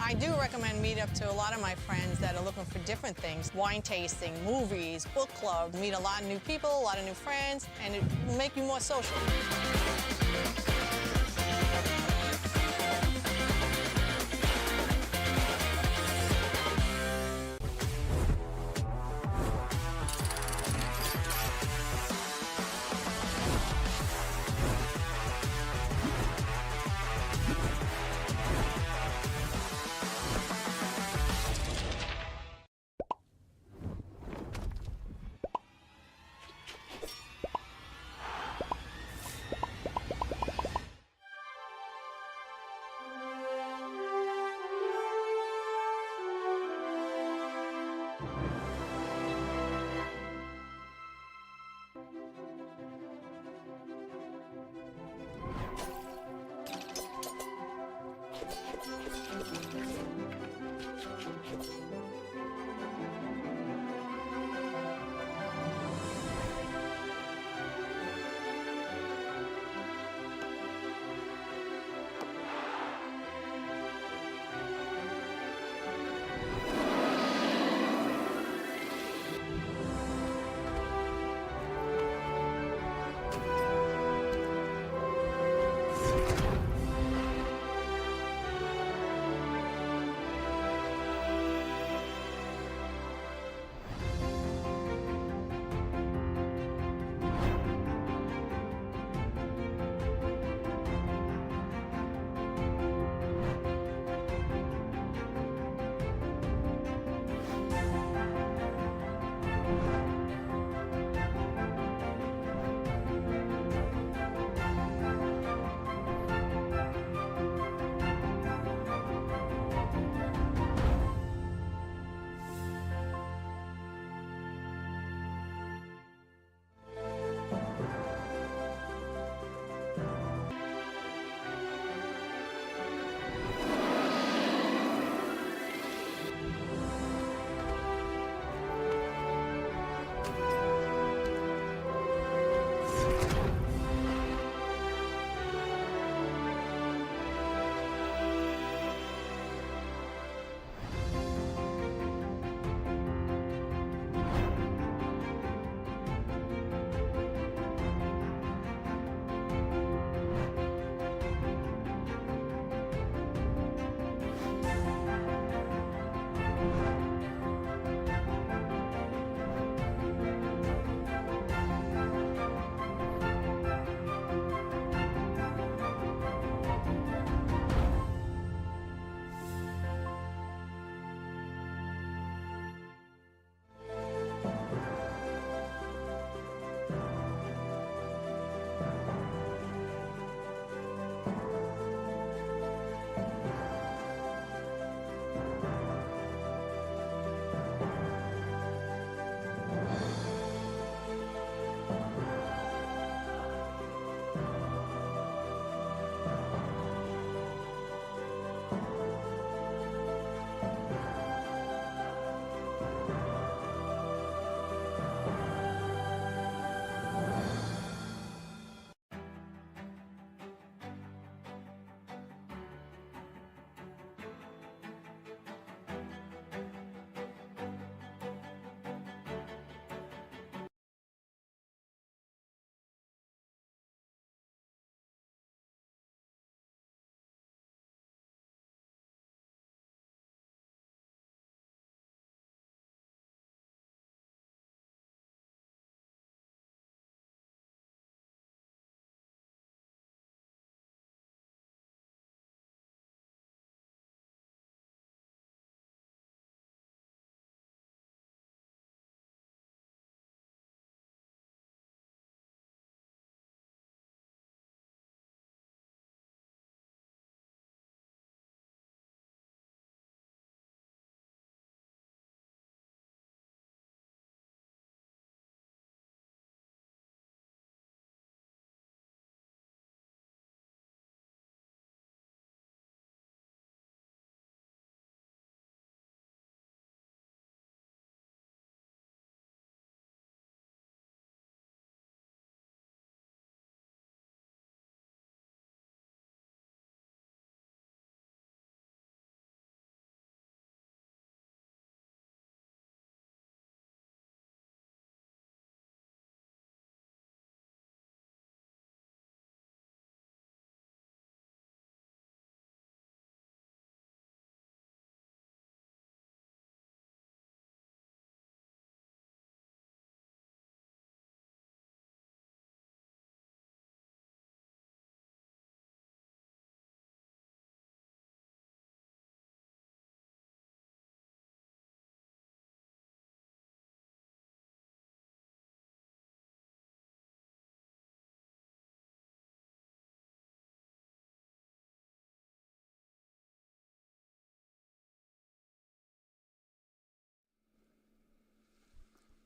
I do recommend Meetup to a lot of my friends that are looking for different things. Wine tasting, movies, book club, meet a lot of new people, a lot of new friends, and it will make you more social.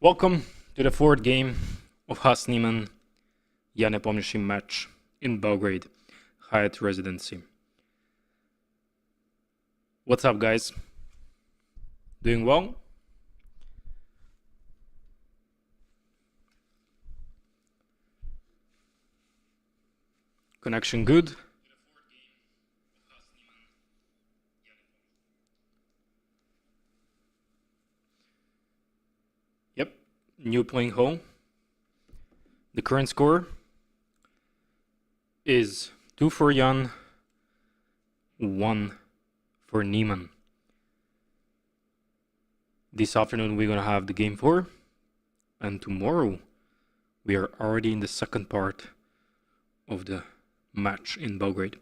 Welcome to the fourth game of HANS Niemann NEPO match in Belgrade, Hyatt Residency. What's up, guys? Doing well? Connection good? Yep, new playing hole. The current score is 2 for Jan, 1 for Niemann. This afternoon we're gonna have the game 4, and tomorrow we are already in the second part of the match in Belgrade.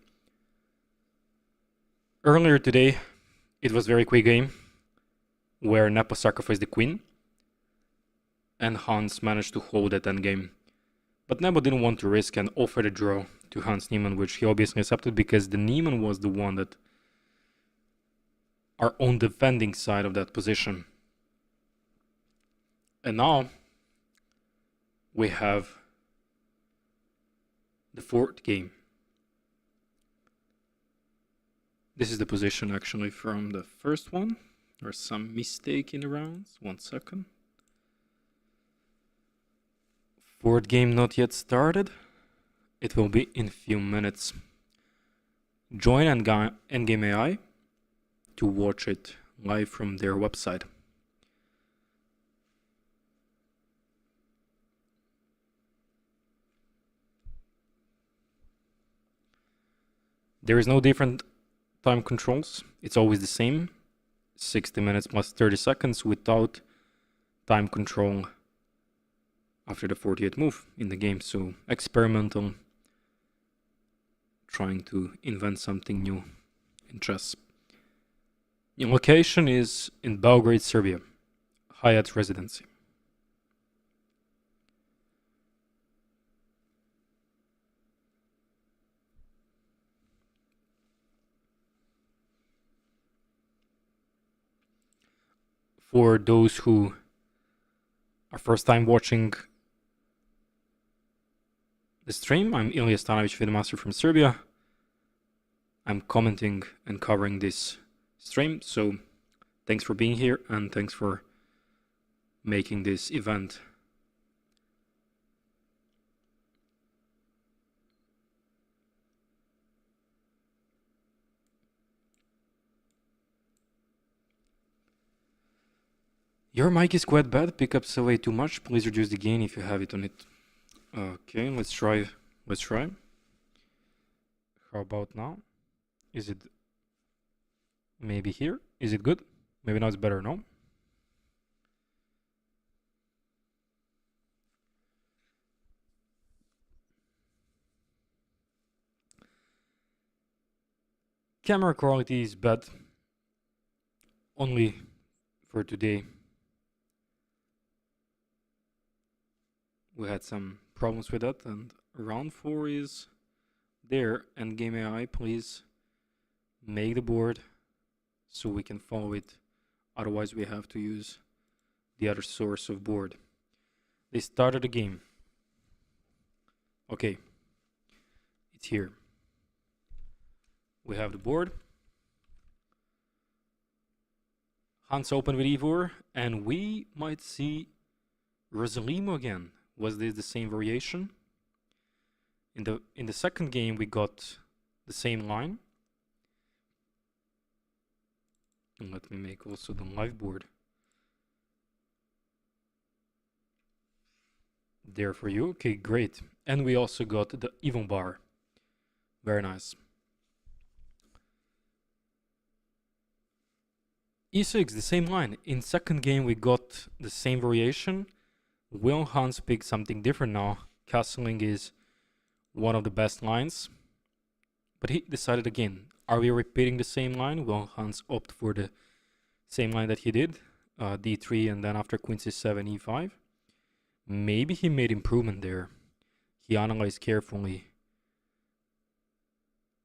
Earlier today it was a very quick game where NEPO sacrificed the queen and HANS managed to hold that endgame. But NEPO didn't want to risk and offered a draw to HANS Niemann, which he obviously accepted because the Niemann was the one that are on defending side of that position. And now we have the fourth game. This is the position actually from the first one. There's some mistake in the rounds. 1 second. Fourth game not yet started. It will be in a few minutes. Join ENDGAME AI to watch it live from their website. There is no different time controls. It's always the same. 60 minutes plus 30 seconds without time control after the 48th move in the game. So experimental, trying to invent something new in chess. The location is in Belgrade, Serbia, Hyatt Residency. For those who are first time watching the stream, I'm Eleyah, Vidmaster from Serbia. I'm commenting and covering this stream, so thanks for being here and thanks for making this event. Your mic is quite bad, pickups away too much, please reduce the gain if you have it on it. Okay, let's try. How about now? Is it maybe here? Is it good? Maybe now it's better, no? Camera quality is bad. Only for today. We had some problems with that, and round 4 is there. ENDGAME AI, please make the board so we can follow it. Otherwise we have to use the other source of board. They started the game. Okay, it's here. We have the board. HANS open with e4, and we might see Rosalimo again. Was this the same variation? In the second game we got the same line. And let me make also the live board there for you. Okay, great. And we also got the even bar. Very nice. E6, the same line. In second game we got the same variation. Will HANS pick something different now? Castling is one of the best lines. But he decided again. Are we repeating the same line? Will HANS opt for the same line that he did? D3 and then after queen c7, e5. Maybe he made improvement there. He analyzed carefully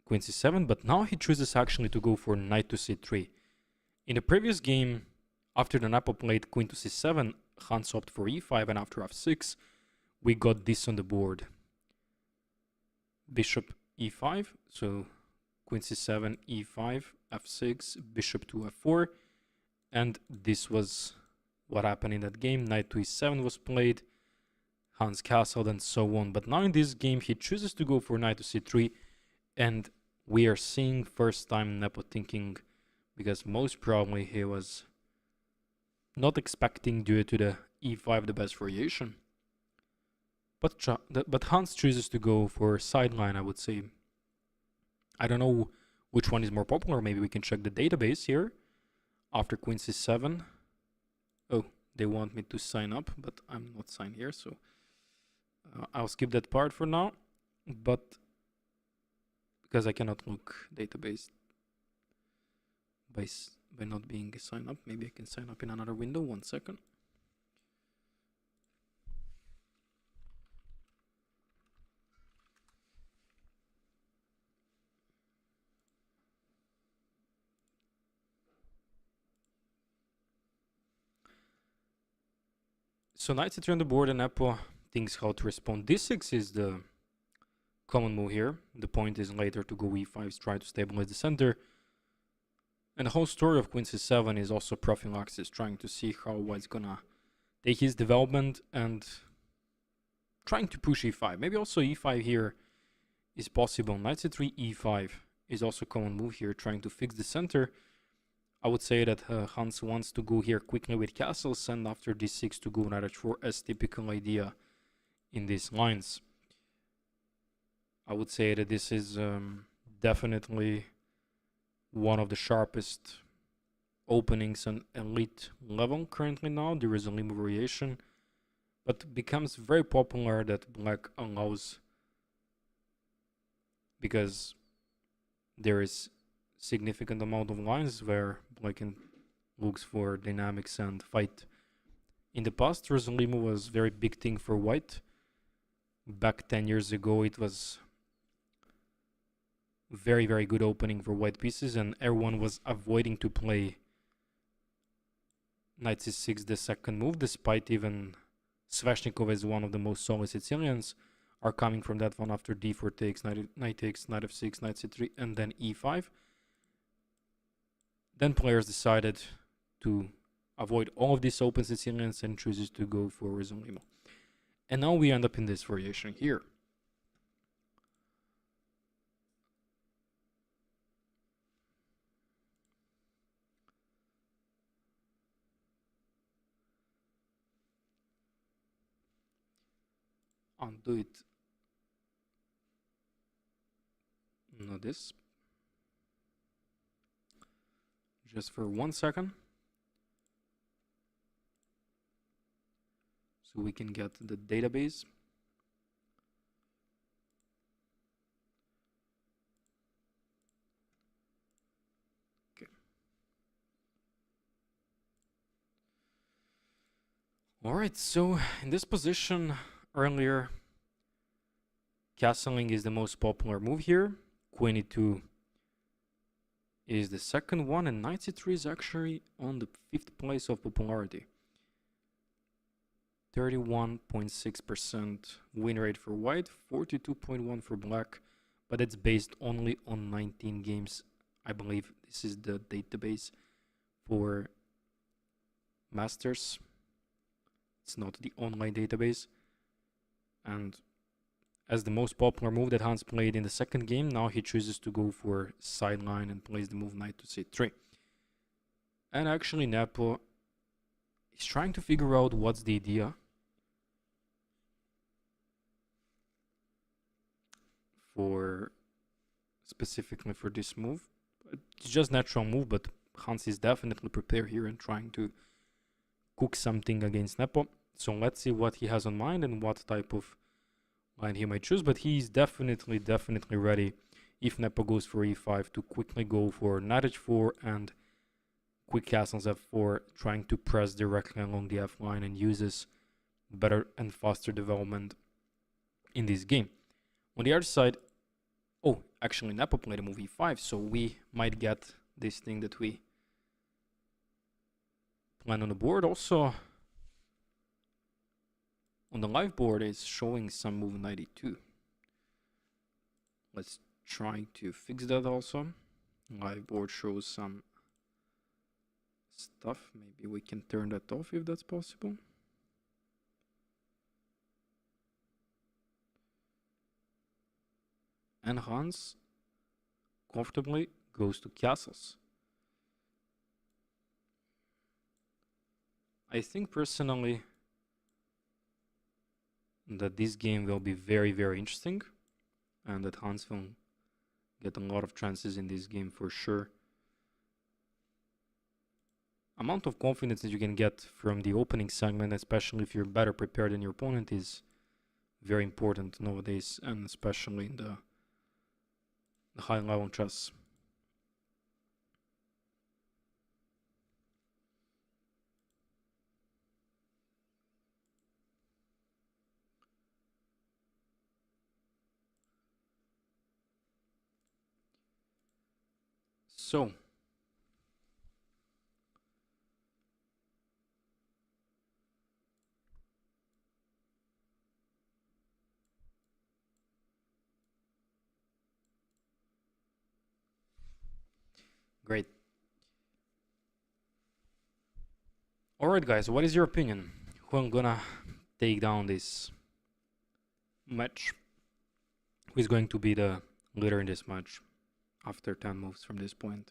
queen c7, but now he chooses actually to go for knight to c3. In the previous game, after the NEPO played queen to c7, HANS opted for e5, and after f6, we got this on the board. Bishop e5, so queen c7, e5, f6, bishop to f4, and this was what happened in that game. Knight to e7 was played, HANS castled, and so on. But now in this game, he chooses to go for knight to c3, and we are seeing first time Nepo thinking, because most probably he was not expecting due to the e5 the best variation. But HANS chooses to go for sideline, I would say. I don't know which one is more popular. Maybe we can check the database here. After queen c7. Oh, they want me to sign up, but I'm not signed here, so I'll skip that part for now. But because I cannot look database by not being signed up, maybe I can sign up in another window. 1 second. So knight c3 on the board, and Nepo thinks how to respond. d6 is the common move here. The point is later to go e5, try to stabilize the center. And the whole story of queen c7 is also prophylaxis, trying to see how white's gonna take his development and trying to push e5. Maybe also e5 here is possible. Knight c3, e5 is also a common move here, trying to fix the center. I would say that HANS wants to go here quickly with castles, and after d6 to go knight h4 as typical idea in these lines. I would say that this is definitely one of the sharpest openings on elite level currently now. There is a limbo variation, but becomes very popular that black allows, because there is significant amount of lines where black looks for dynamics and fight. In the past, Rosalimo was very big thing for white. Back 10 years ago, it was very, very good opening for white pieces, and everyone was avoiding to play knight c6, the second move, despite even Sveshnikov as one of the most solid Sicilians are coming from that one after d4 takes, knight takes, knight f6, knight c3, and then e5. Then players decided to avoid all of these open Sicilians and chooses to go for Rosalimo. And now we end up in this variation here. Undo it. Not this. Just for 1 second. So we can get the database. Okay. All right, so in this position earlier, castling is the most popular move here. Queen e2 is the second one, and knight c3 is actually on the 5th place of popularity. 31.6% win rate for white, 42.1% for black, but it's based only on 19 games. I believe this is the database for Masters. It's not the online database. And as the most popular move that HANS played in the second game, now he chooses to go for sideline and plays the move knight to c3. And actually Nepo is trying to figure out what's the idea for specifically for this move. It's just natural move, but HANS is definitely prepared here and trying to cook something against Nepo. So let's see what he has on mind and what type of line he might choose, but he's definitely ready if Nepo goes for e5 to quickly go for knight h4 and quick castles f4, trying to press directly along the f line and uses better and faster development in this game. On the other side, oh, actually Nepo played a move e5, so we might get this thing that we plan on the board. Also, on the live board is showing some move 92. Let's try to fix that also. Live board shows some stuff. Maybe we can turn that off if that's possible. And Hans comfortably goes to castles. I think personally that this game will be very, very interesting, and that Hans will get a lot of chances in this game for sure. Amount of confidence that you can get from the opening segment, especially if you're better prepared than your opponent, is very important nowadays, and especially in the high level chess. So, great. Alright guys, what is your opinion? Who I'm gonna take down this match? Who is going to be the leader in this match after 10 moves from this point?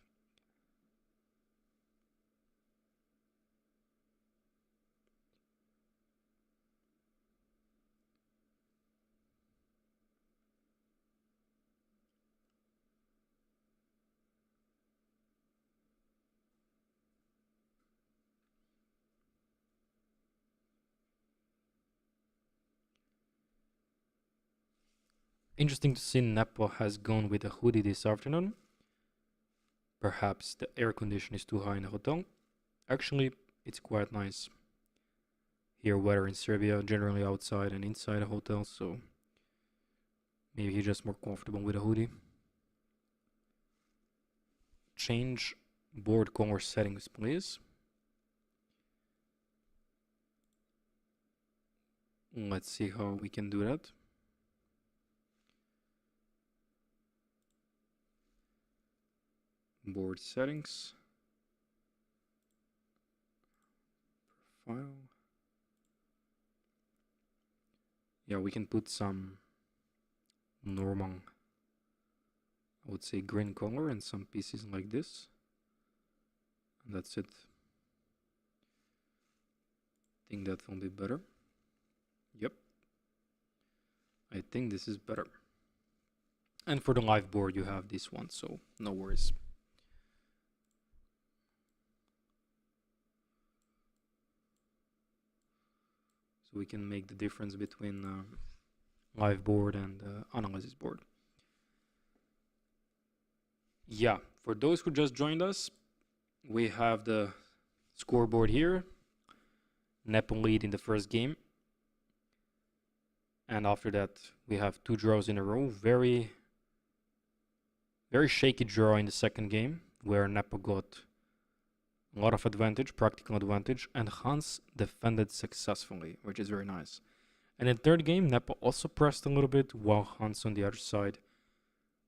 Interesting to see NEPO has gone with a hoodie this afternoon. Perhaps the air condition is too high in the hotel. Actually, it's quite nice here, weather in Serbia, generally outside and inside a hotel, so maybe he's just more comfortable with a hoodie. Change board color settings, please. Let's see how we can do that. Board settings. Profile. Yeah, we can put some normal, I would say, green color and some pieces like this. And that's it. I think that will be better. Yep. I think this is better. And for the live board you have this one, so no worries. So we can make the difference between live board and analysis board. Yeah, for those who just joined us, we have the scoreboard here. NEPO lead in the first game. And after that, we have 2 draws in a row. Very shaky draw in the second game, where NEPO got a lot of advantage, practical advantage, and Hans defended successfully, which is very nice. And in the third game, NEPO also pressed a little bit, while Hans on the other side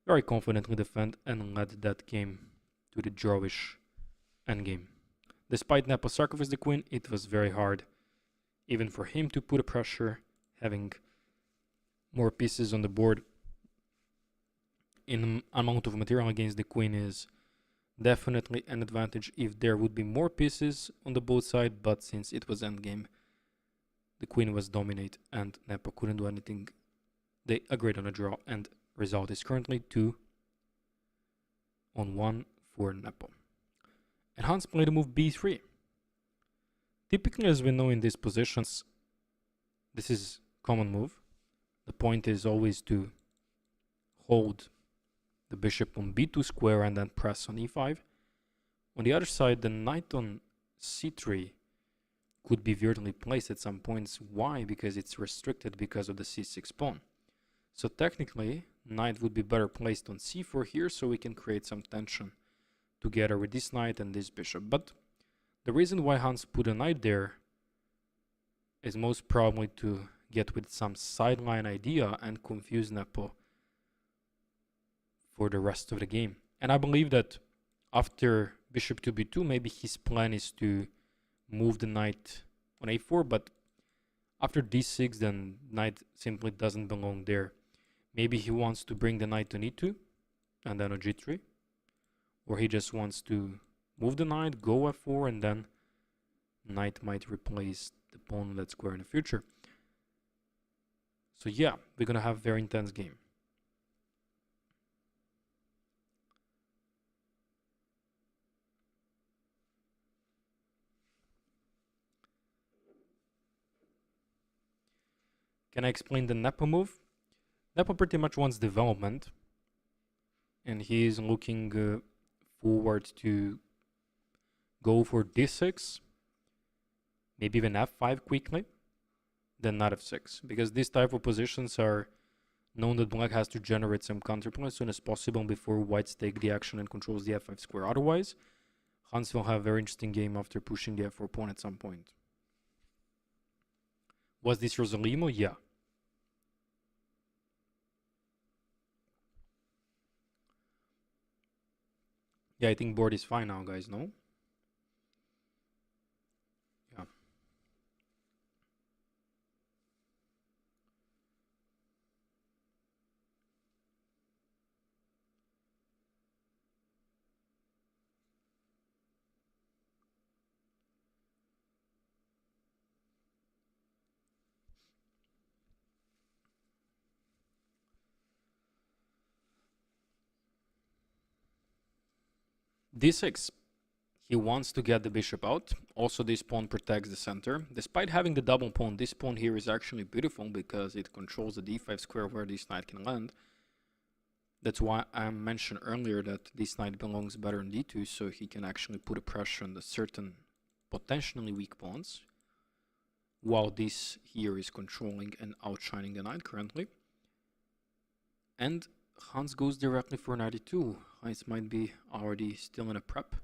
very confidently defended and led that game to the drawish endgame. Despite NEPO sacrificing the queen, it was very hard, even for him to put a pressure, having more pieces on the board in amount of material against the queen is definitely an advantage if there would be more pieces on the both sides, but since it was endgame, the queen was dominate and NEPO couldn't do anything. They agreed on a draw, and result is currently 2-1 for NEPO. And Hans played the move b3. Typically, as we know in these positions, this is common move. The point is always to hold the bishop on b2 square and then press on e5. On the other side, the knight on c3 could be virtually placed at some points. Why? Because it's restricted because of the c6 pawn. So technically, knight would be better placed on c4 here, so we can create some tension together with this knight and this bishop. But the reason why Hans put a knight there is most probably to get with some sideline idea and confuse NEPO for the rest of the game. And I believe that after bishop to b2, maybe his plan is to move the knight on a4, but after d6, then knight simply doesn't belong there. Maybe he wants to bring the knight on e2 and then on g3, or he just wants to move the knight, go f4, and then knight might replace the pawn on that square in the future. So yeah, we're gonna have a very intense game. Can I explain the NEPO move? NEPO pretty much wants development, and he is looking forward to go for d6, maybe even f5 quickly, then knight f6, because these type of positions are known that black has to generate some counterplay as soon as possible before whites take the action and controls the f5 square. Otherwise, Hans will have a very interesting game after pushing the f4 pawn at some point. Was this Rosalimo? Yeah. Yeah, I think board is fine now, guys, no? Yeah. d6. He wants to get the bishop out. Also, this pawn protects the center. Despite having the double pawn, this pawn here is actually beautiful because it controls the d5 square where this knight can land. That's why I mentioned earlier that this knight belongs better in d2, so he can actually put a pressure on the certain potentially weak pawns, while this here is controlling and outshining the knight currently. And Hans goes directly for knight e2. Hans might be already still in a prep.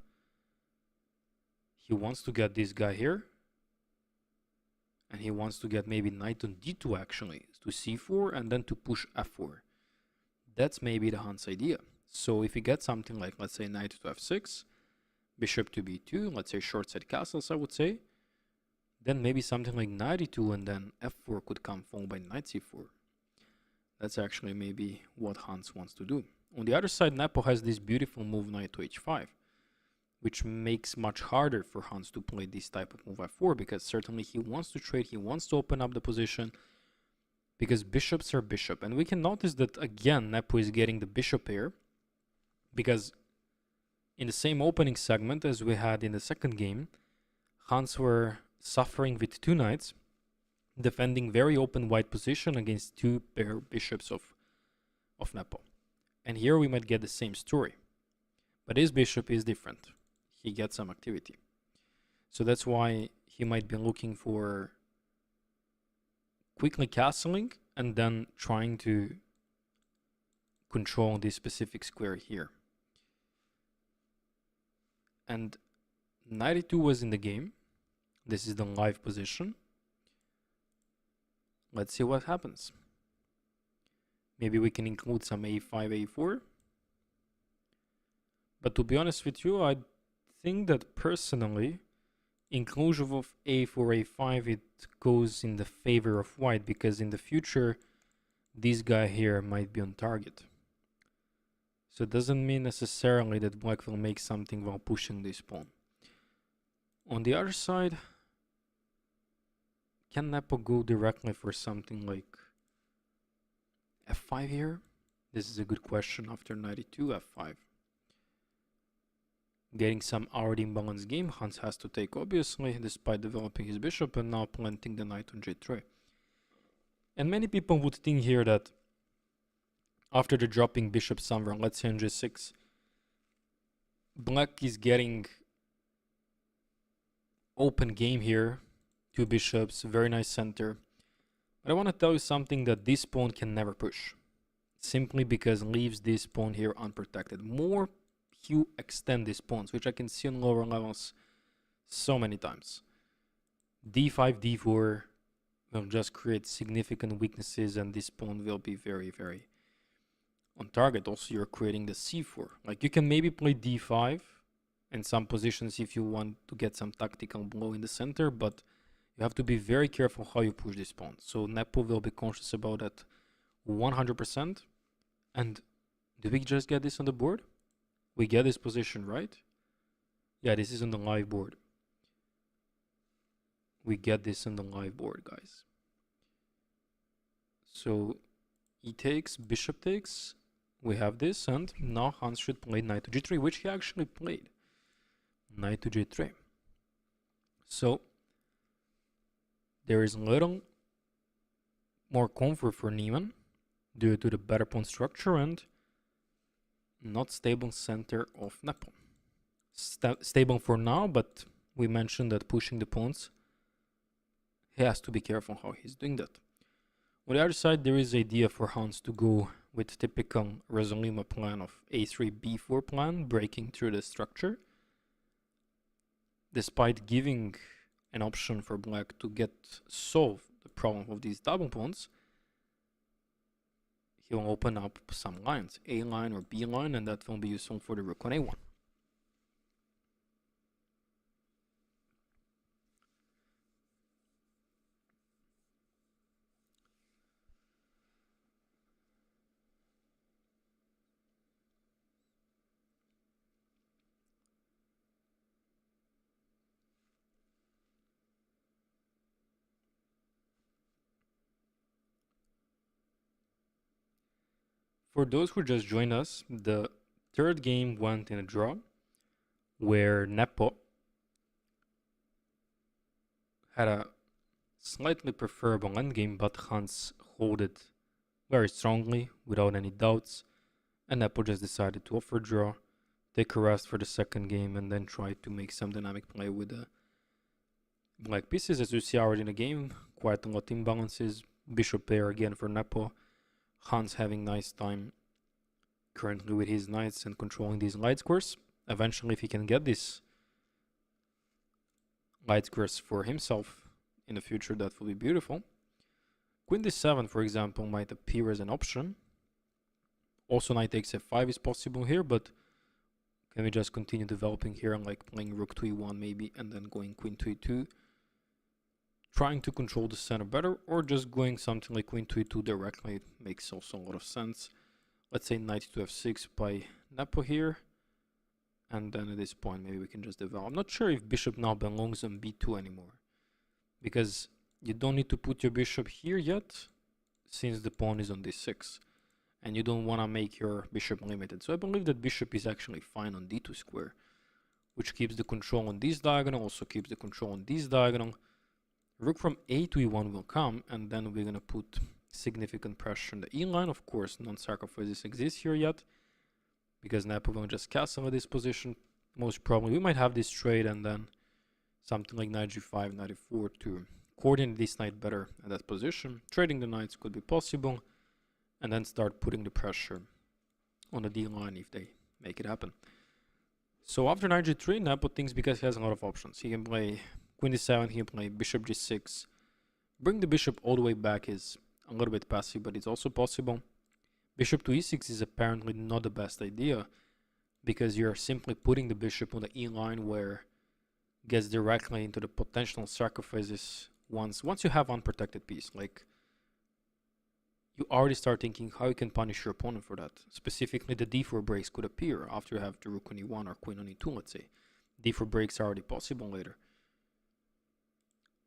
He wants to get this guy here, and he wants to get maybe knight on d2 actually, to c4 and then to push f4. That's maybe the Hans idea. So if you get something like, let's say, knight to f6, bishop to b2, let's say short side castles, I would say, then maybe something like knight e2 and then f4 could come followed by knight c4. That's actually maybe what Hans wants to do. On the other side, NEPO has this beautiful move knight to h5, which makes much harder for Hans to play this type of move f4, because certainly he wants to trade, he wants to open up the position, because bishops are bishop. And we can notice that again NEPO is getting the bishop here, because in the same opening segment as we had in the second game, Hans were suffering with two knights, defending very open white position against two pair bishops of NEPO. And here we might get the same story. But his bishop is different. He gets some activity. So that's why he might be looking for quickly castling and then trying to control this specific square here. And knight e2 was in the game. This is the live position. Let's see what happens. Maybe we can include some a5, a4. But to be honest with you, I think that personally, inclusion of a4, a5, it goes in the favor of white, because in the future, this guy here might be on target. So it doesn't mean necessarily that black will make something while pushing this pawn. On the other side, can NEPO go directly for something like f5 here? This is a good question after knight e2, f5. Getting some already imbalanced game, Hans has to take obviously, despite developing his bishop and now planting the knight on g3. And many people would think here that after the dropping bishop somewhere, let's say on g6, black is getting open game here, two bishops, very nice center. But I want to tell you something, that this pawn can never push, simply because leaves this pawn here unprotected. More you extend these pawns, which I can see on lower levels so many times. d5, d4, will just create significant weaknesses, and this pawn will be very, very on target. Also, you're creating the c4. Like, you can maybe play d5 in some positions if you want to get some tactical blow in the center, but you have to be very careful how you push this pawn. So NEPO will be conscious about that 100%. And do we just get this on the board? We get this position, right? Yeah, this is on the live board. We get this on the live board, guys. So e takes, bishop takes. We have this, and now Hans should play knight to g3, which he actually played. Knight to g3. So there is a little more comfort for Niemann due to the better pawn structure and not stable center of NEPO. Stable for now, but we mentioned that pushing the pawns, he has to be careful how he's doing that. On the other side, there is idea for Hans to go with typical Rosalima plan of a3 b4 plan, breaking through the structure. Despite giving an option for black to solve the problem of these double pawns, he will open up some lines, A line or B line, and that will be useful for the rook on A1. For those who just joined us, the third game went in a draw, where NEPO had a slightly preferable endgame, but Hans held it very strongly, without any doubts, and NEPO just decided to offer draw, take a rest for the second game, and then try to make some dynamic play with the black pieces. As you see already in the game, quite a lot of imbalances. Bishop pair again for NEPO. Hans having nice time currently with his knights and controlling these light squares. Eventually, if he can get this light squares for himself in the future, that will be beautiful. Queen d7, for example, might appear as an option. Also, knight takes f5 is possible here, but can we just continue developing here and like playing rook to e1 maybe, and then going queen to e2, trying to control the center better, or just going something like queen to e2 directly? It makes also a lot of sense. Let's say knight to f6 by NEPO here, and then at this point maybe we can just develop. I'm not sure if bishop now belongs on b2 anymore, because you don't need to put your bishop here yet, since the pawn is on d6, and you don't want to make your bishop limited. So I believe that bishop is actually fine on d2 square, which keeps the control on this diagonal, also keeps the control on this diagonal. Rook from a to e1 will come, and then we're going to put significant pressure on the e line. Of course, non-sacrifices exist here yet, because NEPO will just castle at this position. Most probably we might have this trade, and then something like knight g5, knight e4 to coordinate this knight better at that position. Trading the knights could be possible, and then start putting the pressure on the d line if they make it happen. So after knight g3, NEPO thinks, because he has a lot of options, he can play queen d7, he can play bishop g6. Bring the bishop all the way back is a little bit passive, but it's also possible. Bishop to e6 is apparently not the best idea, because you're simply putting the bishop on the e line, where it gets directly into the potential sacrifices once you have unprotected piece. Like, you already start thinking how you can punish your opponent for that. Specifically, the d4 breaks could appear after you have the rook on e1 or queen on e2, let's say. d4 breaks are already possible later.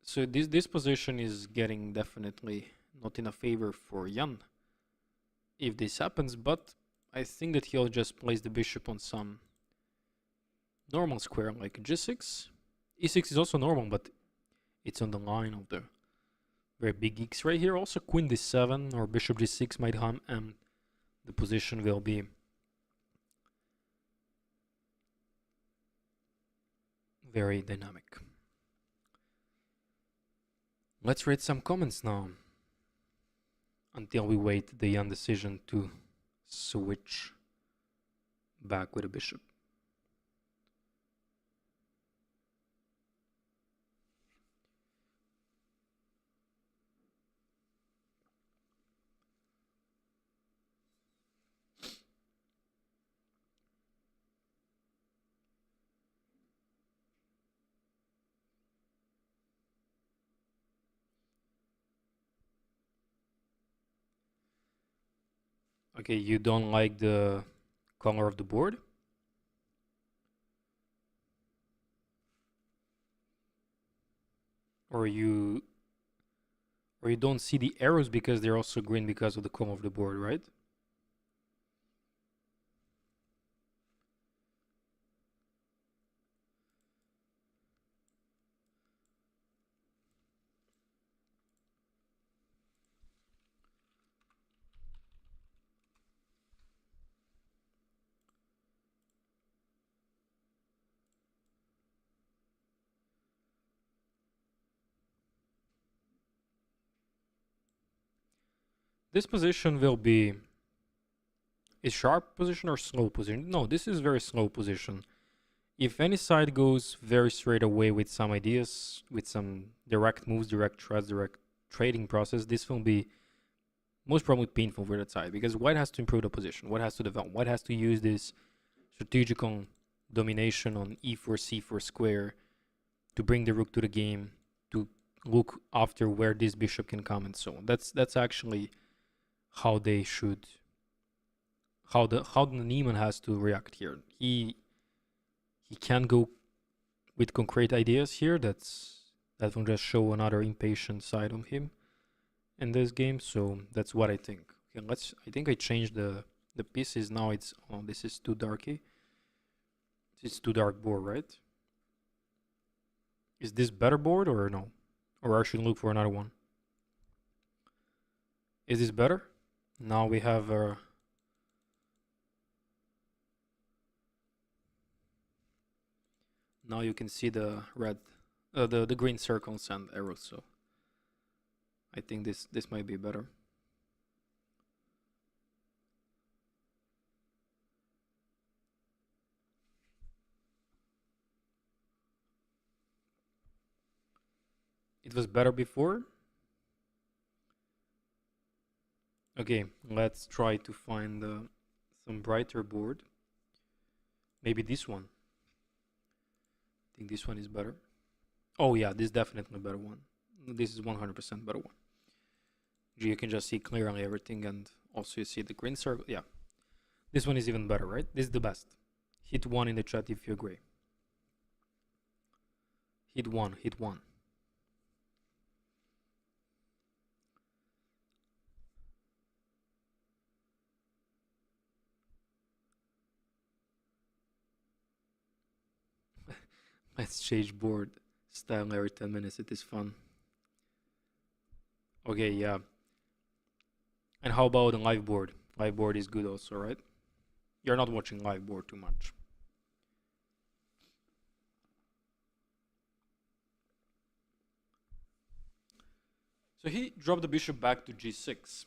So this position is getting definitely not in a favor for Jan if this happens, but I think that he'll just place the bishop on some normal square like g6. e6 is also normal, but it's on the line of the very big X right here. Also queen d7 or bishop g6 might come, and the position will be very dynamic. Let's read some comments now, until we wait the Jan decision to switch back with a bishop. Okay, you don't like the color of the board? Or you don't see the arrows because they're also green because of the color of the board, right? This position will be a sharp position or slow position. No, this is very slow position. If any side goes very straight away with some ideas, with some direct moves, direct threats, direct trading process, this will be most probably painful for that side because white has to improve the position. White has to develop. White has to use this strategical domination on e4, c4 square to bring the rook to the game, to look after where this bishop can come and so on. That's actually how they should, how the Neiman has to react here. He can't go with concrete ideas here. That will just show another impatient side of him in this game. So that's what I think. Okay, I think I changed the pieces. Now it's, oh, this is too darky. This is too dark board, right? Is this better board or no? Or I should look for another one? Is this better? Now we have now you can see the red, the green circles and arrows. So I think this might be better. It was better before. Okay, let's try to find some brighter board. Maybe this one. I think this one is better. Oh yeah, this is definitely a better one. This is 100% better one. You can just see clearly everything, and also you see the green circle. Yeah, this one is even better, right? This is the best. Hit 1 in the chat if you agree. Hit 1, hit 1. Let's change board style every 10 minutes. It is fun. Okay, yeah. And how about the live board? Live board is good also, right? You're not watching live board too much. So he dropped the bishop back to g6.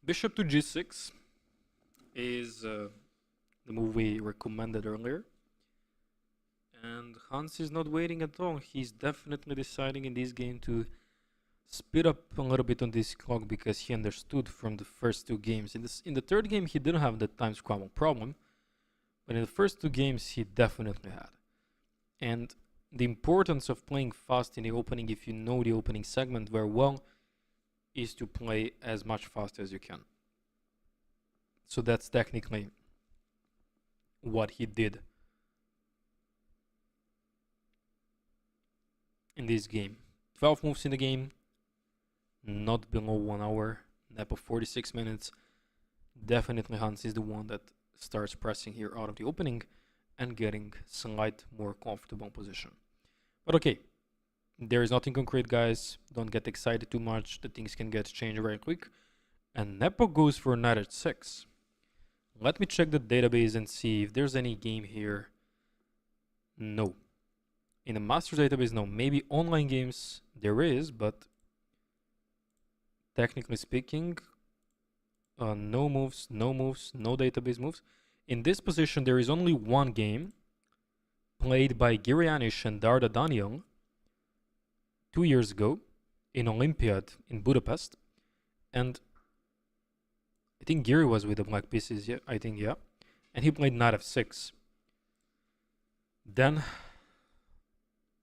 Bishop to g6 is the move we recommended earlier. And Hans is not waiting at all. He's definitely deciding in this game to speed up a little bit on this clock because he understood from the first two games. In the third game, he didn't have the time scramble problem, but in the first two games, he definitely had. And the importance of playing fast in the opening, if you know the opening segment very well, is to play as much fast as you can. So that's technically what he did in this game. 12 moves in the game, not below 1 hour, NEPO 46 minutes. Definitely Hans is the one that starts pressing here out of the opening and getting slight more comfortable position. But okay, there is nothing concrete, guys. Don't get excited too much. The things can get changed very quick. And NEPO goes for knight at 6. Let me check the database and see if there's any game here. No. In the Masters database, no. Maybe online games there is, but technically speaking, no moves, no database moves. In this position, there is only one game played by Girianish and Darda Daniel 2 years ago in Olympiad in Budapest. And I think Giri was with the black pieces, yeah, I think, yeah. And he played knight f6. Then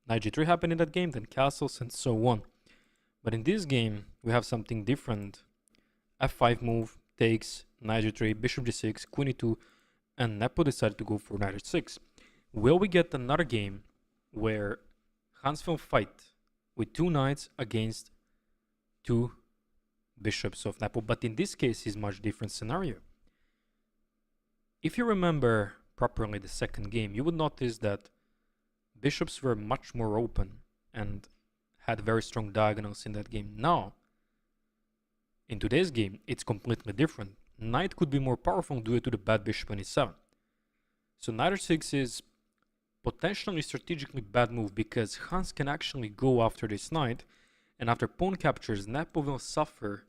knight g3 happened in that game, then castles and so on. But in this game, we have something different. F5 move, takes, knight g3, bishop g6, queen e2, and Nepo decided to go for knight h6. Will we get another game where Hans will fight with 2 knights against 2 bishops of Nepo? But in this case, it's much different scenario. If you remember properly the second game, you would notice that bishops were much more open and had very strong diagonals in that game. Now, in today's game, it's completely different. Knight could be more powerful due to the bad bishop on e7. So knight h6 is potentially strategically bad move because Hans can actually go after this knight, and after pawn captures, Nepo will suffer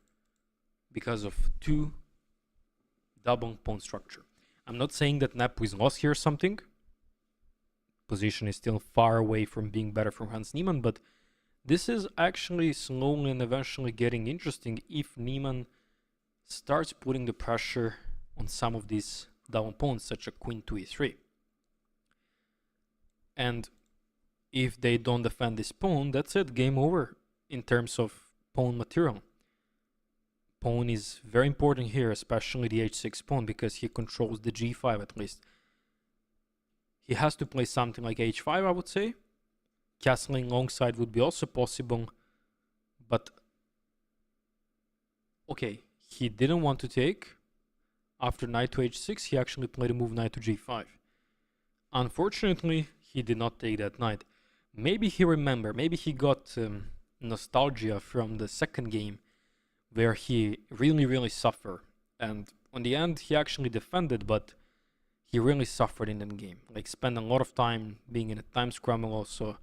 because of 2 double pawn structure. I'm not saying that Nepo is lost here or something. Position is still far away from being better for Hans Niemann, but this is actually slowly and eventually getting interesting if Niemann starts putting the pressure on some of these double pawns, such as queen to e3. And if they don't defend this pawn, that's it, game over in terms of pawn material. Pawn is very important here, especially the h6 pawn, because he controls the g5 at least. He has to play something like h5, I would say. Castling longside would be also possible, but okay, he didn't want to take. After knight to h6, he actually played a move knight to g5. Unfortunately, he did not take that knight. Maybe he remembered, maybe he got nostalgia from the second game where he really suffered, and on the end he actually defended, but he really suffered in that game, like spent a lot of time being in a time scramble also,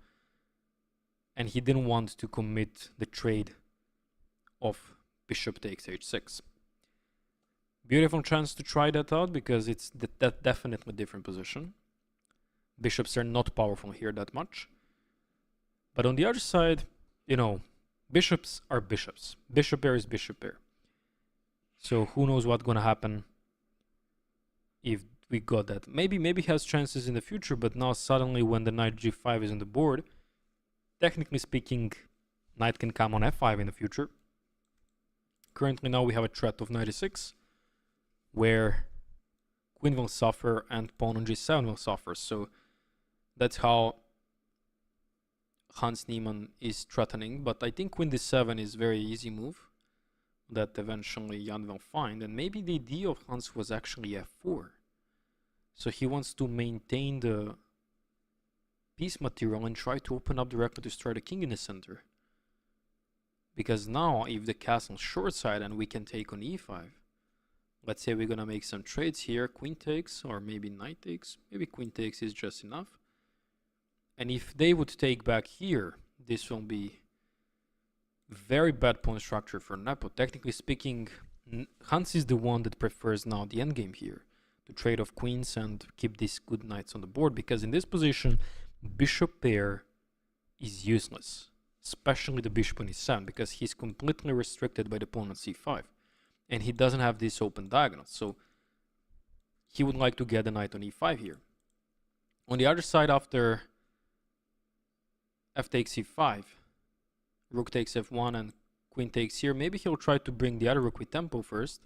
and he didn't want to commit the trade of bishop takes h6. Beautiful chance to try that out because it's that definitely different position. Bishops are not powerful here that much, but on the other side, you know, bishops are bishops. Bishop pair is bishop pair. So who knows what's gonna happen if we got that. Maybe he has chances in the future, but now suddenly when the knight g5 is on the board, technically speaking, knight can come on f5 in the future. Currently now we have a threat of knight e6, where queen will suffer and pawn on g7 will suffer. So that's how Hans Niemann is threatening, but I think queen d7 is a very easy move that eventually Jan will find, and maybe the idea of Hans was actually f4. So he wants to maintain the piece material and try to open up directly to destroy the king in the center. Because now if the castle's short side and we can take on e5, let's say we're gonna make some trades here, queen takes or maybe knight takes, maybe queen takes is just enough. And if they would take back here, this will be very bad pawn structure for Nepo. Technically speaking, Hans is the one that prefers now the endgame here, to trade off queens and keep these good knights on the board, because in this position, bishop pair is useless, especially the bishop on e7, because he's completely restricted by the pawn on c5, and he doesn't have this open diagonal, so he would like to get the knight on e5 here. On the other side, after f takes e5, rook takes f1 and queen takes here, maybe he'll try to bring the other rook with tempo first,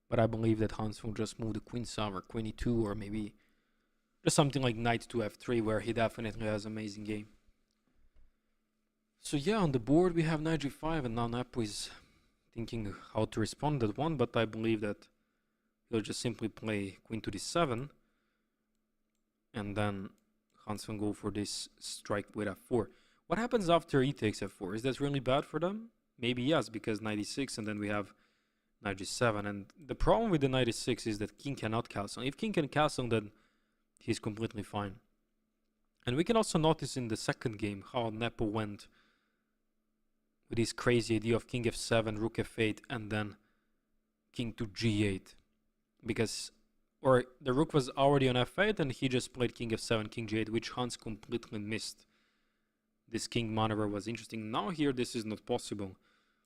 but I believe that Hans will just move the queen some or queen e2, or maybe just something like knight to f3, where he definitely has an amazing game. So yeah, on the board we have knight g5, and now Nepo is thinking how to respond to that one, but I believe that he'll just simply play queen to d7, and then Hans will go for this strike with f4. What happens after e takes f4? Is that really bad for them? Maybe yes, because knight e6, and then we have knight g7. And the problem with the knight e6 is that king cannot castle. If king can castle, then he's completely fine. And we can also notice in the second game how Nepo went with this crazy idea of king f7, rook f8, and then king to g8. Because, or the rook was already on f8 and he just played king f7, king g8, which Hans completely missed. This king maneuver was interesting. Now here this is not possible,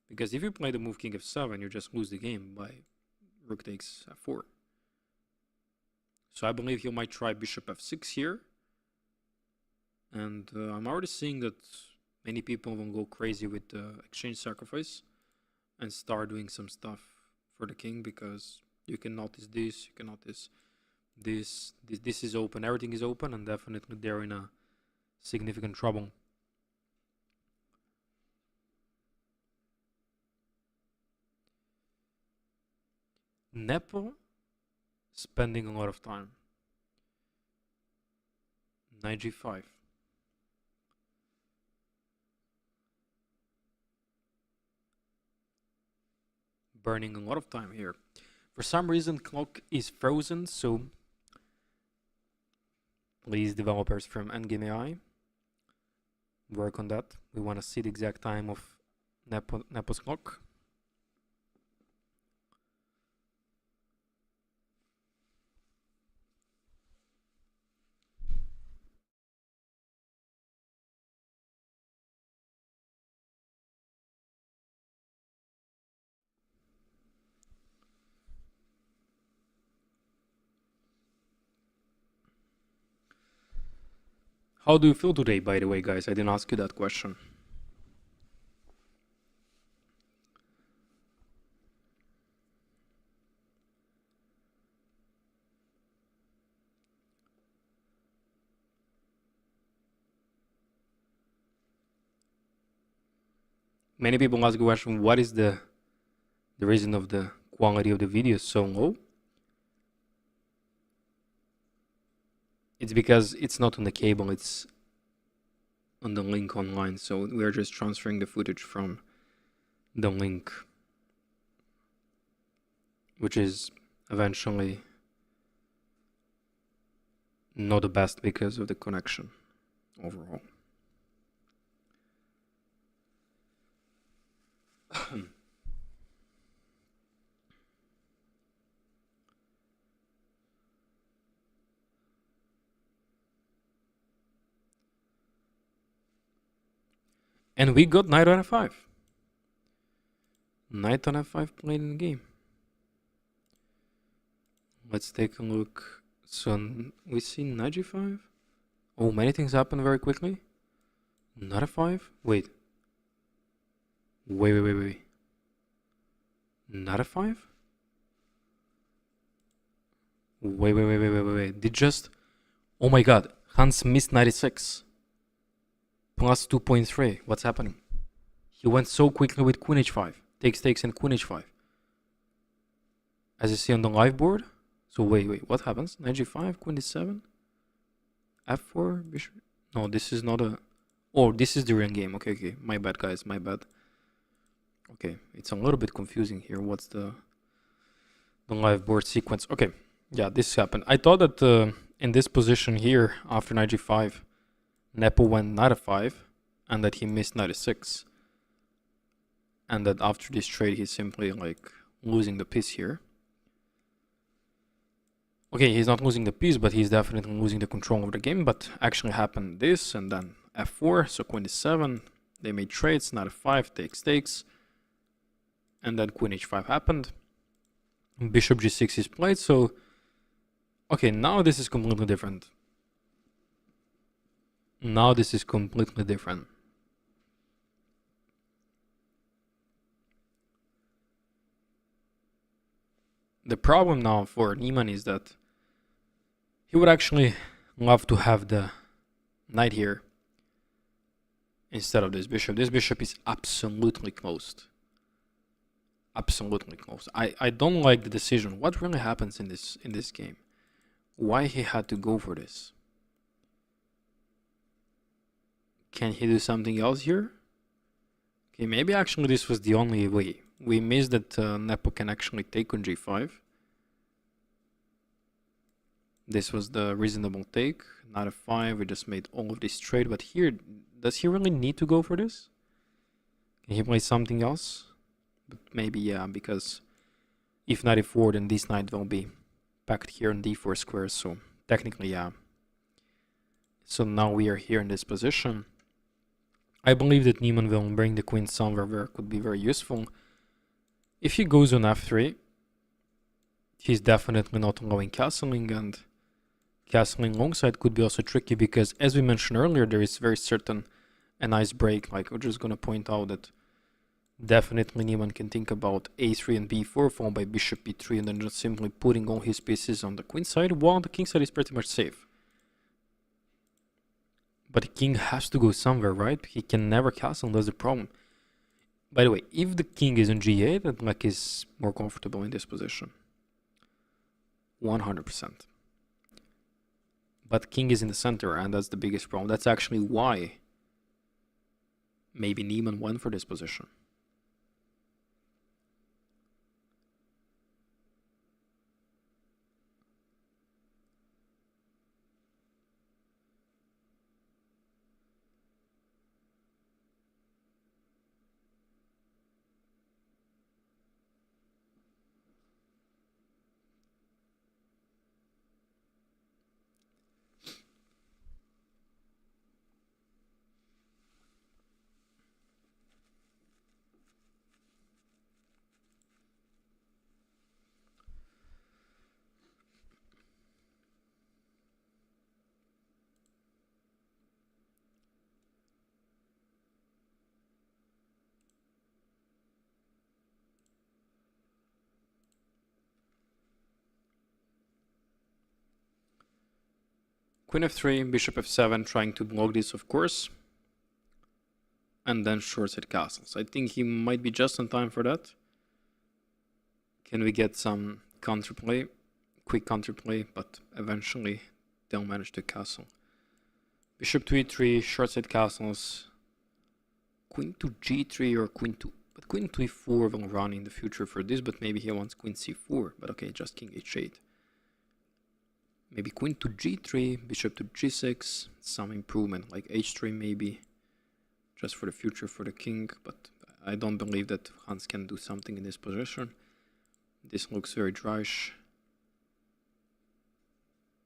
because if you play the move king f7, you just lose the game by rook takes f4. So I believe he might try bishop f6 here. And I'm already seeing that many people will go crazy with the exchange sacrifice and start doing some stuff for the king, because you can notice this, you can notice this is open, everything is open, and definitely they're in a significant trouble. NEPO spending a lot of time. Knight g5. Burning a lot of time here. For some reason, clock is frozen, so please, developers from ENDGAME AI, work on that. We want to see the exact time of NEPO's clock. How do you feel today, by the way, guys? I didn't ask you that question. Many people ask the question, what is the reason of the quality of the video so low? It's because it's not on the cable, it's on the link online, so we're just transferring the footage from the link, which is eventually not the best because of the connection overall. And we got knight on f5. Knight on f5 played in the game. Let's take a look. So we see knight g5. Oh, many things happen very quickly. Knight f5. Wait. Wait. Knight f5? Wait. Did just... Oh my god. Hans missed 96. Plus 2.3. What's happening? He went so quickly with queen h5. Takes and queen h5. As you see on the live board. So wait. What happens? Knight g5, queen d7. f4, bishop. No, this is not a... Oh, this is the real game. Okay. My bad, guys. My bad. Okay, it's a little bit confusing here. What's the live board sequence? Okay, yeah, this happened. I thought that in this position here, after knight g5, NEPO went knight f5, and that he missed knight e6, and that after this trade he's simply like losing the piece here. Okay, he's not losing the piece, but he's definitely losing the control of the game. But actually happened this, and then f4, so queen d7. They made trades, knight f5, takes, and then queen h5 happened. Bishop g6 is played, so okay, now this is completely different. Now this is completely different. The problem now for Niemann is that he would actually love to have the knight here instead of this bishop. This bishop is absolutely closed. Absolutely closed. I don't like the decision. What really happens in this game? Why he had to go for this? Can he do something else here? Okay, maybe actually this was the only way. We missed that NEPO can actually take on g5. This was the reasonable take. Knight f5, we just made all of this trade. But here, does he really need to go for this? Can he play something else? But maybe, yeah, because if knight e4, then this knight will be packed here on d4 square. So technically, yeah. So now we are here in this position. I believe that Niemann will bring the queen somewhere where it could be very useful. If he goes on f3, he's definitely not allowing castling, and castling longside could be also tricky because, as we mentioned earlier, there is very certain a nice break. Like, we're just gonna point out that definitely Niemann can think about a3 and b4 followed by bishop b3 and then just simply putting all his pieces on the queen side, while the king side is pretty much safe. But the king has to go somewhere, right? He can never castle, that's the problem. By the way, if the king is on g8, then black is more comfortable in this position. 100%. But king is in the center, and that's the biggest problem. That's actually why maybe Niemann went for this position. Queen f3, bishop f7, trying to block this, of course. And then short-side castles. I think he might be just in time for that. Can we get some counterplay? Quick counterplay, but eventually they'll manage to castle. Bishop to e3, short-side castles. Queen to g3 or queen to... But queen to e4 will run in the future for this, but maybe he wants queen c4. But okay, just king h8. Maybe queen to g3, bishop to g6, some improvement, like h3 maybe, just for the future for the king, but I don't believe that Hans can do something in this position. This looks very dryish.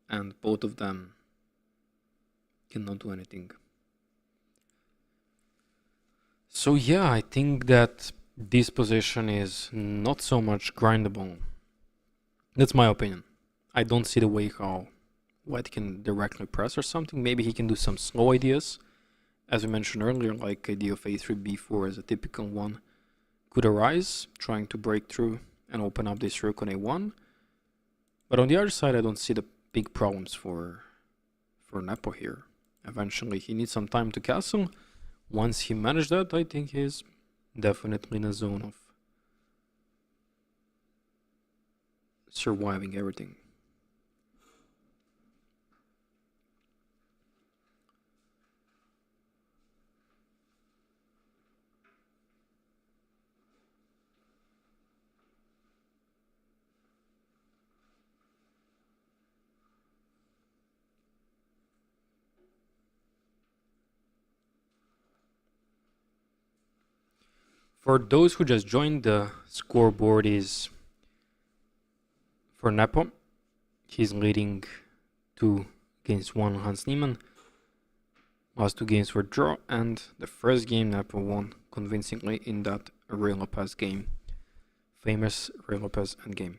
And both of them cannot do anything. So yeah, I think that this position is not so much grindable. That's my opinion. I don't see the way how White can directly press or something. Maybe he can do some slow ideas. As we mentioned earlier, like idea of a3, b4 as a typical one could arise, trying to break through and open up this rook on a1. But on the other side, I don't see the big problems for Nepo here. Eventually, he needs some time to castle. Once he managed that, I think he's definitely in a zone of surviving everything. For those who just joined, the scoreboard is for Nepo. He's leading 2-1 Hans Niemann. Last 2 games were draw, and the first game Nepo won convincingly in that Ray Lopez game. Famous Ray Lopez endgame.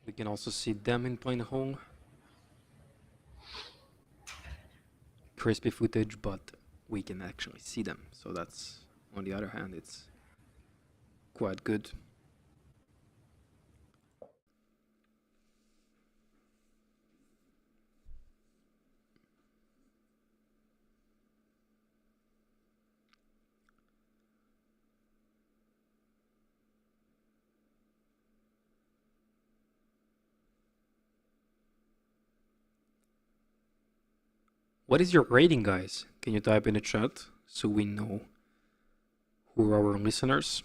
We can also see them in playing home. Crispy footage, but we can actually see them. So that's, on the other hand, it's quite good. What is your rating, guys? Can you type in the chat so we know who are our listeners?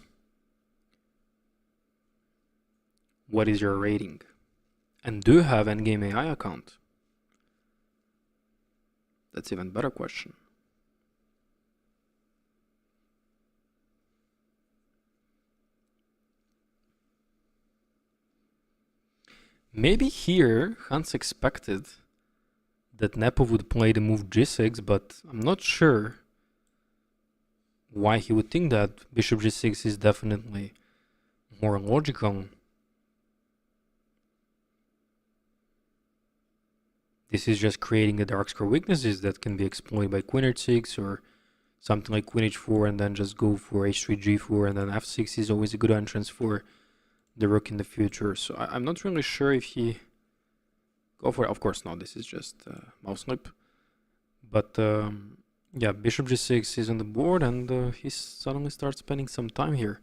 What is your rating? And do you have Endgame AI account? That's even better question. Maybe here Hans expected that Nepo would play the move g6, but I'm not sure why he would think that. Bishop g6 is definitely more logical. This is just creating the dark square weaknesses that can be exploited by queen h6 or something like queen h4 and then just go for h3 g4 and then f6 is always a good entrance for the rook in the future. So I'm not really sure if he go for it. Of course not, this is just mouse slip. But yeah, bishop g6 is on the board and he suddenly starts spending some time here.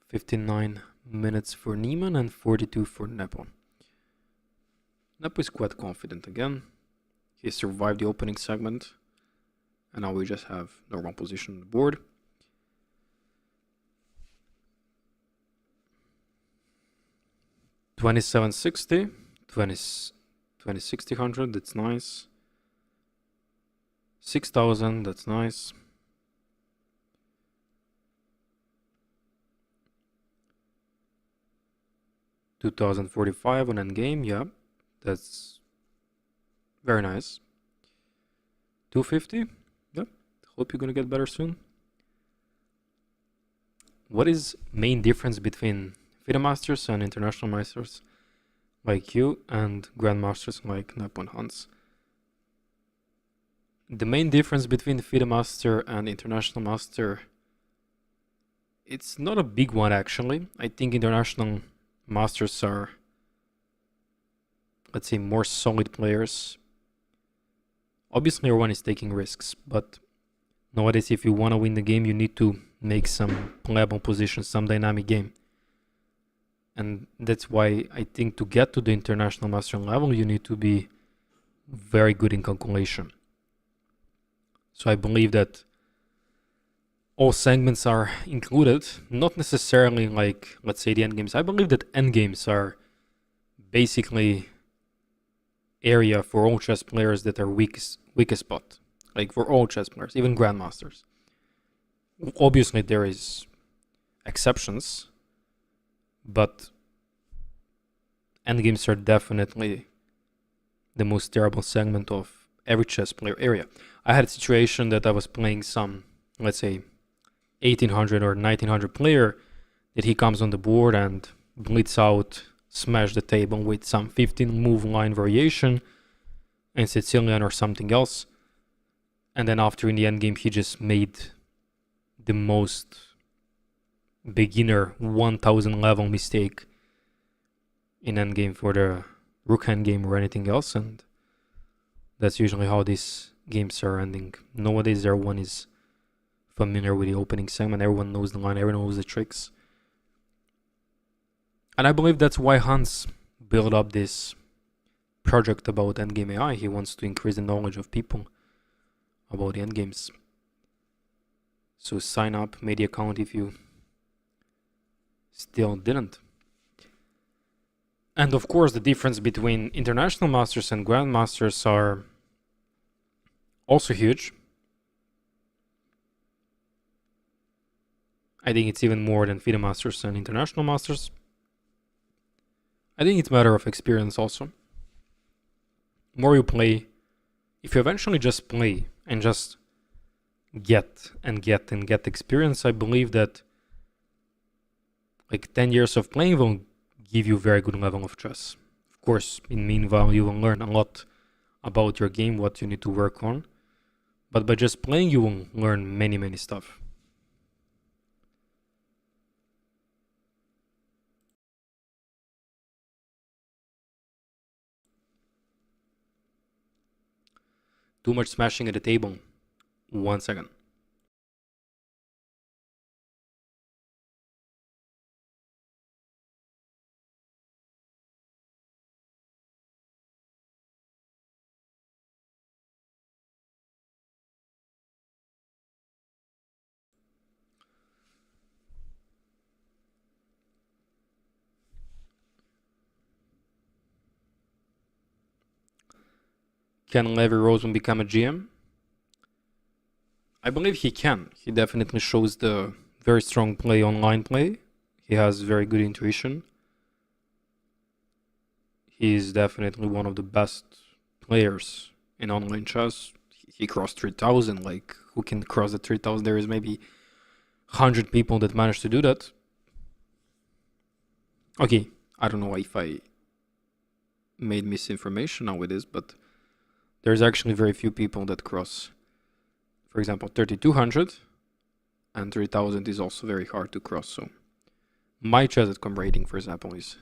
59 minutes for Niemann and 42 for Nepo. Nepo is quite confident again. He survived the opening segment. And now we just have normal position on the board. $27.60, 20,600, that's nice. 6,000, that's nice. $2,045 on endgame, yeah, that's very nice. 250, yep, hope you're gonna get better soon. What is main difference between FIDE Masters and International Masters like you and Grandmasters like NEPO and HANS? The main difference between FIDE Master and International Master, it's not a big one actually. I think International Masters are, let's say, more solid players. Obviously everyone is taking risks, but nowadays if you want to win the game you need to make some playable positions, some dynamic game. And that's why I think to get to the International Master level you need to be very good in calculation. So I believe that all segments are included, not necessarily like, let's say, the endgames. I believe that endgames are basically area for all chess players that are weakest spot. Like for all chess players, even grandmasters. Obviously there is exceptions, but endgames are definitely the most terrible segment of every chess player area. I had a situation that I was playing some, let's say, 1800 or 1900 player, that he comes on the board and blitz out, smash the table with some 15 move line variation and Sicilian or something else. And then after in the end game he just made the most beginner 1000 level mistake in endgame for the rook endgame or anything else, and that's usually how these games are ending. Nowadays everyone is familiar with the opening segment, everyone knows the line, everyone knows the tricks. And I believe that's why HANS built up this project about endgame AI. He wants to increase the knowledge of people about the endgames. So sign up, make the account if you still didn't. And of course the difference between International Masters and Grandmasters are also huge. I think it's even more than FIDE Masters and International Masters. I think it's a matter of experience also. More you play, if you eventually just play and just get experience, I believe that like 10 years of playing will give you a very good level of chess. Of course, in meanwhile you will learn a lot about your game, what you need to work on. But by just playing you will learn many stuff. Too much smashing at the table. 1 second. Can Levi Rosen become a GM? I believe he can. He definitely shows the very strong play, online play. He has very good intuition. He is definitely one of the best players in online chess. He crossed 3000. Like, who can cross the 3000? There is maybe 100 people that managed to do that. Okay, I don't know if I made misinformation now with this, but there's actually very few people that cross. For example, 3200 and 3000 is also very hard to cross. So my chess.com rating, for example, is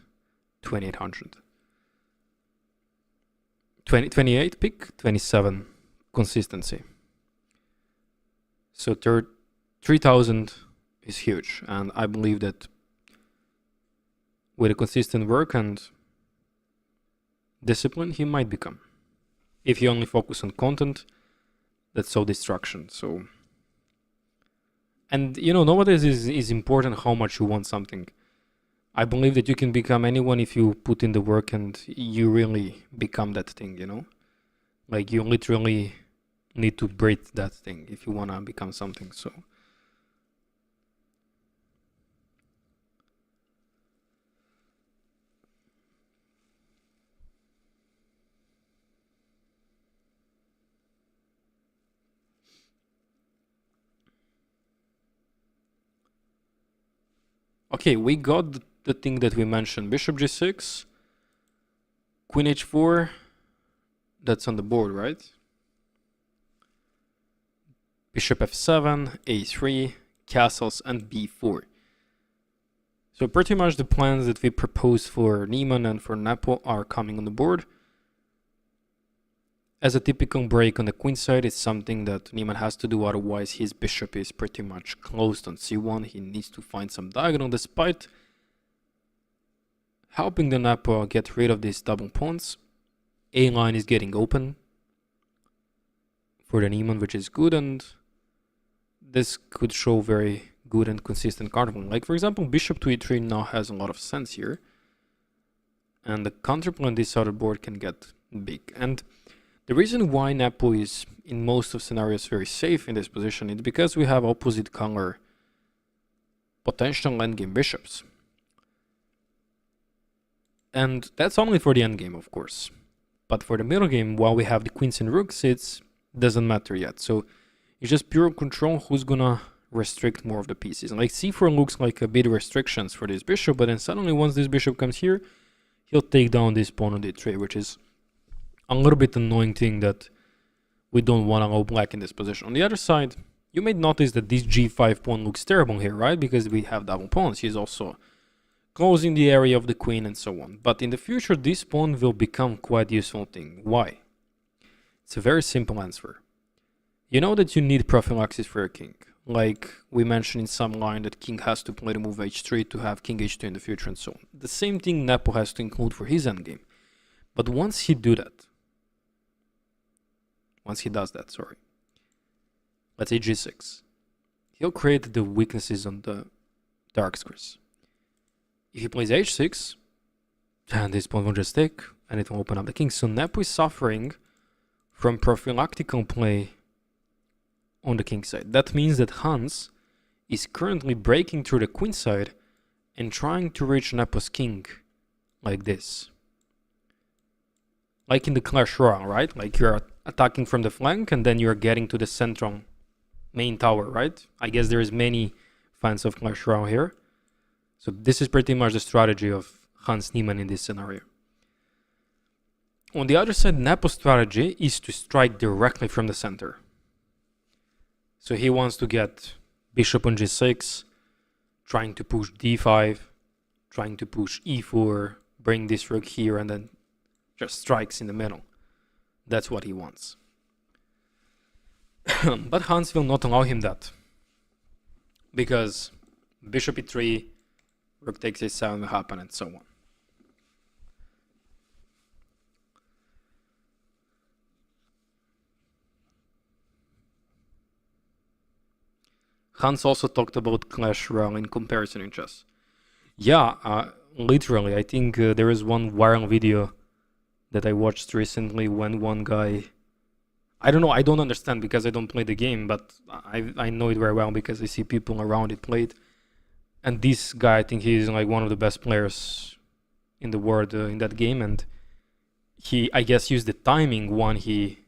2800. 28 pick, 27 consistency. So 3000 is huge, and I believe that with a consistent work and discipline, he might become. If you only focus on content, that's so distraction. So, and you know, nowadays is important how much you want something. I believe that you can become anyone if you put in the work and you really become that thing, you know? Like you literally need to breathe that thing if you want to become something. So okay, we got the thing that we mentioned. Bishop g6, queen h4, that's on the board, right? Bishop f7, a3, castles, and b4. So pretty much the plans that we proposed for Niemann and for NEPO are coming on the board. As a typical break on the queen side, it's something that Niemann has to do, otherwise his bishop is pretty much closed on c1. He needs to find some diagonal, despite helping the NEPO get rid of these double pawns. A line is getting open for the Niemann, which is good, and this could show very good and consistent counterplan. Like for example, bishop to e3 now has a lot of sense here, and the counterplan on this side of the board can get big. And the reason why NEPO is in most of scenarios very safe in this position is because we have opposite color potential endgame bishops. And that's only for the endgame, of course. But for the middle game, while we have the queens and rooks, it doesn't matter yet. So it's just pure control who's gonna restrict more of the pieces. And like c4 looks like a bit restrictions for this bishop, but then suddenly once this bishop comes here, he'll take down this pawn on d3, which is a little bit annoying thing that we don't want to allow black in this position. On the other side, you may notice that this g5 pawn looks terrible here, right? Because we have double pawns. He's also closing the area of the queen and so on. But in the future, this pawn will become quite useful thing. Why? It's a very simple answer. You know that you need prophylaxis for a king. Like we mentioned in some line that king has to play the move h3 to have king h2 in the future and so on. The same thing NEPO has to include for his endgame. But once he does that, sorry, let's say g6, he'll create the weaknesses on the dark squares. If he plays h6, then this pawn will just take, and it will open up the king. So NEPO is suffering from prophylactical play on the king side. That means that HANS is currently breaking through the queen side and trying to reach NEPO's king like this. Like in the Clash Royale, right? Like you're attacking from the flank and then you're getting to the central main tower, right? I guess there is many fans of Clash Royale here. So this is pretty much the strategy of Hans Niemann in this scenario. On the other side, NEPO's strategy is to strike directly from the center. So he wants to get bishop on g6, trying to push d5, trying to push e4, bring this rook here, and then just strikes in the middle. That's what he wants. But Hans will not allow him that, because bishop e3, rook takes a7 will happen, and so on. Hans also talked about Clash Royale in comparison in chess. Yeah, literally, I think there is one viral video that I watched recently when one guy, I don't know, I don't understand because I don't play the game, but I know it very well because I see people around it play it. And this guy, I think he is like one of the best players in the world in that game, and he, I guess, used the timing when he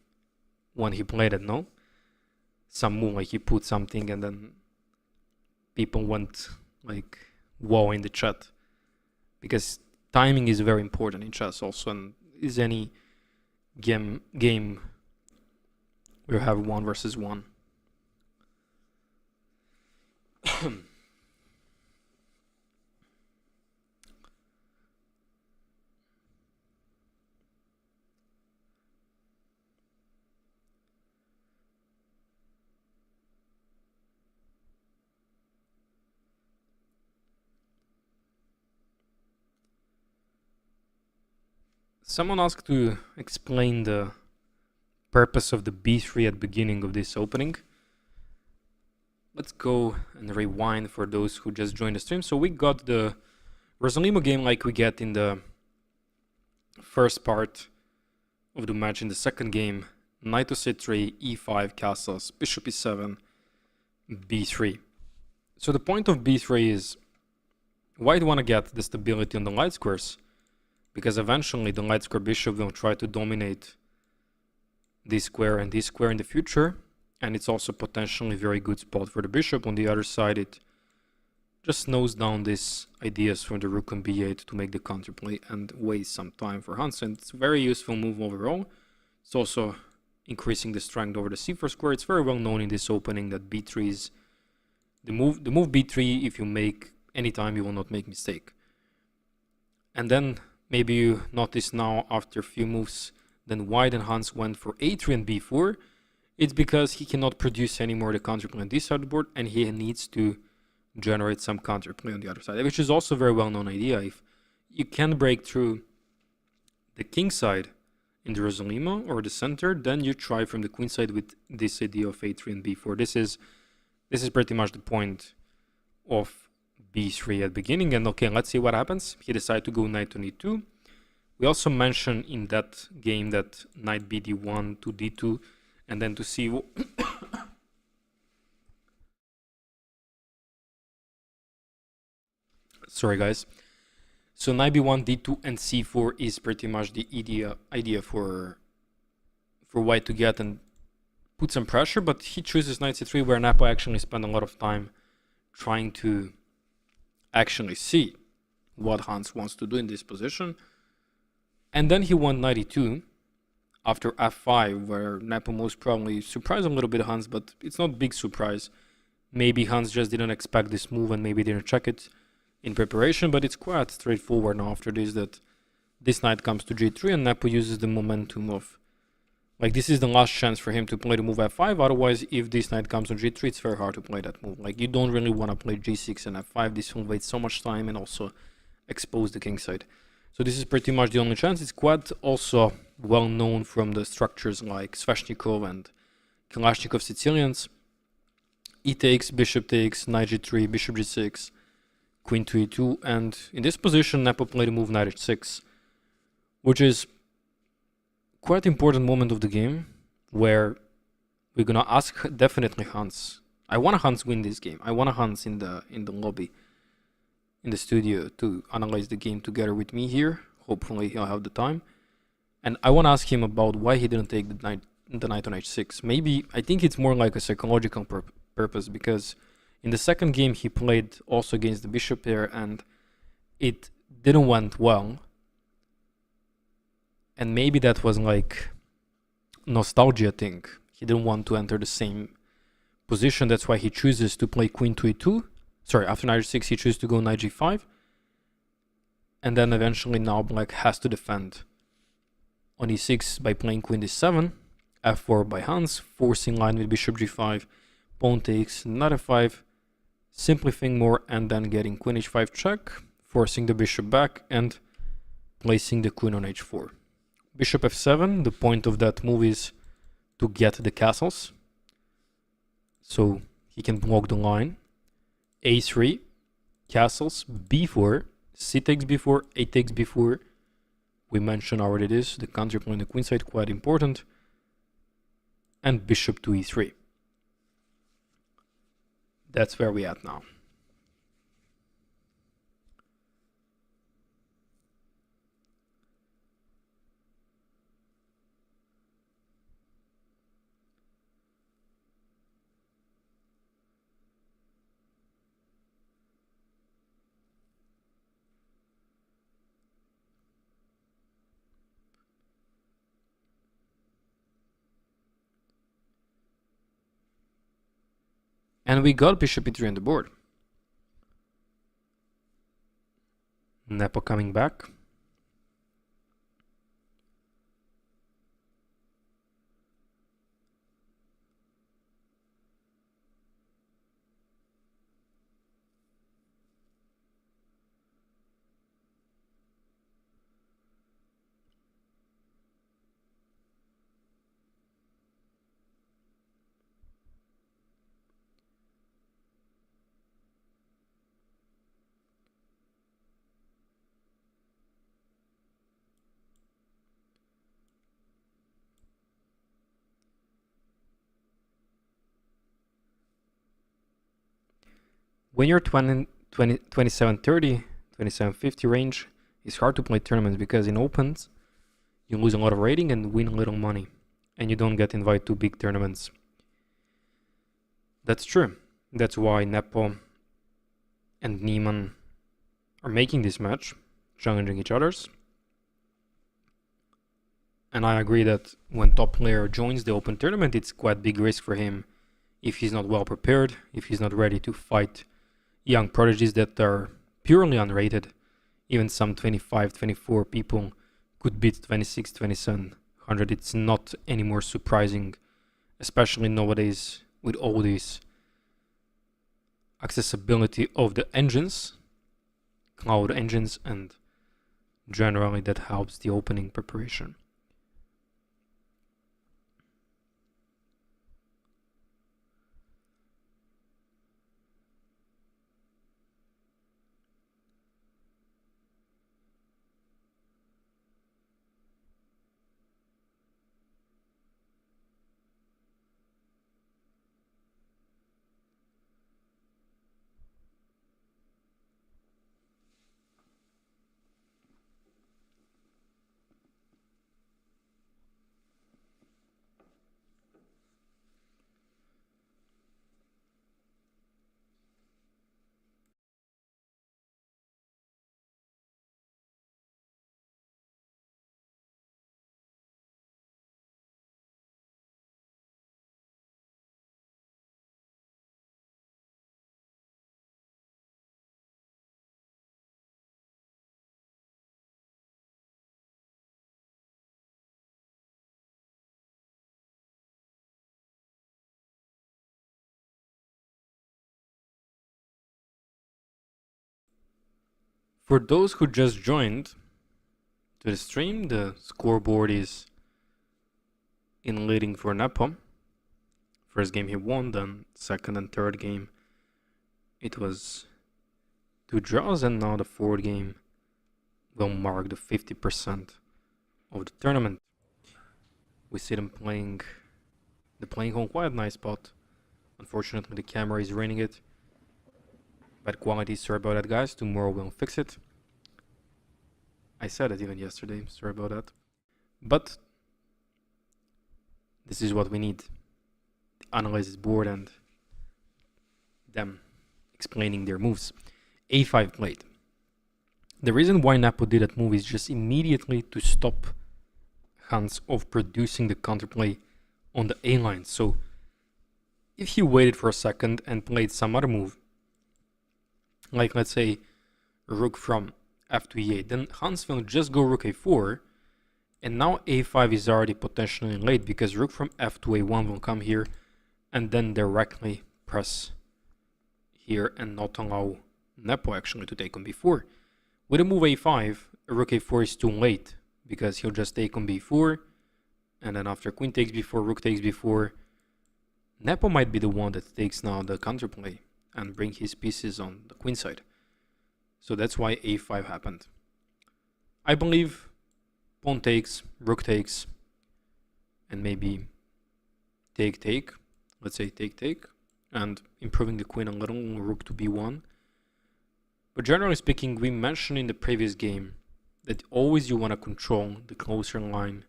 played it, no? Some move, like he put something and then people went like wow in the chat, because timing is very important in chess also, and is any game where you have 1 versus 1. Someone asked to explain the purpose of the b3 at the beginning of this opening. Let's go and rewind for those who just joined the stream. So we got the Rosarimo game like we get in the first part of the match. In the second game, knight to c3, e5, castles, bishop e7, b3. So the point of b3 is, why do you want to get the stability on the light squares? Because eventually the light square bishop will try to dominate this square and this square in the future, and it's also potentially a very good spot for the bishop. On the other side, it just slows down these ideas from the rook on b8 to make the counterplay and waste some time for Hans. And it's a very useful move overall. It's also increasing the strength over the c4 square. It's very well known in this opening that b3 is the move b3. If you make any time, you will not make mistake. And then maybe you notice now after a few moves, then why then Hans went for a3 and b4. It's because he cannot produce anymore the counterplay on this side of the board, and he needs to generate some counterplay on the other side, which is also a very well-known idea. If you can break through the king side in the Rosarimo or the center, then you try from the queen side with this idea of a3 and b4. This is pretty much the point of b3 at the beginning. And okay, let's see what happens. He decided to go knight to e2. We also mentioned in that game that knight bd1 to d2 and then to c. Sorry guys. So knight b1, d2 and c4 is pretty much the idea for white to get and put some pressure, but he chooses knight c3, where NEPO actually spent a lot of time trying to actually see what Hans wants to do in this position. And then he won knight e2 after f5, where NEPO most probably surprised a little bit Hans, but it's not a big surprise. Maybe Hans just didn't expect this move and maybe didn't check it in preparation, but it's quite straightforward now after this that this knight comes to g3 and NEPO uses the momentum of, like, this is the last chance for him to play the move f5. Otherwise, if this knight comes on g3, it's very hard to play that move. Like, you don't really want to play g6 and f5. This will waste so much time and also expose the king side. So this is pretty much the only chance. It's quite also well known from the structures like Sveshnikov and Kalashnikov Sicilians. E takes, bishop takes, knight g3, bishop g6, queen to e2, and in this position NEPO played the move knight h6, which is quite important moment of the game where we're gonna ask definitely Hans. I want Hans win this game. I want Hans in the lobby, in the studio, to analyze the game together with me here. Hopefully he'll have the time, and I want to ask him about why he didn't take the knight on h6. Maybe I think it's more like a psychological purpose, because in the second game he played also against the bishop pair and it didn't went well. And maybe that was like nostalgia thing. He didn't want to enter the same position. That's why he chooses to play queen to e2. Sorry, after knight h6 he chooses to go knight g5. And then eventually now black has to defend on e6 by playing queen d7. f4 by Hans, forcing line with bishop g5. Pawn takes, knight f5. Simplifying more and then getting queen h5 check. Forcing the bishop back and placing the queen on h4. Bishop f7, the point of that move is to get the castles, so he can block the line. a3, castles, b4, c takes b4, a takes b4. We mentioned already this, the counterplay on the queen side, quite important. And bishop to e3. That's where we at now. And we got bishop e3 on the board. Nepo coming back. When you're 2730, 2750 range, it's hard to play tournaments because in opens, you lose a lot of rating and win a little money. And you don't get invited to big tournaments. That's true. That's why Nepo and Neiman are making this match, challenging each other's. And I agree that when top player joins the open tournament, it's quite big risk for him if he's not well prepared, if he's not ready to fight young prodigies that are purely unrated. Even some 25, 24 people could beat 26, 2700. It's not any more surprising, especially nowadays with all this accessibility of the engines, cloud engines, and generally that helps the opening preparation. For those who just joined to the stream, the scoreboard is in leading for Nepo. First game he won, then second and third game it was 2 draws, and now the fourth game will mark the 50% of the tournament. We see them playing the playing hole quite nice spot. Unfortunately the camera is ruining it. Bad quality, sorry about that guys, tomorrow we'll fix it. I said it even yesterday, sorry about that. But this is what we need. The analysis board and them explaining their moves. A5 played. The reason why Nepo did that move is just immediately to stop HANS of producing the counterplay on the A line. So if he waited for a second and played some other move, like let's say rook from f to e8, then HANS will just go rook a4, and now a5 is already potentially late because rook from f to a1 will come here and then directly press here and not allow Nepo actually to take on b4. With a move a5, rook a4 is too late because he'll just take on b4, and then after queen takes b4, rook takes b4, Nepo might be the one that takes now the counterplay and bring his pieces on the queen side. So that's why a5 happened. I believe pawn takes, rook takes, and maybe take, let's say take, and improving the queen a little, rook to b1. But generally speaking, we mentioned in the previous game that always you want to control the closer line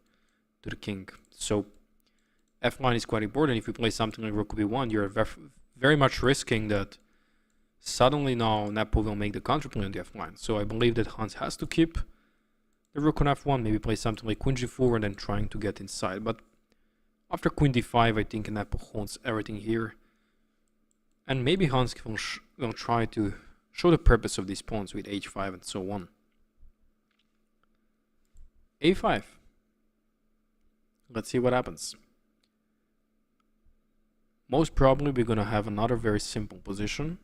to the king. So f line is quite important. If you play something like rook b1, you're very much risking that suddenly now Nepo will make the counterplay on the f line. So I believe that HANS has to keep the rook on f1, maybe play something like queen g4 and then trying to get inside. But after queen d5, I think Nepo holds everything here And maybe Hans will try to show the purpose of these pawns with h5 and so on. a5. Let's see what happens. Most probably we're gonna have another very simple position.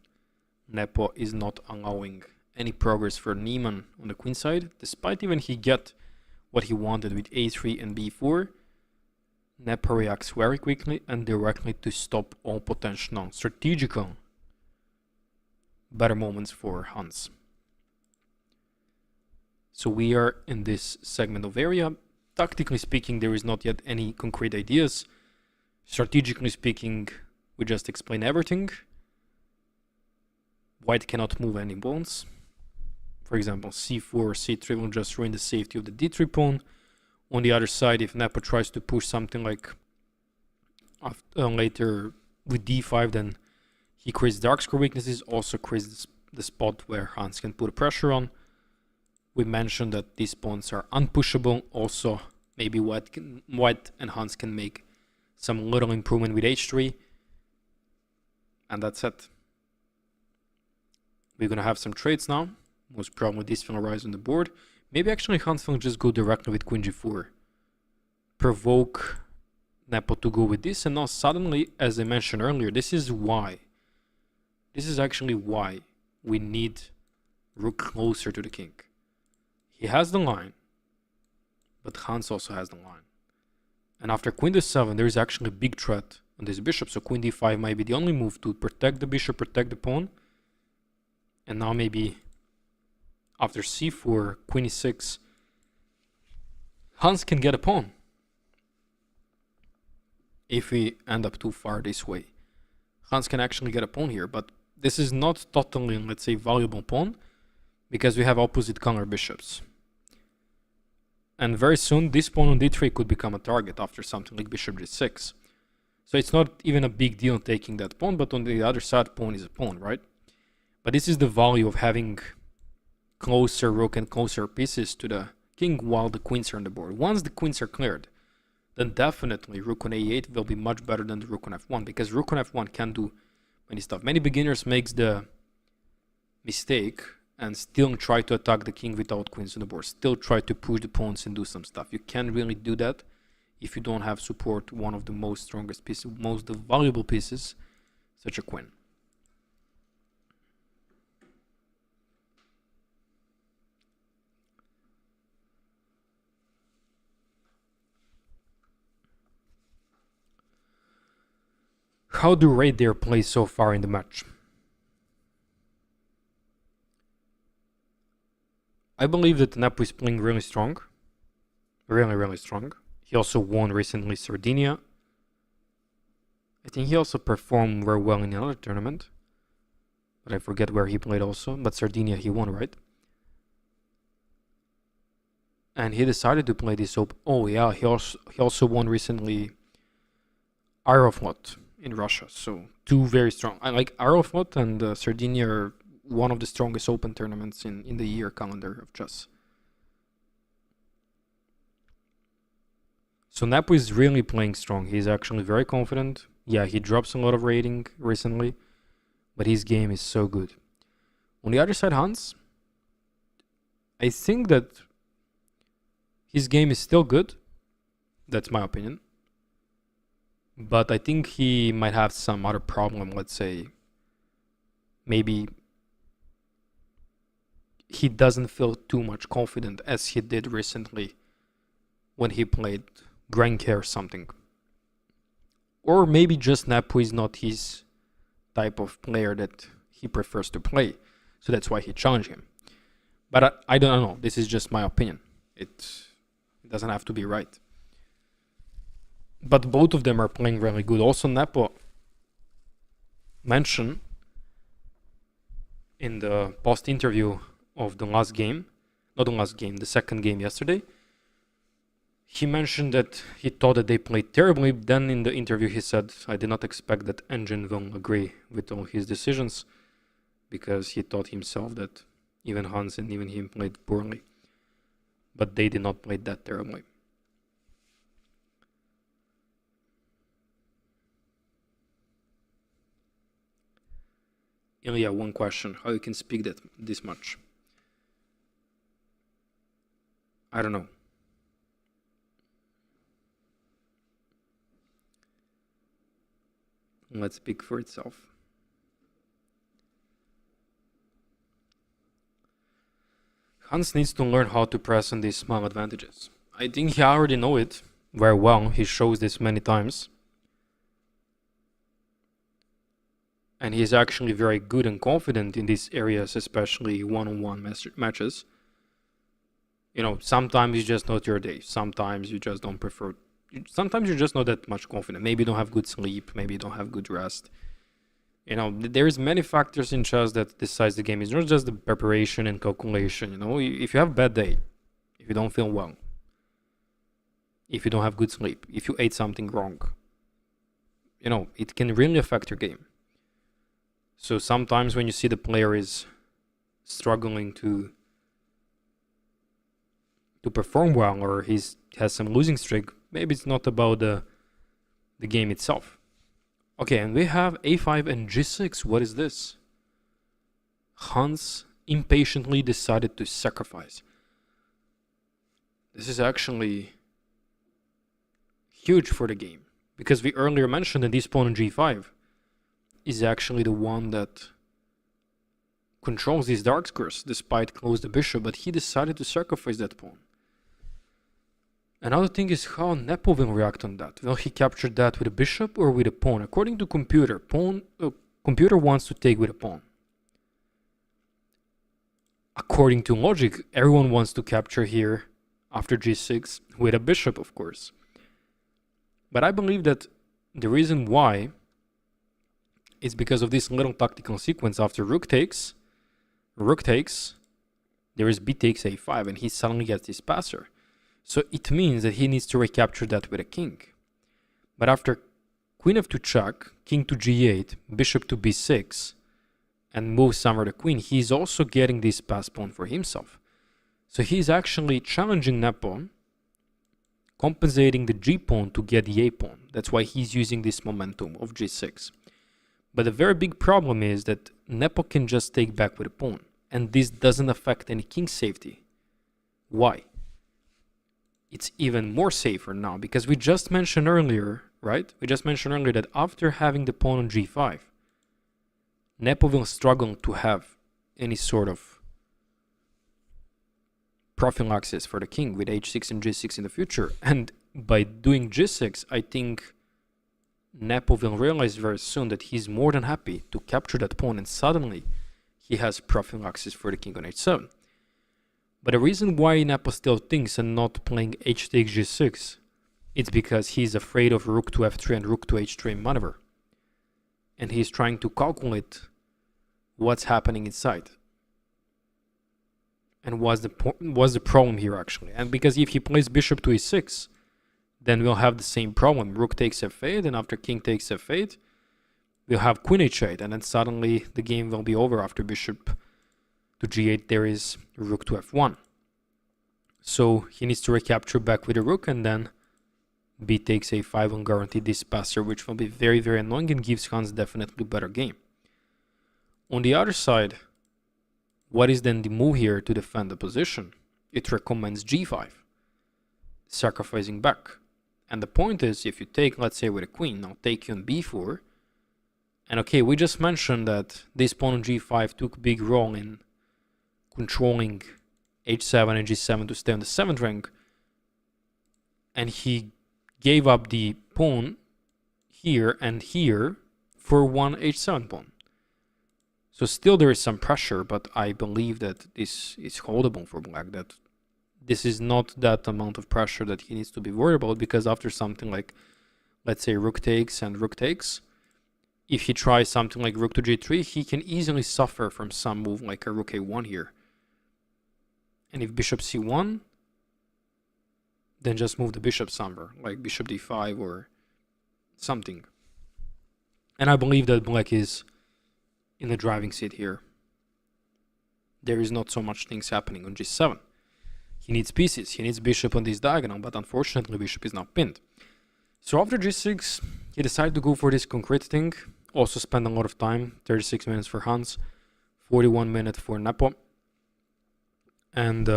NEPO is not allowing any progress for Niemann on the queen side, despite even he get what he wanted with a3 and b4. NEPO reacts very quickly and directly to stop all potential strategical better moments for Hans. So we are in this segment of area. Tactically speaking, there is not yet any concrete ideas. Strategically speaking, we just explain everything. White cannot move any pawns. For example, c4 or c3 will just ruin the safety of the d3 pawn. On the other side, if NEPO tries to push something like later with d5, then he creates dark square weaknesses, also creates the spot where Hans can put pressure on. We mentioned that these pawns are unpushable. Also, maybe White and Hans can make some little improvement with h3. And that's it. We're gonna have some trades now. Most probably this will arise on the board. Maybe actually Hans will just go directly with queen g4. Provoke NEPO to go with this, and now suddenly, as I mentioned earlier, this is actually why we need rook closer to the king. He has the line, but Hans also has the line. And after queen d7, there is actually a big threat on this bishop, so queen d5 might be the only move to protect the bishop, protect the pawn. And now maybe after c4, queen e6, Hans can get a pawn. If we end up too far this way, Hans can actually get a pawn here, but this is not totally, let's say, valuable pawn, because we have opposite color bishops. And very soon, this pawn on d3 could become a target after something like bishop g6. So it's not even a big deal taking that pawn, but on the other side, pawn is a pawn, right? But this is the value of having closer rook and closer pieces to the king while the queens are on the board. Once the queens are cleared, then definitely rook on a8 will be much better than the rook on f1, because rook on f1 can do many stuff. Many beginners makes the mistake and still try to attack the king without queens on the board, still try to push the pawns and do some stuff. You can't really do that if you don't have support one of the most strongest pieces, most valuable pieces, such a queen. How do rate their play so far in the match? I believe that NEPO is playing really strong. Really strong. He also won recently Sardinia. I think he also performed very well in another tournament. But I forget where he played also. But Sardinia he won, right? And he decided to play this open. Oh yeah, he also won recently Aeroflot in Russia. So two very strong. I like Aeroflot and Sardinia are one of the strongest open tournaments in the year calendar of chess. So NEPO is really playing strong. He's actually very confident. Yeah, he drops a lot of rating recently, but his game is so good. On the other side, Hans, I think that his game is still good. That's my opinion. But I think he might have some other problem. Let's say maybe he doesn't feel too much confident as he did recently when he played Grenke or something. Or maybe just NEPO is not his type of player that he prefers to play. So that's why he challenged him. But I don't know. This is just my opinion. It doesn't have to be right. But both of them are playing really good. Also, NEPO mentioned in the post-interview of the last game, not the last game, the second game yesterday, he mentioned that he thought that they played terribly. Then in the interview he said, I did not expect that Engine will agree with all his decisions, because he thought himself that even Hans and even him played poorly. But they did not play that terribly. Eleyah, one question. How you can speak that this much? I don't know. Let's speak for itself. Hans needs to learn how to press on these small advantages. I think he already know it very well. He shows this many times. And he is actually very good and confident in these areas, especially one-on-one matches. You know, sometimes it's just not your day. Sometimes you just don't prefer. Sometimes you're just not that much confident. Maybe you don't have good sleep. Maybe you don't have good rest. You know, there's many factors in chess that decides the game. It's not just the preparation and calculation. You know, if you have a bad day, if you don't feel well, if you don't have good sleep, if you ate something wrong, you know, it can really affect your game. So sometimes when you see the player is struggling to perform well, or has some losing streak, maybe it's not about the game itself. Okay, and we have a5 and g6. What is this? Hans impatiently decided to sacrifice. This is actually huge for the game, because we earlier mentioned that this pawn on g5 is actually the one that controls these dark squares, despite close the bishop, but he decided to sacrifice that pawn. Another thing is how NEPO will react on that. Will he capture that with a bishop or with a pawn? According to computer, computer wants to take with a pawn. According to logic, everyone wants to capture here after g6 with a bishop, of course. But I believe that the reason why is because of this little tactical sequence. After rook takes, there is b takes a5, and he suddenly gets this passer. So it means that he needs to recapture that with a king. But after queen f2 check, king to g8, bishop to b6, and move somewhere the queen, he's also getting this pass pawn for himself. So he's actually challenging NEPO, compensating the g pawn to get the a pawn. That's why he's using this momentum of g6. But the very big problem is that NEPO can just take back with a pawn, and this doesn't affect any king safety. Why? It's even more safer now, because we just mentioned earlier, right? We just mentioned earlier that after having the pawn on g5, NEPO will struggle to have any sort of prophylaxis for the king with h6 and g6 in the future. And by doing g6, I think NEPO will realize very soon that he's more than happy to capture that pawn, and suddenly he has prophylaxis for the king on h7. But the reason why NEPO still thinks and not playing h takes g6, it's because he's afraid of rook to f3 and rook to h3 maneuver. And he's trying to calculate what's happening inside. And what's the problem here actually. And because if he plays bishop to e6, then we'll have the same problem. Rook takes f8, and after king takes f8, we'll have queen h8, and then suddenly the game will be over. After bishop to g8, there is rook to f1. So he needs to recapture back with the rook, and then b takes a5 will guarantee this passer, which will be very, very annoying and gives Hans definitely better game. On the other side, what is then the move here to defend the position? It recommends g5, sacrificing back. And the point is, if you take, let's say, with a queen, now take you on b4, and okay, we just mentioned that this pawn on g5 took a big role in controlling h7 and g7 to stay on the 7th rank, and he gave up the pawn here and here for one h7 pawn. So still there is some pressure, but I believe that this is holdable for black, that this is not that amount of pressure that he needs to be worried about, because after something like, let's say, rook takes and rook takes, if he tries something like rook to g3, he can easily suffer from some move like a rook a1 here. And if bishop c1, then just move the bishop somewhere, like bishop d5 or something. And I believe that black is in the driving seat here. There is not so much things happening on g7. He needs pieces, he needs bishop on this diagonal, but unfortunately bishop is not pinned. So after g6, he decided to go for this concrete thing. also spent a lot of time, 36 minutes for HANS, 41 minutes for NEPO. And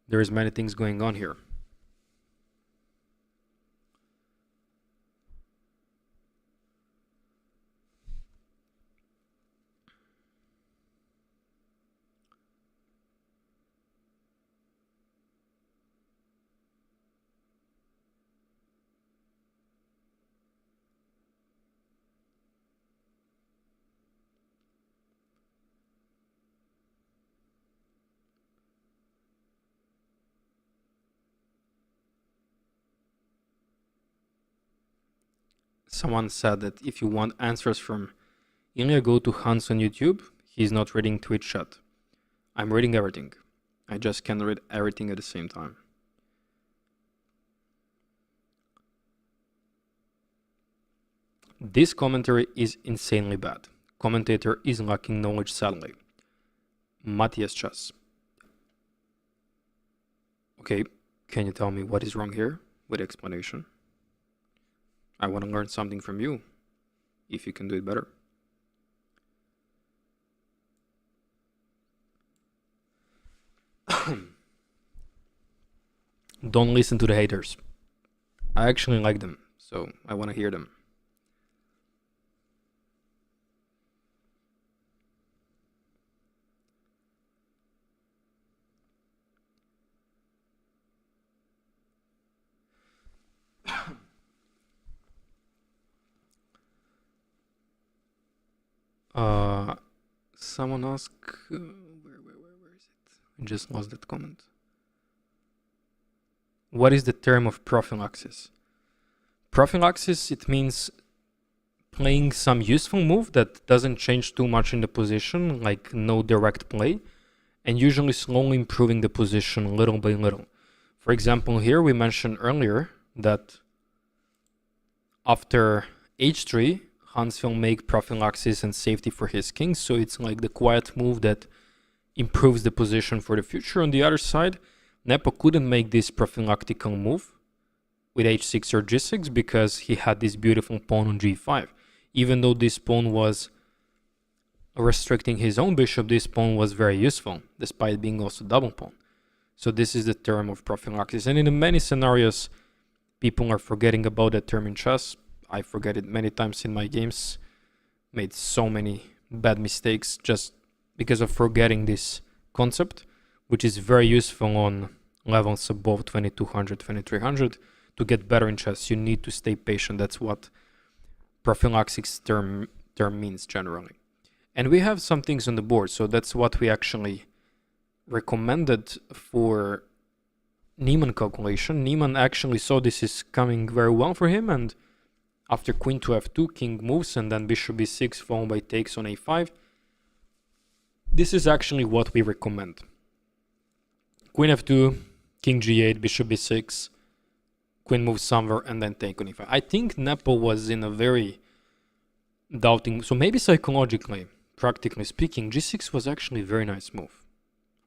there's many things going on here. Someone said that if you want answers from Eleyah, go to HANS on YouTube. He's not reading Twitch chat. I'm reading everything. I just can't read everything at the same time. This commentary is insanely bad. Commentator is lacking knowledge sadly. Matthias Chess. Okay, can you tell me what is wrong here with the explanation? I want to learn something from you, if you can do it better. Don't listen to the haters. I actually like them, so I want to hear them. Someone asked, where is it? I just lost that comment. What is the term of prophylaxis? Prophylaxis, it means playing some useful move that doesn't change too much in the position, like no direct play, and usually slowly improving the position little by little. For example, here we mentioned earlier that after h3, HANS will make prophylaxis and safety for his king, so it's like the quiet move that improves the position for the future. On the other side, NEPO couldn't make this prophylactical move with h6 or g6 because he had this beautiful pawn on g5. Even though this pawn was restricting his own bishop, this pawn was very useful, despite being also double pawn. So this is the term of prophylaxis. And in many scenarios, people are forgetting about that term in chess. I forget it many times in my games. Made so many bad mistakes just because of forgetting this concept, which is very useful on levels above 2200, 2300. To get better in chess, you need to stay patient. That's what prophylaxis term means generally. And we have some things on the board, so that's what we actually recommended for Niemann calculation. Niemann actually saw this is coming very well for him, and after queen to f2, king moves, and then bishop b6 followed by takes on a5. This is actually what we recommend. Queen f2, king g8, bishop b6, queen moves somewhere, and then take on e5. I think NEPO was in a very doubting, so maybe psychologically, practically speaking, g6 was actually a very nice move.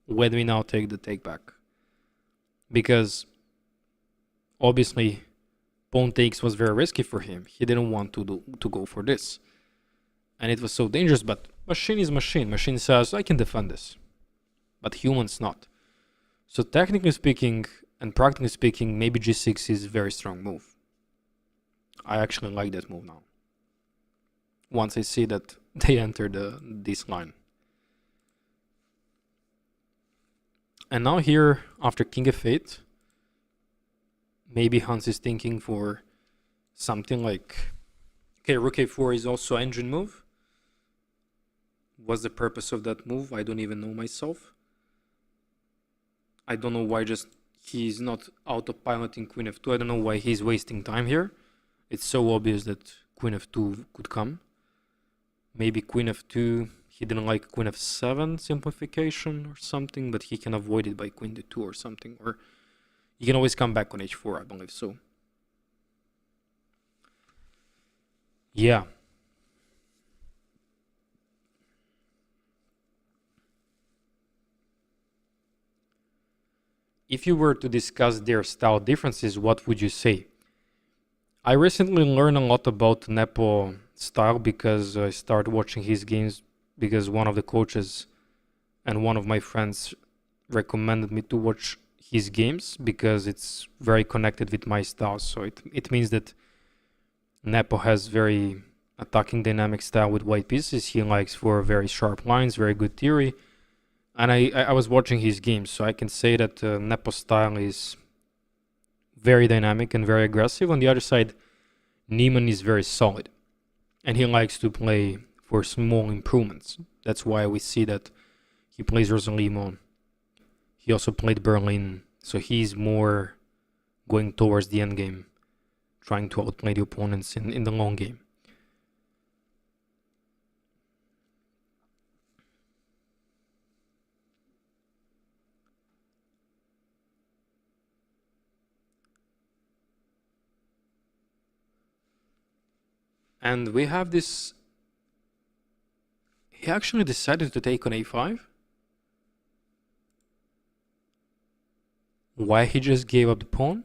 When we now take the take back. Because obviously pawn takes was very risky for him. He didn't want to go for this. And it was so dangerous, but machine is machine. Machine says, I can defend this. But humans not. So technically speaking, and practically speaking, maybe g6 is a very strong move. I actually like that move now. Once I see that they entered this line. And now here, after king f8, maybe HANS is thinking for something like, okay, rook a4 is also engine move. What's the purpose of that move? I don't even know myself. I don't know why just he's not autopiloting queen f2. I don't know why he's wasting time here. It's so obvious that queen f2 could come. Maybe queen f2, he didn't like queen f7 simplification or something, but he can avoid it by queen d2 or something. Or you can always come back on h4, I believe so. Yeah. If you were to discuss their style differences, what would you say? I recently learned a lot about NEPO style because I started watching his games because one of the coaches and one of my friends recommended me to watch his games because it's very connected with my style. So it means that NEPO has very attacking dynamic style with white pieces. He likes for very sharp lines, very good theory. And I was watching his games, so I can say that NEPO style is very dynamic and very aggressive. On the other side, Neiman is very solid. And he likes to play for small improvements. That's why we see that he plays Rosalimo. He also played Berlin. So he's more going towards the end game, trying to outplay the opponents in the long game. And we have this. He actually decided to take on a5. Why he just gave up the pawn?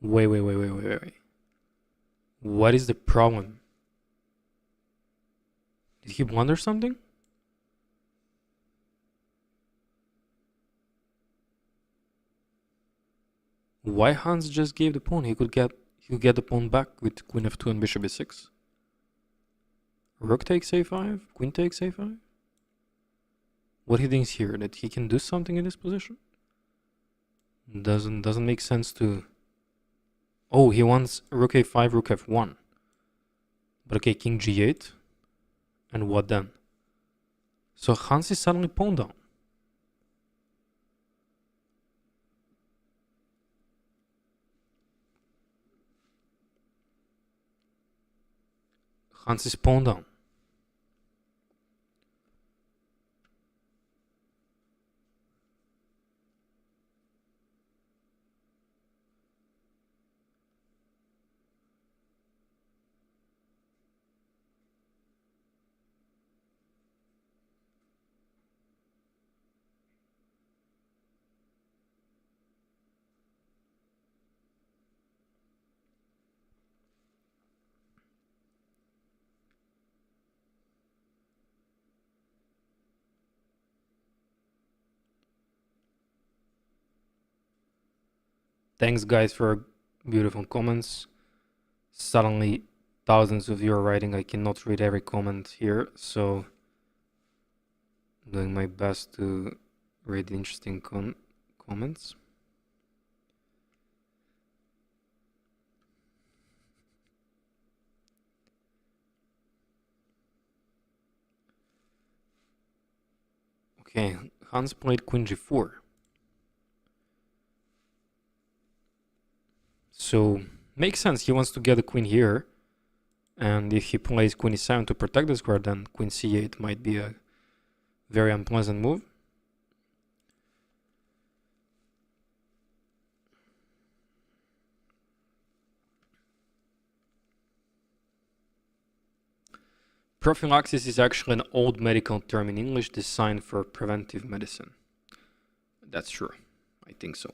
Wait. What is the problem? Did he blunder something? Why Hans just gave the pawn? He could get the pawn back with queen f2 and bishop e6. Rook takes a5, queen takes a5. What he thinks here, that he can do something in this position? Doesn't make sense to. Oh, he wants rook a5, rook f1. But okay, king g8. And what then? So Hans is suddenly pawn down. Hans is pawn down. Thanks guys for beautiful comments. Suddenly thousands of you are writing. I cannot read every comment here, so I'm doing my best to read interesting comments. Okay, Hans played queen g4. So makes sense, he wants to get a queen here, and if he plays queen e7 to protect the square, then queen c8 might be a very unpleasant move. Prophylaxis is actually an old medical term in English designed for preventive medicine. That's true, I think so.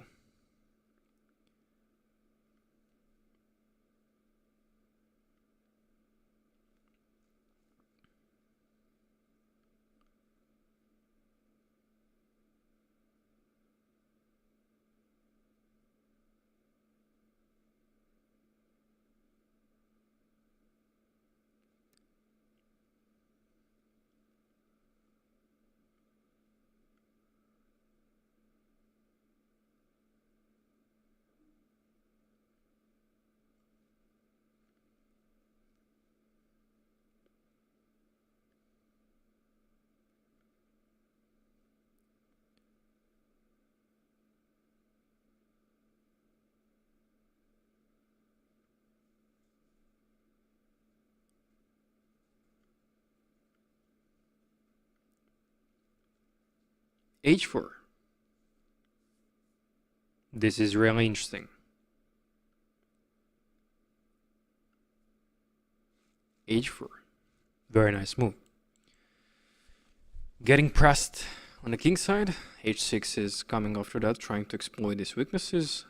h4. This is really interesting. h4. Very nice move. Getting pressed on the king side. h6 is coming after that, trying to exploit his weaknesses.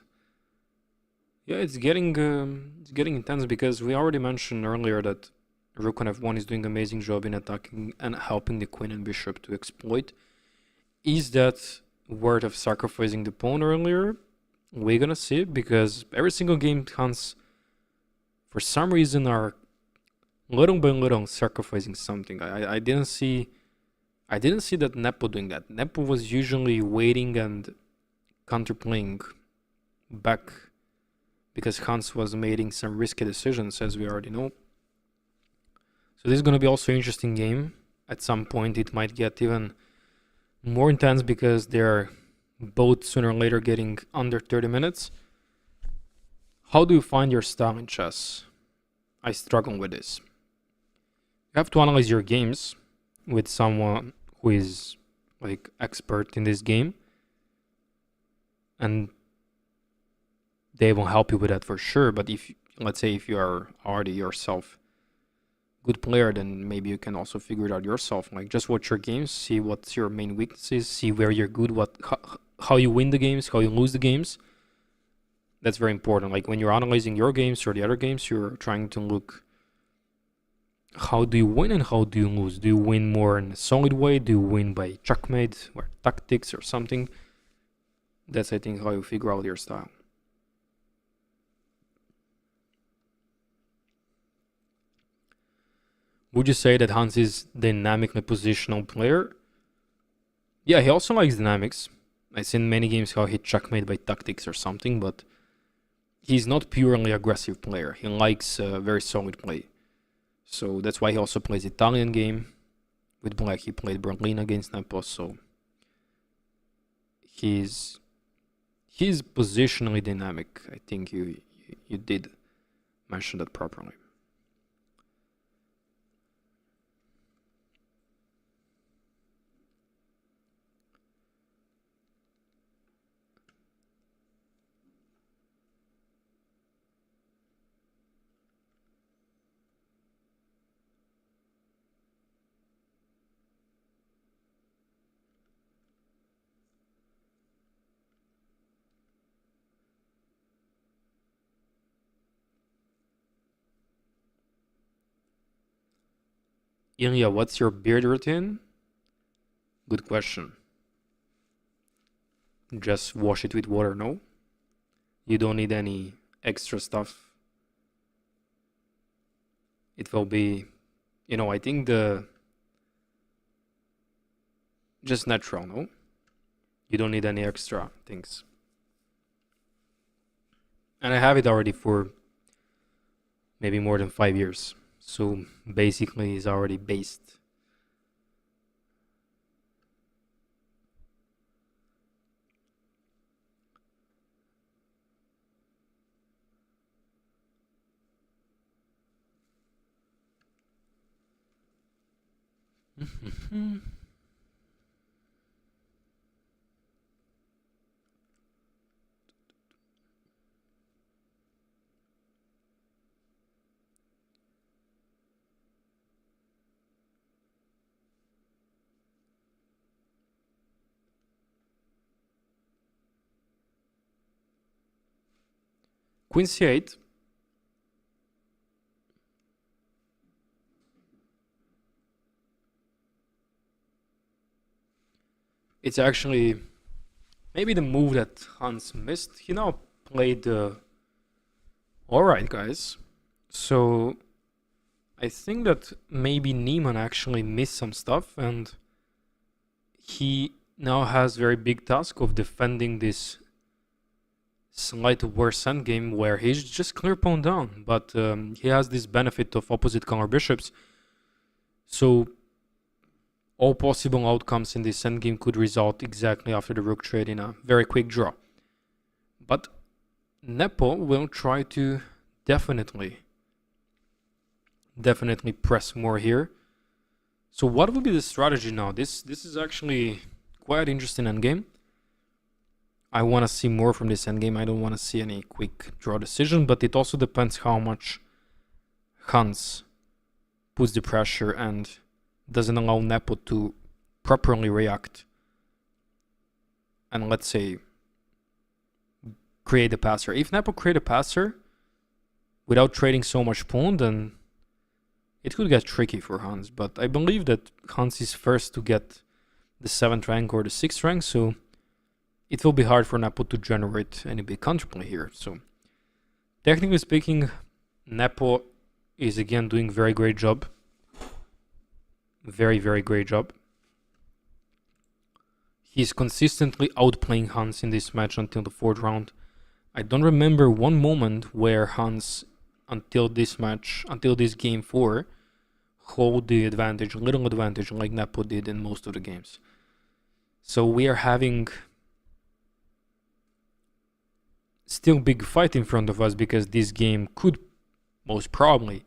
Yeah, it's getting intense because we already mentioned earlier that Rook on f1 is doing an amazing job in attacking and helping the queen and bishop to exploit. Is that worth of sacrificing the pawn earlier? We're gonna see it because every single game Hans, for some reason, are little by little sacrificing something. I didn't see that NEPO doing that. NEPO was usually waiting and counterplaying back because Hans was making some risky decisions, as we already know. So this is going to be also an interesting game. At some point it might get even more intense because they're both sooner or later getting under 30 minutes. How do you find your style in chess? I struggle with this. You have to analyze your games with someone who is like expert in this game, and they will help you with that for sure. But if, let's say, if you are already yourself good player, then maybe you can also figure it out yourself. Like, just watch your games, see what's your main weaknesses, see where you're good, how you win the games, how you lose the games. That's very important. Like, when you're analyzing your games or the other games, you're trying to look, how do you win and how do you lose? Do you win more in a solid way? Do you win by checkmate or tactics or something? That's, I think, how you figure out your style. Would you say that Hans is dynamically positional player? Yeah, he also likes dynamics. I've seen many games how he checkmate by tactics or something, but he's not purely aggressive player. He likes very solid play. So that's why he also plays Italian game. With black he played Berlin against NEPO, so he's positionally dynamic. I think you did mention that properly. Eleyah, what's your beard routine? Good question. Just wash it with water, no? You don't need any extra stuff. It will be, I think just natural, no? You don't need any extra things. And I have it already for maybe more than 5 years. So basically it's already based. Queen c8. It's actually maybe the move that Hans missed. He now played alright, guys. So I think that maybe Niemann actually missed some stuff, and he now has very big task of defending this slight worse endgame where he's just clear pawn down, but he has this benefit of opposite color bishops. So all possible outcomes in this endgame could result exactly after the rook trade in a very quick draw. But NEPO will try to definitely press more here. So what will be the strategy now? This is actually quite interesting endgame. I want to see more from this endgame. I don't want to see any quick draw decision, but it also depends how much Hans puts the pressure and doesn't allow NEPO to properly react and, let's say, create a passer. If NEPO create a passer without trading so much pawn, then it could get tricky for HANS. But I believe that HANS is first to get the 7th rank or the 6th rank, so it will be hard for NEPO to generate any big counterplay here. So technically speaking, NEPO is again doing very great job. Very, very great job. He's consistently outplaying HANS in this match until the 4th round. I don't remember one moment where HANS, until this match, until this game 4, hold the advantage, little advantage like NEPO did in most of the games. So we are having still big fight in front of us, because this game could most probably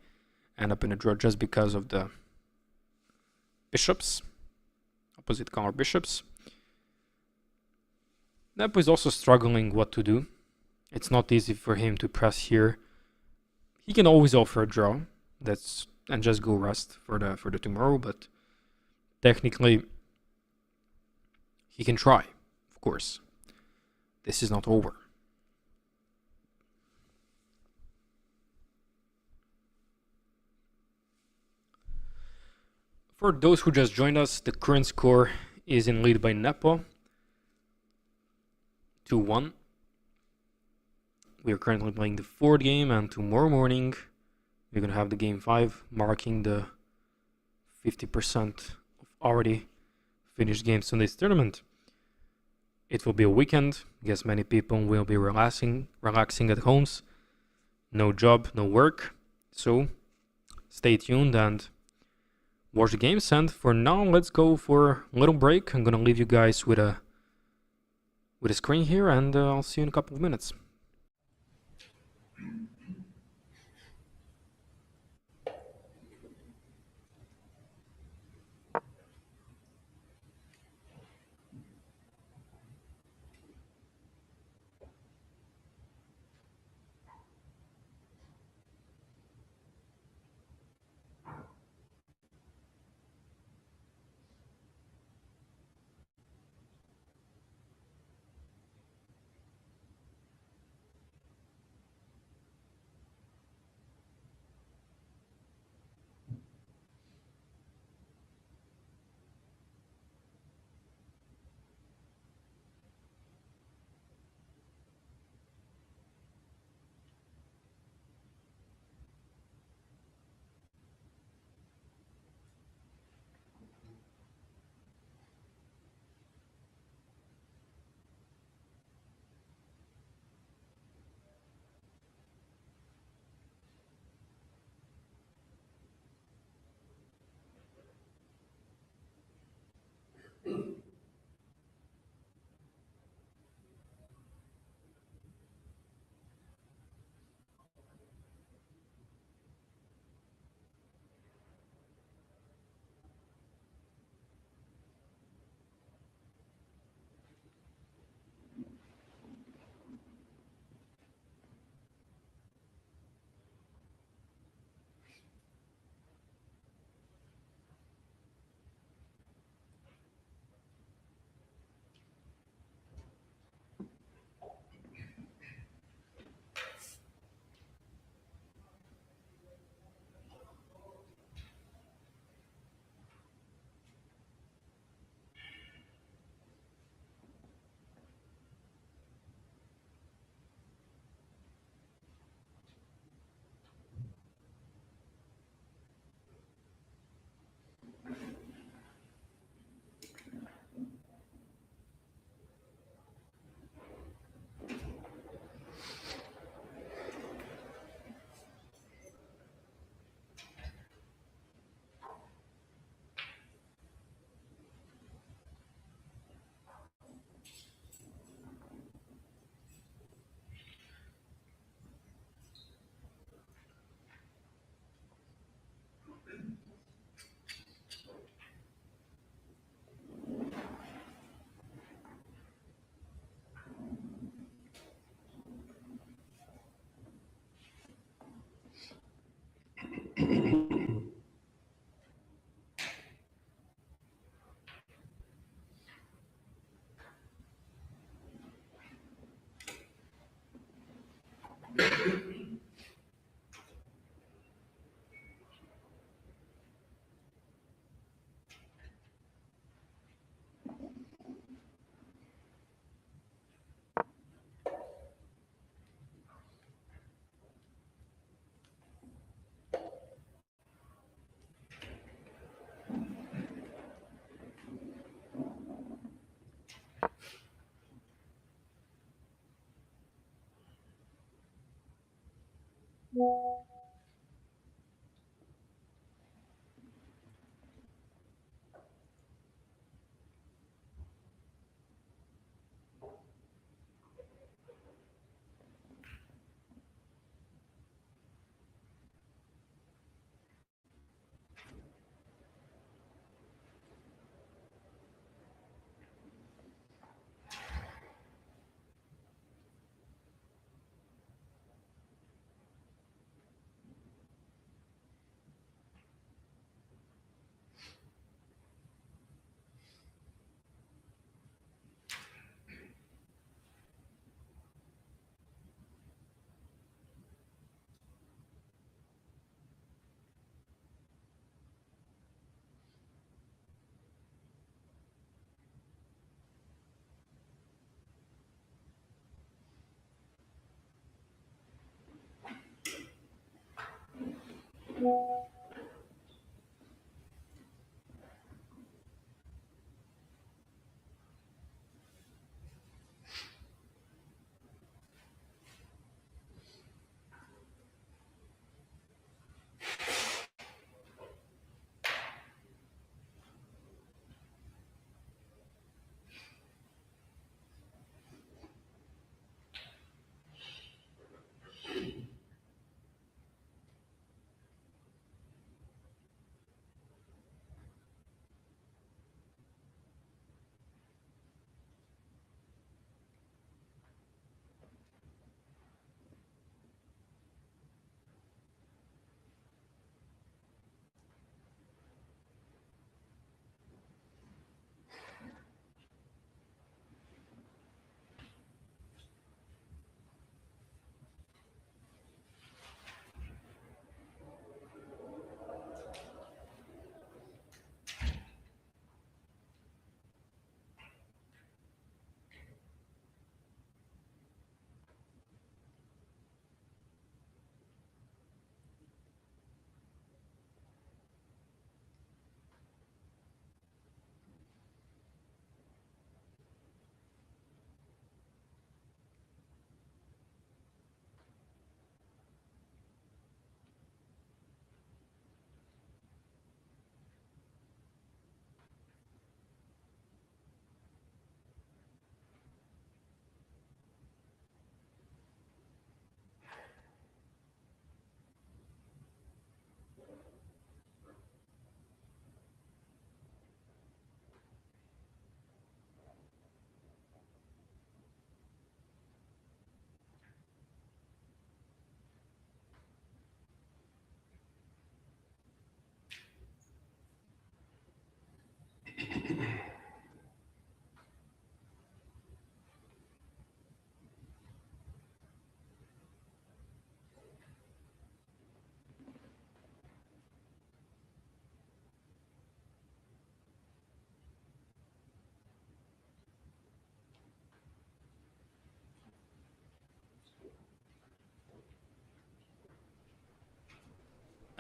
end up in a draw just because of the bishops, opposite color bishops. NEPO is also struggling what to do. It's not easy for him to press here. He can always offer a draw, and just go rest for the tomorrow, but technically he can try, of course. This is not over. For those who just joined us, the current score is in lead by NEPO, 2-1. We are currently playing the 4th game, and tomorrow morning we're going to have the game 5, marking the 50% of already finished games in this tournament. It will be a weekend. I guess many people will be relaxing at homes. No job, no work. So stay tuned and watch the games. And for now, let's go for a little break. I'm going to leave you guys with a screen here, and I'll see you in a couple of minutes.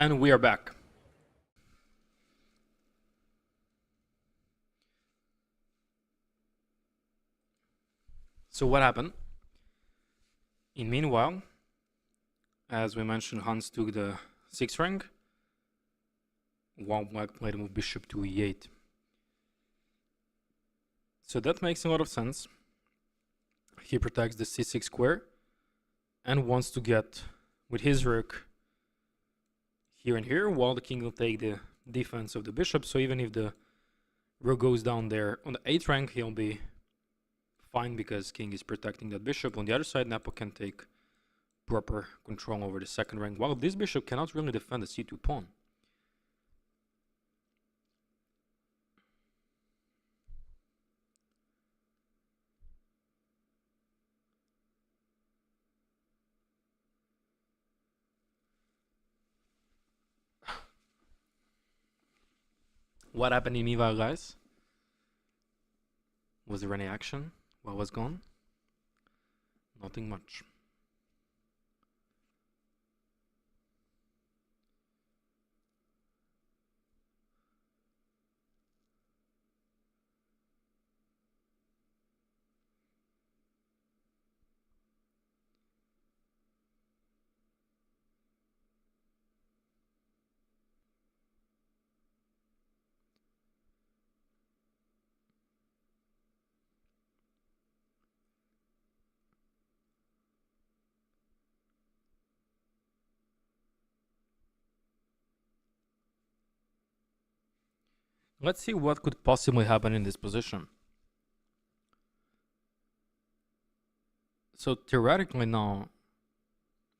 And we are back. So what happened? In meanwhile, as we mentioned, Hans took the 6th rank, while Black played a move bishop to e8. So that makes a lot of sense. He protects the c6 square and wants to get with his rook here and here, while the king will take the defense of the bishop. So even if the rook goes down there on the 8th rank, he'll be fine because king is protecting that bishop. On the other side, Nepo can take proper control over the 2nd rank, while this bishop cannot really defend the c2 pawn. What happened in meanwhile, guys? Was there any action? What was gone? Nothing much. Let's see what could possibly happen in this position. So theoretically now,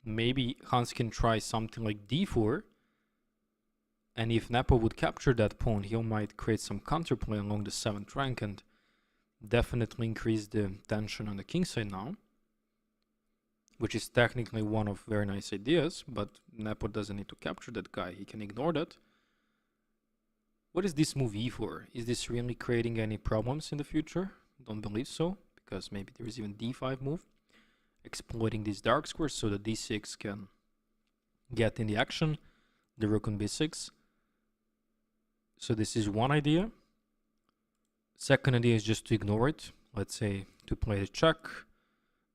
maybe Hans can try something like d4, and if NEPO would capture that pawn, he might create some counterplay along the 7th rank and definitely increase the tension on the king side now, which is technically one of very nice ideas, but NEPO doesn't need to capture that guy, he can ignore that. What is this move e4? Is this really creating any problems in the future? Don't believe so, because maybe there is even d5 move, exploiting these dark squares so that d6 can get in the action, the rook on b6. So this is one idea. Second idea is just to ignore it. Let's say to play the check,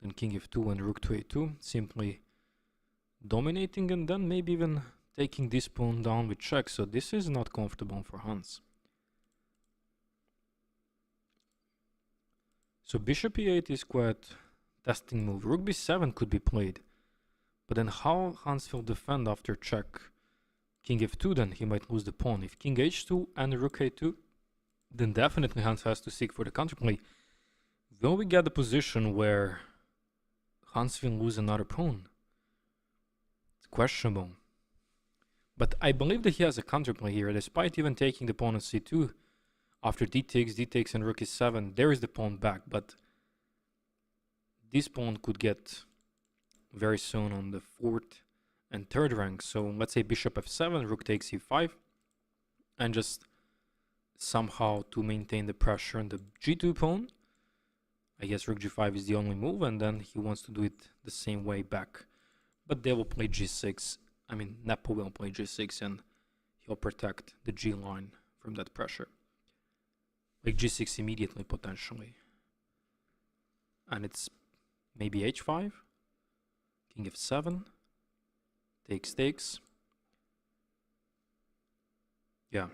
then king f2 and rook to a2, simply dominating, and then maybe even taking this pawn down with check. So this is not comfortable for Hans. So bishop e8 is quite testing move. Rook b7 could be played, but then how Hans will defend after check? King f2, then he might lose the pawn. If king h2 and rook a2, then definitely Hans has to seek for the counterplay. Will we get the position where Hans will lose another pawn? It's questionable. But I believe that he has a counterplay here, despite even taking the pawn on c2. After d takes and rook e7, there is the pawn back, but this pawn could get very soon on the 4th and 3rd rank. So let's say bishop f7, rook takes e5, and just somehow to maintain the pressure on the g2 pawn. I guess rook g5 is the only move, and then he wants to do it the same way back. But they will play g6. I mean, NEPO will play g6, and he'll protect the g line from that pressure. Like g6 immediately, potentially. And it's maybe h5, king f7, takes. Yeah.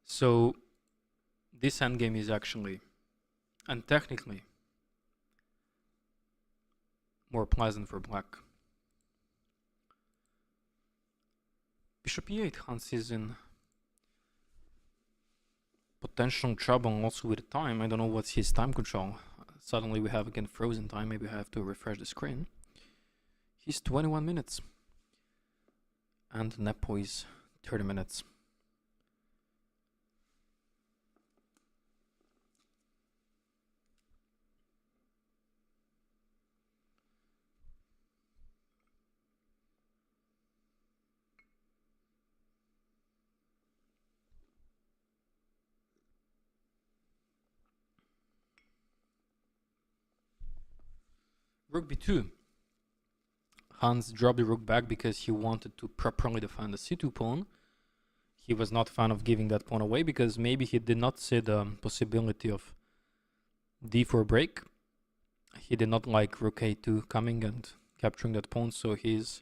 So this endgame is actually, and technically, more pleasant for black. Bishop e8, Hans is in potential trouble also with time. I don't know what's his time control. Suddenly we have again frozen time. Maybe I have to refresh the screen. He's 21 minutes. And NEPO is 30 minutes. Rook b2. Hans dropped the rook back because he wanted to properly defend the c2 pawn. He was not a fan of giving that pawn away because maybe he did not see the possibility of d4 break. He did not like rook a2 coming and capturing that pawn, so he's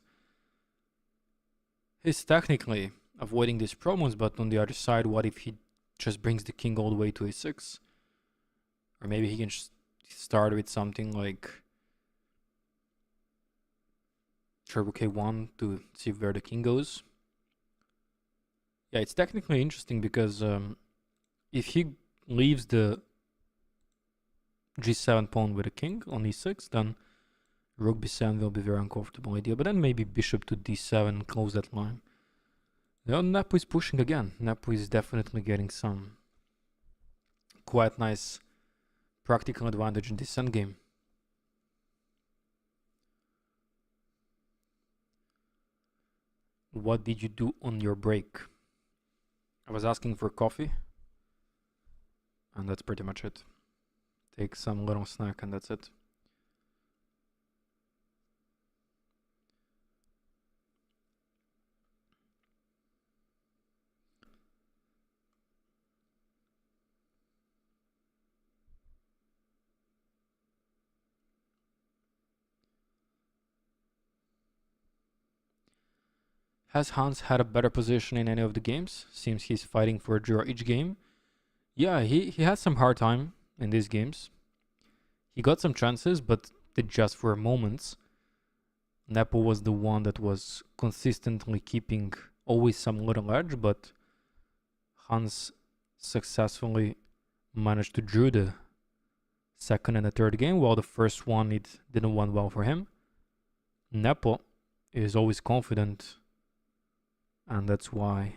technically avoiding these problems, but on the other side, what if he just brings the king all the way to a6? Or maybe he can start with something like rook a1 to see where the king goes. Yeah, it's technically interesting because if he leaves the g7 pawn with a king on e6, then rook b7 will be very uncomfortable idea. But then maybe bishop to d7 and close that line. Now NEPO is pushing again. NEPO is definitely getting some quite nice practical advantage in this endgame. What did you do on your break? I was asking for coffee, and that's pretty much it. Take some little snack and that's it. Has Hans had a better position in any of the games? Seems he's fighting for a draw each game. Yeah, he had some hard time in these games. He got some chances, but they just for moments. NEPO was the one that was consistently keeping always some little edge, but Hans successfully managed to draw the second and the third game, while the first one, it didn't went well for him. NEPO is always confident, and that's why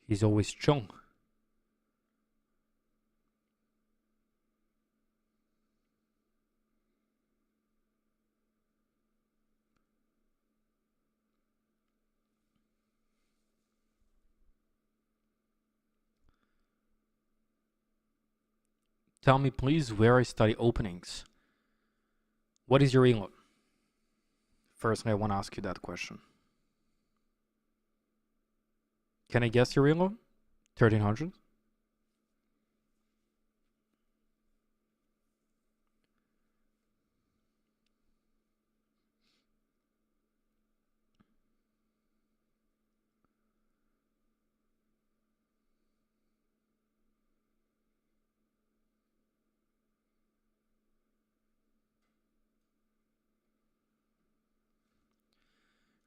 he's always strong. Tell me please where I study openings. What is your elo? Firstly, I want to ask you that question. Can I guess your elo? 1300?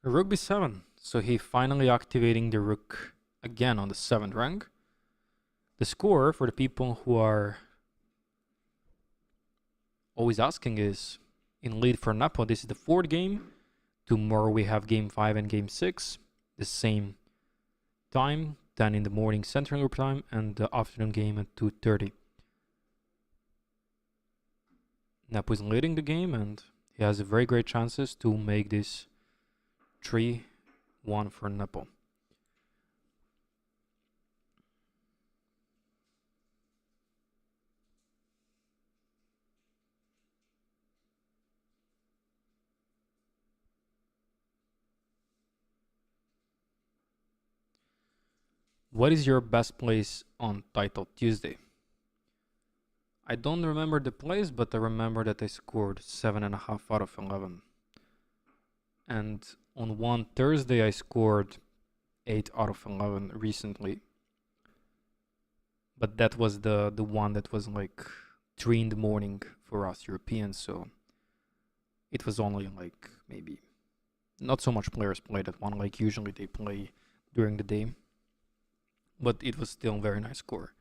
Rook b7. So he finally activating the rook again on the 7th rank. The score, for the people who are always asking, is in lead for NEPO. This is the 4th game. Tomorrow we have game 5 and game 6. The same time, 10 in the morning Central European time, and the afternoon game at 2:30. NEPO is leading the game, and he has very great chances to make this 3-1 for NEPO. What is your best place on Title Tuesday? I don't remember the place, but I remember that I scored 7.5 out of 11. And on one Thursday, I scored 8 out of 11 recently. But that was the one that was like 3 in the morning for us Europeans, so it was only like maybe not so much players played that one, like usually they play during the day. But it was still a very nice score.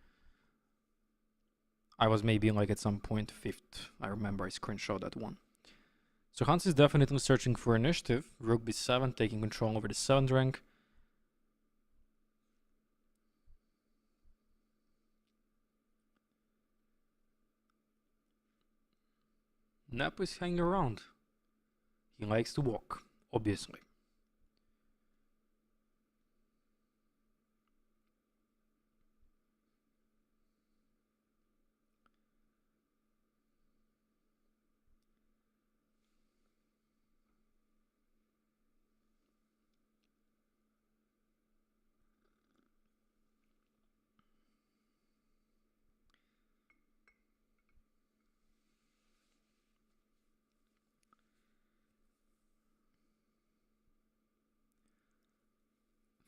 I was maybe like at some point 5th. I remember I screenshot that one. So Hans is definitely searching for initiative. Rook b7, taking control over the 7th rank. NEPO is hanging around. He likes to walk, obviously.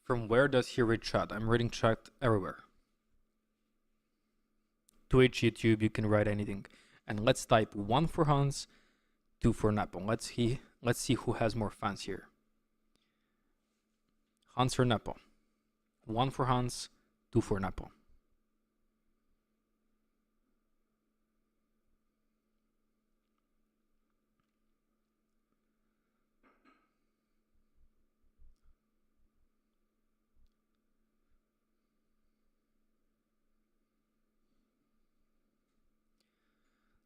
From where does he read chat? I'm reading chat everywhere. Twitch, YouTube, you can write anything. And let's type 1 for Hans, 2 for NEPO. Let's see who has more fans here. Hans or NEPO? 1 for Hans, 2 for NEPO.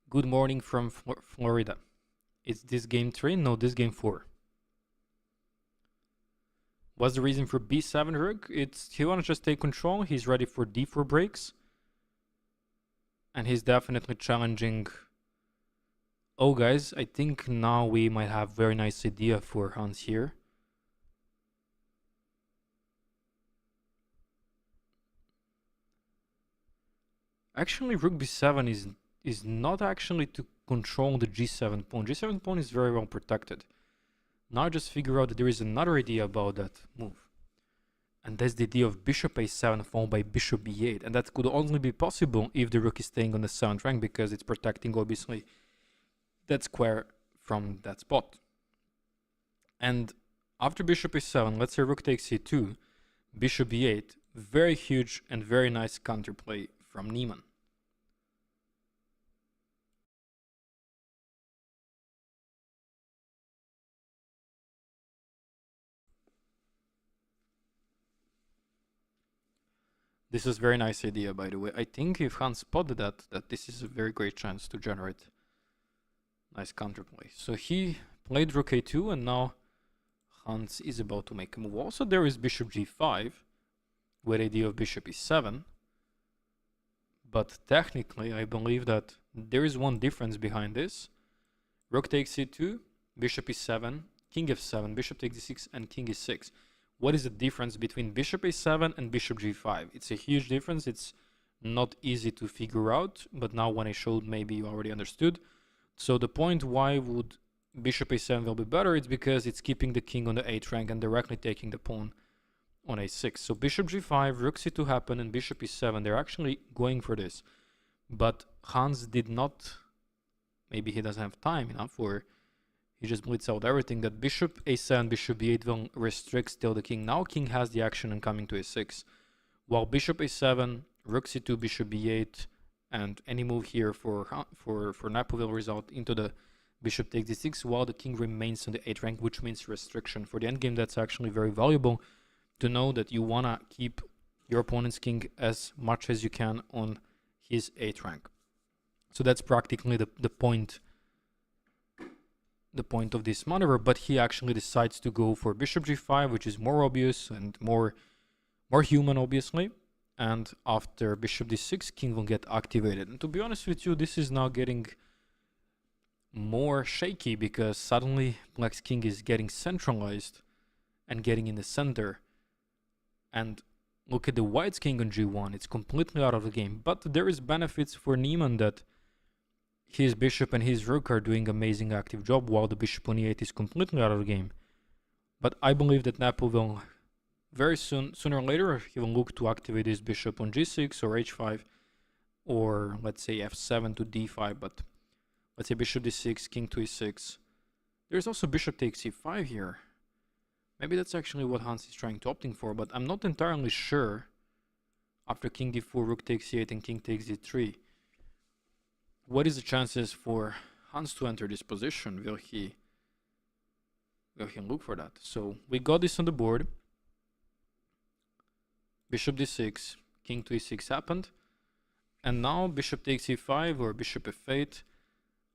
Good morning from Florida. Is this game 3? No, this game 4. What's the reason for b7 rook? He wants to just take control. He's ready for d4 breaks. And he's definitely challenging. Oh, guys, I think now we might have very nice idea for Hans here. Actually, rook b7 is not actually to control the g7 pawn. G7 pawn is very well protected. Now just figure out that there is another idea about that move. And that's the idea of bishop a7 followed by bishop b8. And that could only be possible if the rook is staying on the 7th rank, because it's protecting, obviously, that square from that spot. And after bishop a7, let's say rook takes e2, bishop b8, very huge and very nice counterplay from Niemann. This is a very nice idea, by the way. I think if Hans spotted that this is a very great chance to generate nice counterplay. So he played rook a2, and now Hans is about to make a move. Also, there is bishop g5 with idea of bishop e7. But technically, I believe that there is one difference behind this. Rook takes e2, bishop e7, king f7, bishop takes e6, and king e6. What is the difference between bishop a7 and bishop g5? It's a huge difference. It's not easy to figure out, but now when I showed, maybe you already understood. So the point why would bishop a7 will be better, it's because it's keeping the king on the 8th rank and directly taking the pawn on a6. So bishop g5, rook c2 happen, and bishop e7, they're actually going for this. But Hans did not, maybe he doesn't have time enough, or he just blitz out everything, that bishop a7, bishop b8 will restrict still the king. Now king has the action and coming to a6. While bishop a7, rook c2, bishop b8, and any move here for NEPO will result into the bishop takes d6, while the king remains on the 8th rank, which means restriction. For the endgame, that's actually very valuable to know that you want to keep your opponent's king as much as you can on his 8th rank. So that's practically the point of this maneuver, but he actually decides to go for bishop g5, which is more obvious and more human, obviously. And after bishop d6, king will get activated. And to be honest with you, this is now getting more shaky, because suddenly black's king is getting centralized and getting in the center. And look at the white's king on g1, it's completely out of the game. But there is benefits for Niemann that his bishop and his rook are doing amazing active job, while the bishop on e8 is completely out of the game. But I believe that NEPO will very soon, sooner or later, he will look to activate his bishop on g6 or h5, or let's say f7 to d5, but let's say bishop d6, king to e6. There's also bishop takes e5 here. Maybe that's actually what Hans is trying to opting for, but I'm not entirely sure. After king d4, rook takes e8, and king takes d3. What is the chances for Hans to enter this position? Will he look for that? So we got this on the board. Bishop d6, king to e6 happened. And now bishop takes e5 or bishop f8.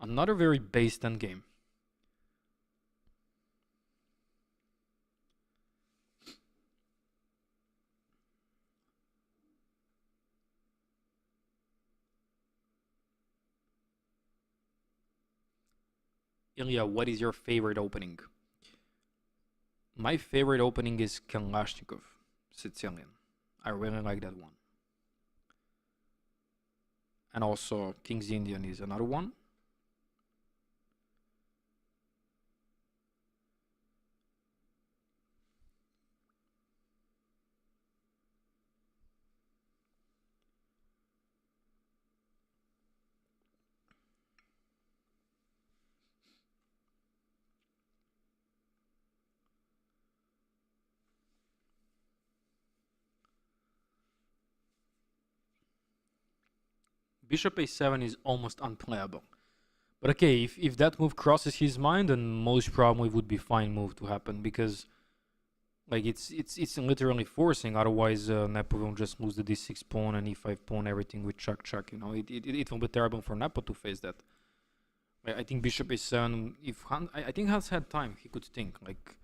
Another very base endgame. Eleyah, what is your favorite opening? My favorite opening is Kalashnikov, Sicilian. I really like that one. And also King's Indian is another one. Bishop a7 is almost unplayable. But okay, if that move crosses his mind, then most probably would be fine move to happen, because like it's literally forcing. Otherwise, NEPO will just lose the d6 pawn and e5 pawn, everything with check check. You know, it will be terrible for NEPO to face that. I think bishop a7. If I think Hans had time, he could think like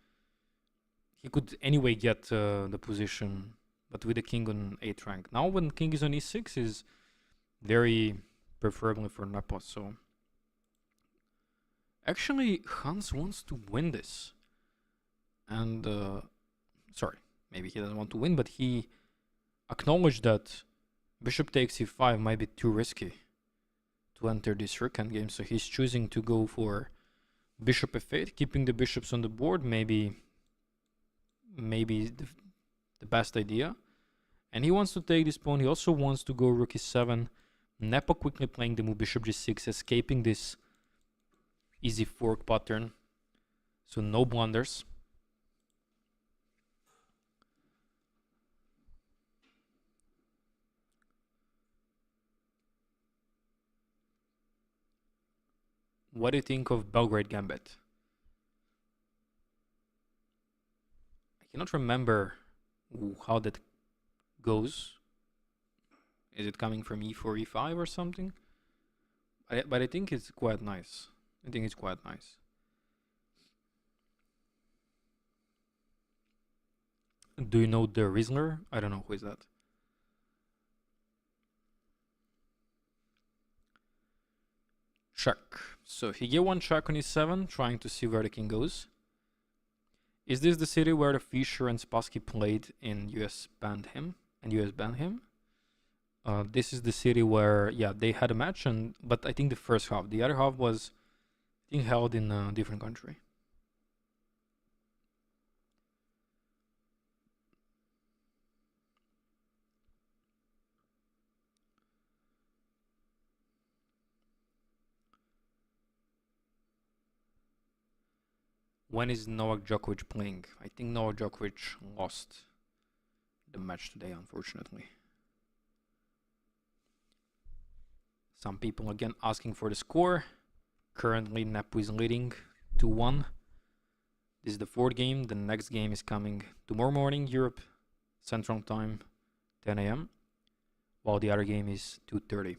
he could anyway get the position, but with the king on 8th rank. Now when king is on e6 is very preferably for NEPO. So actually Hans wants to win this, and sorry, maybe he doesn't want to win, but he acknowledged that bishop takes e5 might be too risky to enter this rook endgame, so he's choosing to go for bishop f8, keeping the bishops on the board. Maybe the best idea. And he wants to take this pawn. He also wants to go rook e7. NEPO quickly playing the move bishop g6, escaping this easy fork pattern. So no blunders. What do you think of Belgrade Gambit? I cannot remember how that goes. Is it coming from e4, e5 or something? But I think it's quite nice. I think it's quite nice. Do you know the Riesler? I don't know who is that. Check. So he gave one check on e7, trying to see where the king goes. Is this the city where the Fischer and Spassky played in US banned him? And US banned him? This is the city where, yeah, they had a match, but I think the first half. The other half was, I think, held in a different country. When is Novak Djokovic playing? I think Novak Djokovic lost the match today, unfortunately. Some people again asking for the score. Currently NEPO is leading 2-1. This is the 4th game. The next game is coming tomorrow morning, Europe, Central Time, 10 a.m. While the other game is 2:30.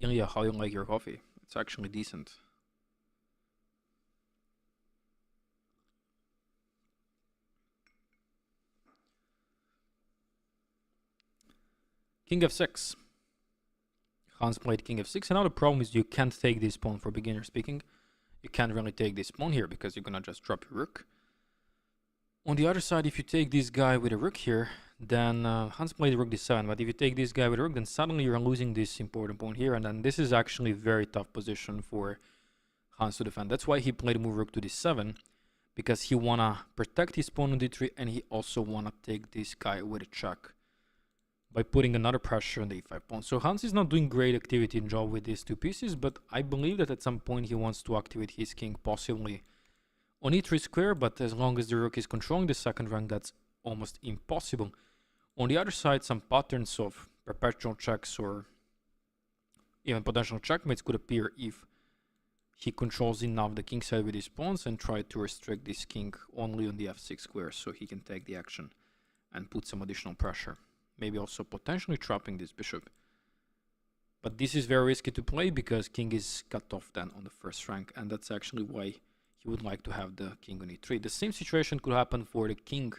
Eleyah, how you like your coffee? It's actually decent. King f6. Hans played king f6. And now the problem is you can't take this pawn, for beginner speaking. You can't really take this pawn here because you're gonna just drop your rook. On the other side, if you take this guy with a rook here, then Hans played rook d7. But if you take this guy with a rook, then suddenly you're losing this important pawn here. And then this is actually a very tough position for Hans to defend. That's why he played move rook to d7, because he wanna protect his pawn on d3, and he also wanna take this guy with a check by putting another pressure on the e5 pawn. So Hans is not doing great activity in draw with these two pieces, but I believe that at some point he wants to activate his king, possibly on e3 square, but as long as the rook is controlling the second rank, that's almost impossible. On the other side, some patterns of perpetual checks or even potential checkmates could appear if he controls enough the king side with his pawns and try to restrict this king only on the f6 square so he can take the action and put some additional pressure. Maybe also potentially trapping this bishop. But this is very risky to play because king is cut off then on the first rank, and that's actually why he would like to have the king on e3. The same situation could happen for the king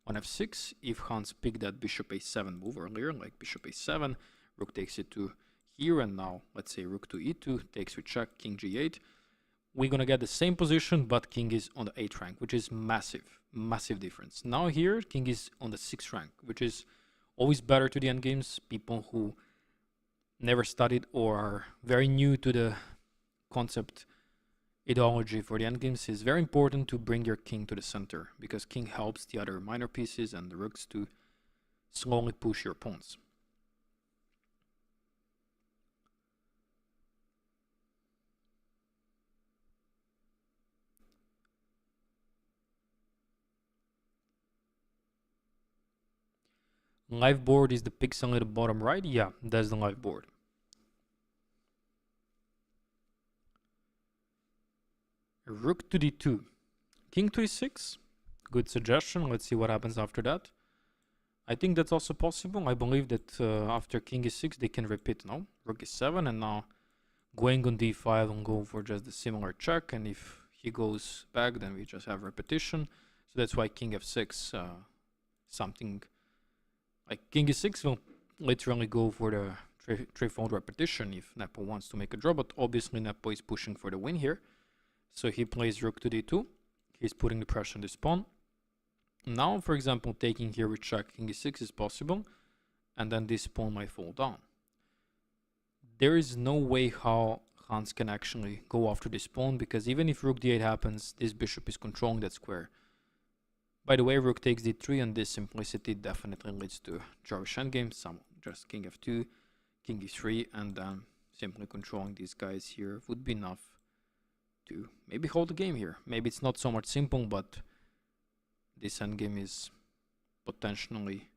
on f6 if Hans picked that bishop a7 move earlier, like bishop a7, rook takes it to here, and now let's say rook to e2, takes with check, king g8. We're gonna get the same position, but king is on the 8th rank, which is massive difference. Now here, king is on the 6th rank, which is always better to the endgames. People who never studied or are very new to the concept ideology for the endgames, is very important to bring your king to the center, because king helps the other minor pieces and the rooks to slowly push your pawns. Live board is the pixel at the bottom right. Yeah, that's the live board. Rook to d2, king to e6, Good suggestion. Let's see what happens after that. I think that's also possible. I believe that after king e6 they can repeat, no? Rook e7, and now going on d5 and go for just a similar check, and if he goes back then we just have repetition. So that's why king f6, something like king e6 will literally go for the threefold repetition if Nepo wants to make a draw, but obviously Nepo is pushing for the win here. So he plays rook to d2. He's putting the pressure on this pawn. Now, for example, taking here with check king e6 is possible, and then this pawn might fall down. There is no way how Hans can actually go after this pawn, because even if rook d8 happens, this bishop is controlling that square. By the way, rook takes d3, and this simplicity definitely leads to Jarvish endgame. Some just king f2, king e3, and then simply controlling these guys here would be enough to maybe hold the game here. Maybe it's not so much simple, but this endgame is potentially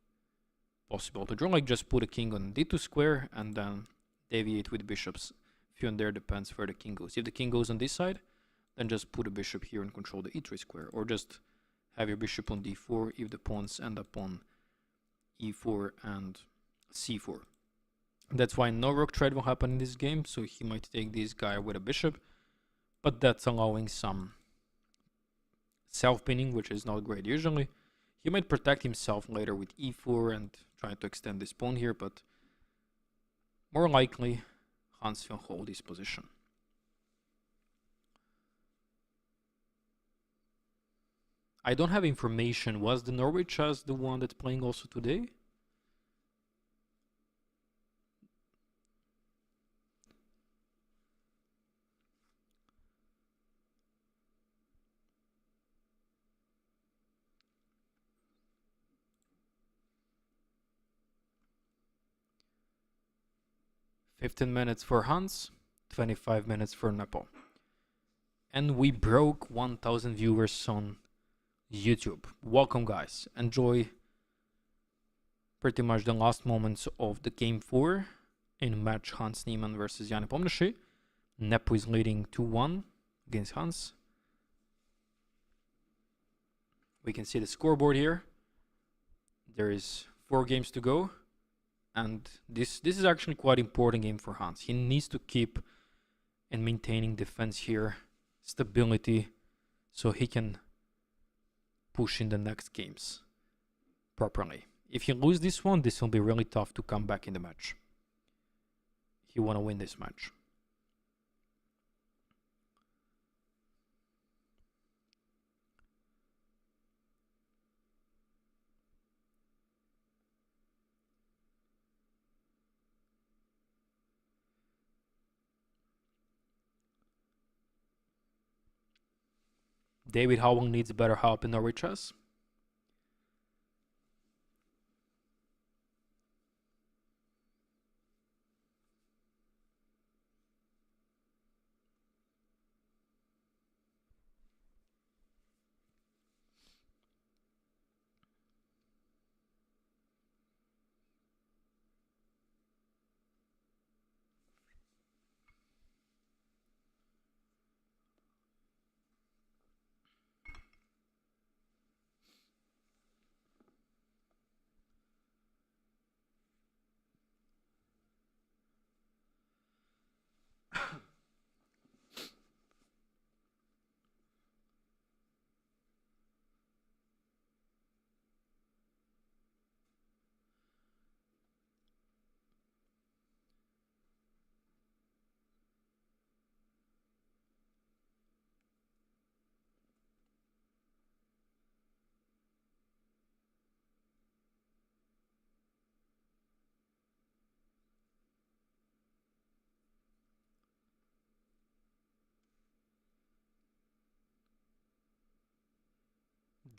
possible to draw. Like just put a king on d2 square and then deviate with bishops. Here and there depends where the king goes. If the king goes on this side, then just put a bishop here and control the e3 square, or just have your bishop on d4 if the pawns end up on e4 and c4. That's why no rook trade will happen in this game, so he might take this guy with a bishop, but that's allowing some self-pinning, which is not great usually. He might protect himself later with e4 and try to extend this pawn here, but more likely Hans will hold this position. I don't have information. Was the Norway chess the one that's playing also today? $15 for Hans, 25 minutes for Nepo. And we broke 1,000 viewers on YouTube. Welcome, guys. Enjoy pretty much the last moments of the game 4 in match Hans Niemann versus Jan Nepomniachtchi. Nepo is leading 2-1 against Hans. We can see the scoreboard here. There is 4 games to go. And this is actually quite important game for Hans. He needs to keep and maintaining defense here, stability, so he can push in the next games properly. If he loses this one, this will be really tough to come back in the match. He want to win this match. David Howell needs better help in Norway chess.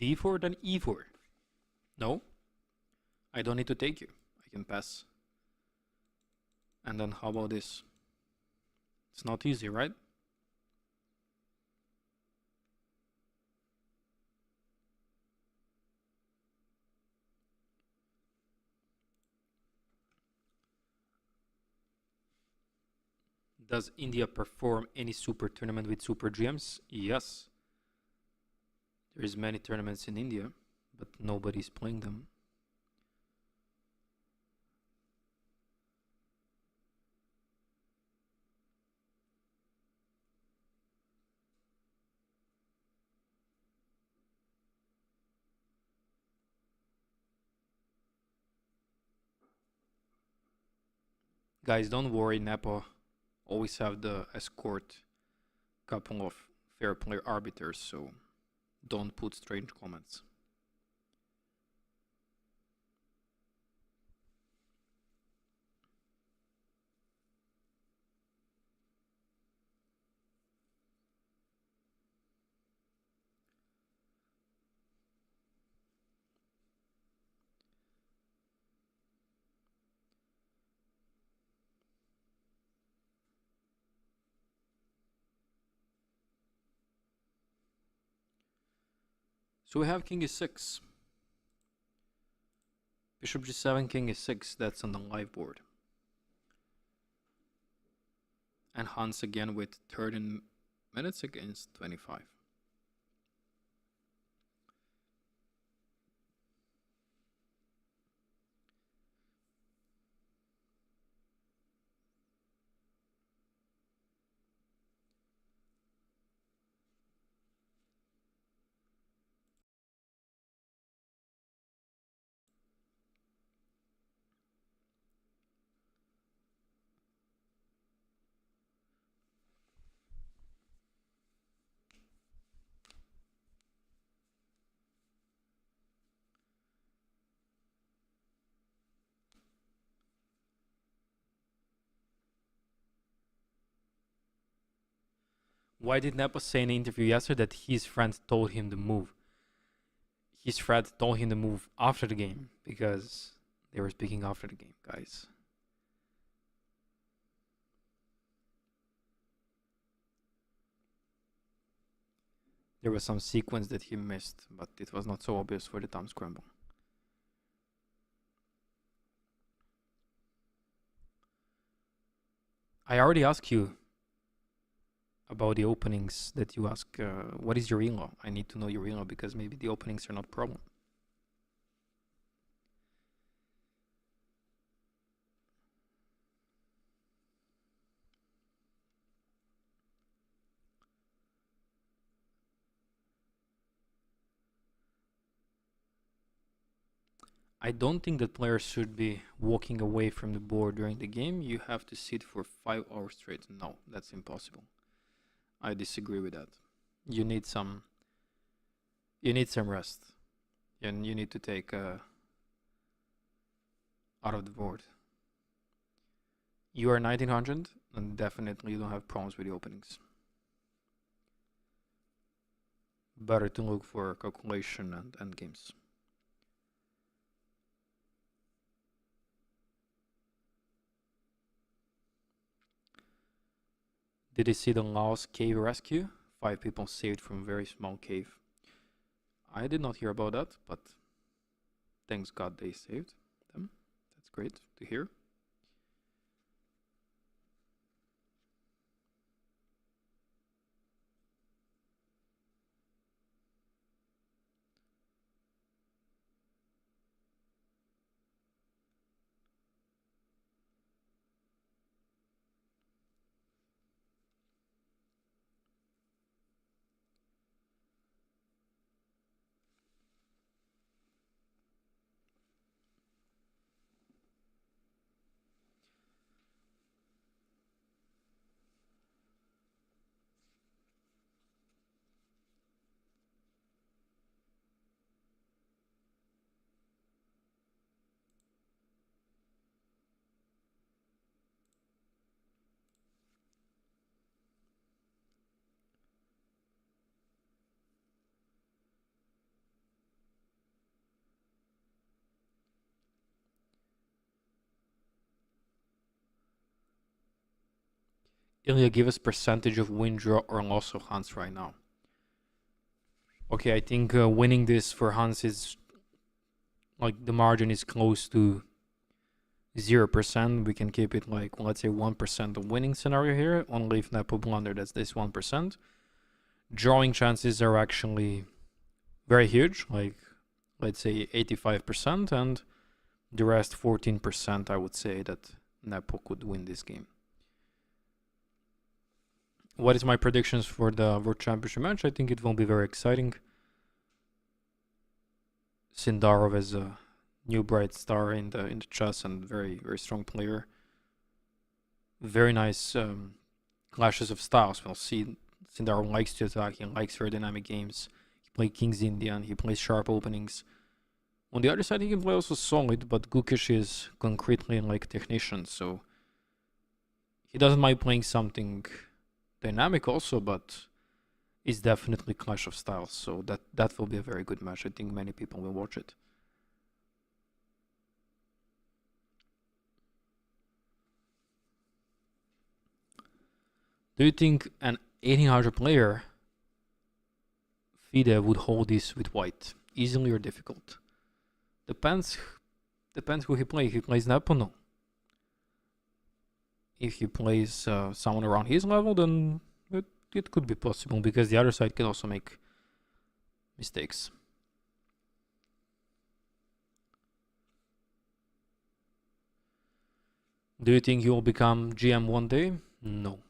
D4 then E4. No, I don't need to take you. I can pass. And then how about this? It's not easy, right? Does India perform any super tournament with super GMs? Yes. There is many tournaments in India, but nobody's playing them. Guys, don't worry, NEPO always have the escort couple of fair play arbiters, so don't put strange comments. So we have king e6. Bishop g7, king e6, that's on the live board. And Hans again with 13 minutes against 25. Why did NEPO say in an interview yesterday that his friend told him to move? His friend told him to move after the game because they were speaking after the game, guys. There was some sequence that he missed, but it was not so obvious for the time scramble. I already asked you about the openings that you ask. What is your elo? I need to know your elo because maybe the openings are not a problem. I don't think that players should be walking away from the board during the game. You have to sit for 5 hours straight. No, that's impossible. I disagree with that. You need some rest. And you need to take out of the board. You are 1900 and definitely you don't have problems with the openings. Better to look for calculation and endgames. Did you see the Laos cave rescue? 5 people saved from a very small cave. I did not hear about that, but thanks God they saved them. That's great to hear. Eleyah, give us percentage of win, draw, or loss of Hans right now. Okay, I think winning this for Hans is like the margin is close to 0%. We can keep it like, let's say 1% of winning scenario here. Only if NEPO blunder, that's this 1%. Drawing chances are actually very huge, like let's say 85%, and the rest 14%, I would say that NEPO could win this game. What is my predictions for the World Championship match? I think it will be very exciting. Sindarov is a new bright star in the chess and very strong player. Very nice clashes of styles. We'll see. Sindarov likes to attack. He likes very dynamic games. He plays King's Indian. He plays sharp openings. On the other side, he can play also solid, but Gukic is concretely like a technician, so he doesn't mind playing something dynamic also, but it's definitely clash of styles, so that will be a very good match. I think many people will watch it. Do you think an 1800 player FIDE would hold this with white? Easily or difficult? Depends who he plays. If he plays NEPO, no. If he plays someone around his level, then it could be possible, because the other side can also make mistakes. Do you think he will become GM one day? No.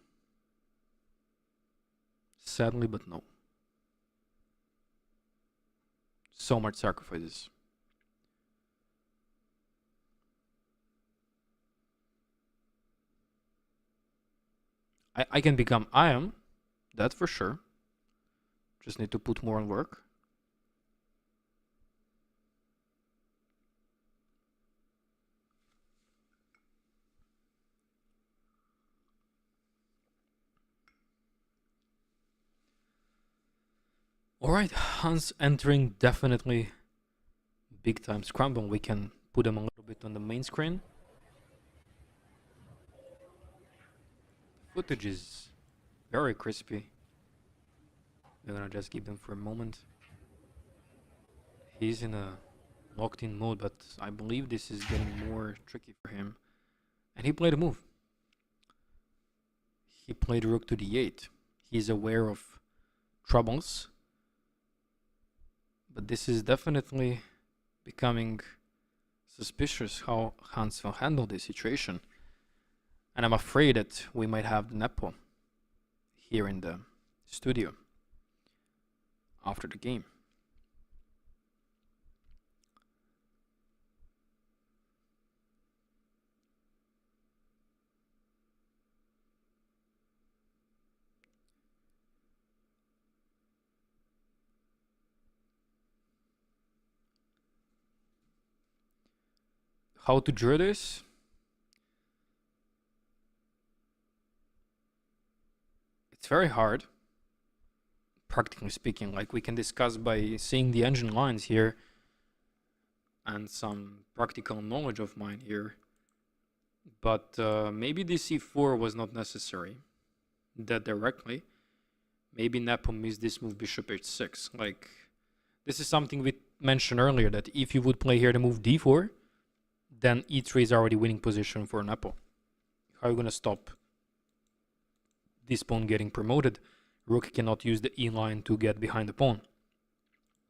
Sadly, but no. So much sacrifices. I can become IAM, that for sure. Just need to put more on work. Alright, Hans entering definitely big time scramble. We can put them a little bit on the main screen. Footage is very crispy. We're gonna just keep them for a moment. He's in a locked in mode, but I believe this is getting more tricky for him. And he played a move. He played rook to d8. He's aware of troubles. But this is definitely becoming suspicious how Hans will handle this situation. And I'm afraid that we might have the NEPO here in the studio after the game. How to draw this? It's very hard, practically speaking. Like, we can discuss by seeing the engine lines here and some practical knowledge of mine here. But maybe this e4 was not necessary that directly. Maybe NEPO missed this move bishop h6. Like, this is something we mentioned earlier, that if you would play here the move d4, then e3 is already winning position for NEPO. How are you going to stop this pawn getting promoted? Rook cannot use the e line to get behind the pawn.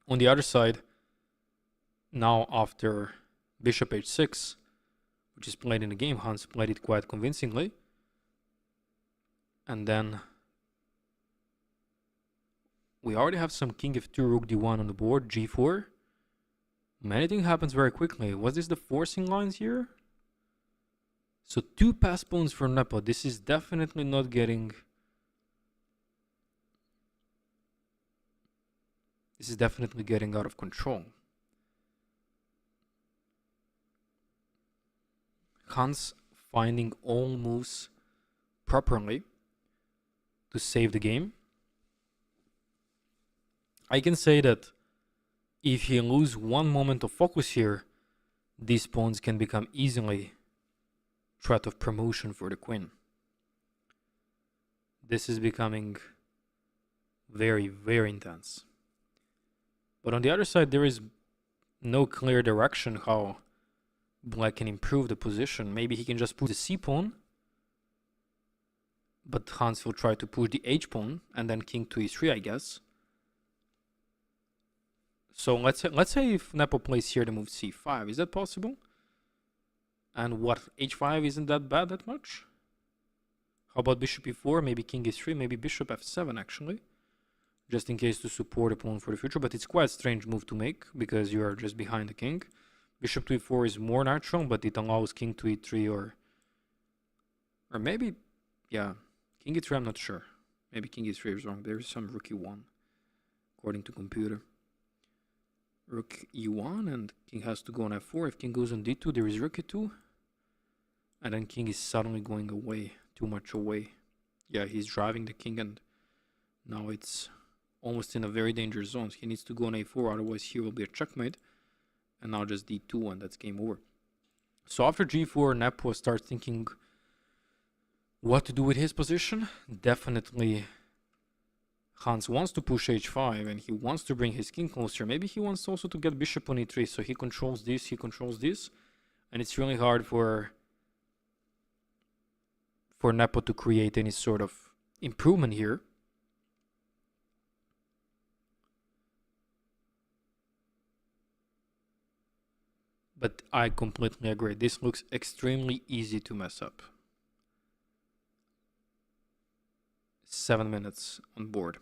On the other side, now after bishop h6, which is played in the game, Hans played it quite convincingly. And then we already have some king f2, rook d1 on the board, g4. Many things happens very quickly. Was this the forcing lines here? So 2 pass pawns for NEPO. This is definitely not getting... This is definitely getting out of control. Hans finding all moves properly to save the game. I can say that if he loses one moment of focus here, these pawns can become easily threat of promotion for the queen. This is becoming very, very intense. But on the other side, there is no clear direction how black can improve the position. Maybe he can just push the c pawn, but Hans will try to push the h pawn and then king to e3, I guess. So let's say if Nepo plays here to move c5, is that possible? And what, h5 isn't that bad that much? How about bishop e4, maybe king e3, maybe bishop f7 actually, just in case to support a pawn for the future. But it's quite a strange move to make because you are just behind the king. Bishop to e4 is more natural, but it allows king to e3 or maybe, yeah, king e3, I'm not sure. Maybe king e3 is wrong. There is some rook e1 according to computer. Rook e1 and king has to go on f4. If king goes on d2, there is rook e2. And then king is suddenly going away, too much away. Yeah, he's driving the king and now it's almost in a very dangerous zone. He needs to go on a4, otherwise here will be a checkmate. And now just d2 and that's game over. So after g4, Nepo starts thinking what to do with his position. Definitely Hans wants to push h5 and he wants to bring his king closer. Maybe he wants also to get bishop on e3, so he controls this, and it's really hard for Nepo to create any sort of improvement here. But I completely agree. This looks extremely easy to mess up. 7 minutes on board.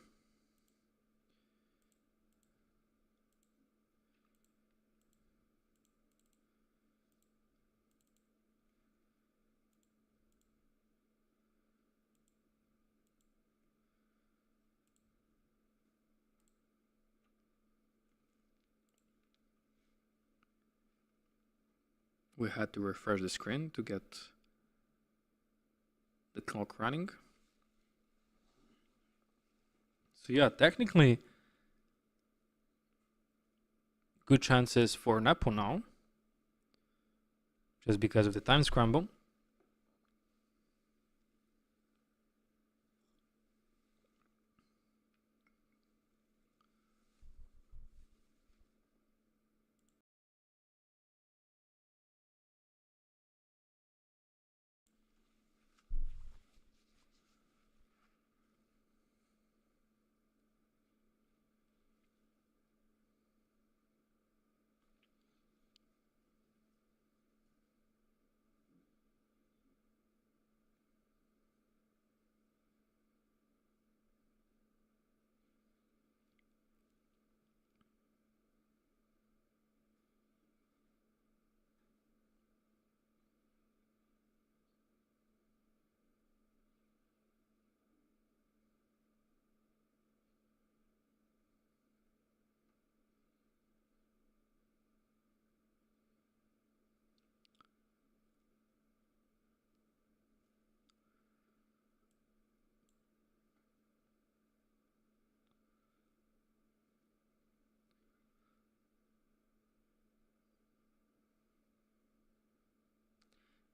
We had to refresh the screen to get the clock running. So yeah, technically good chances for Nepo now, just because of the time scramble.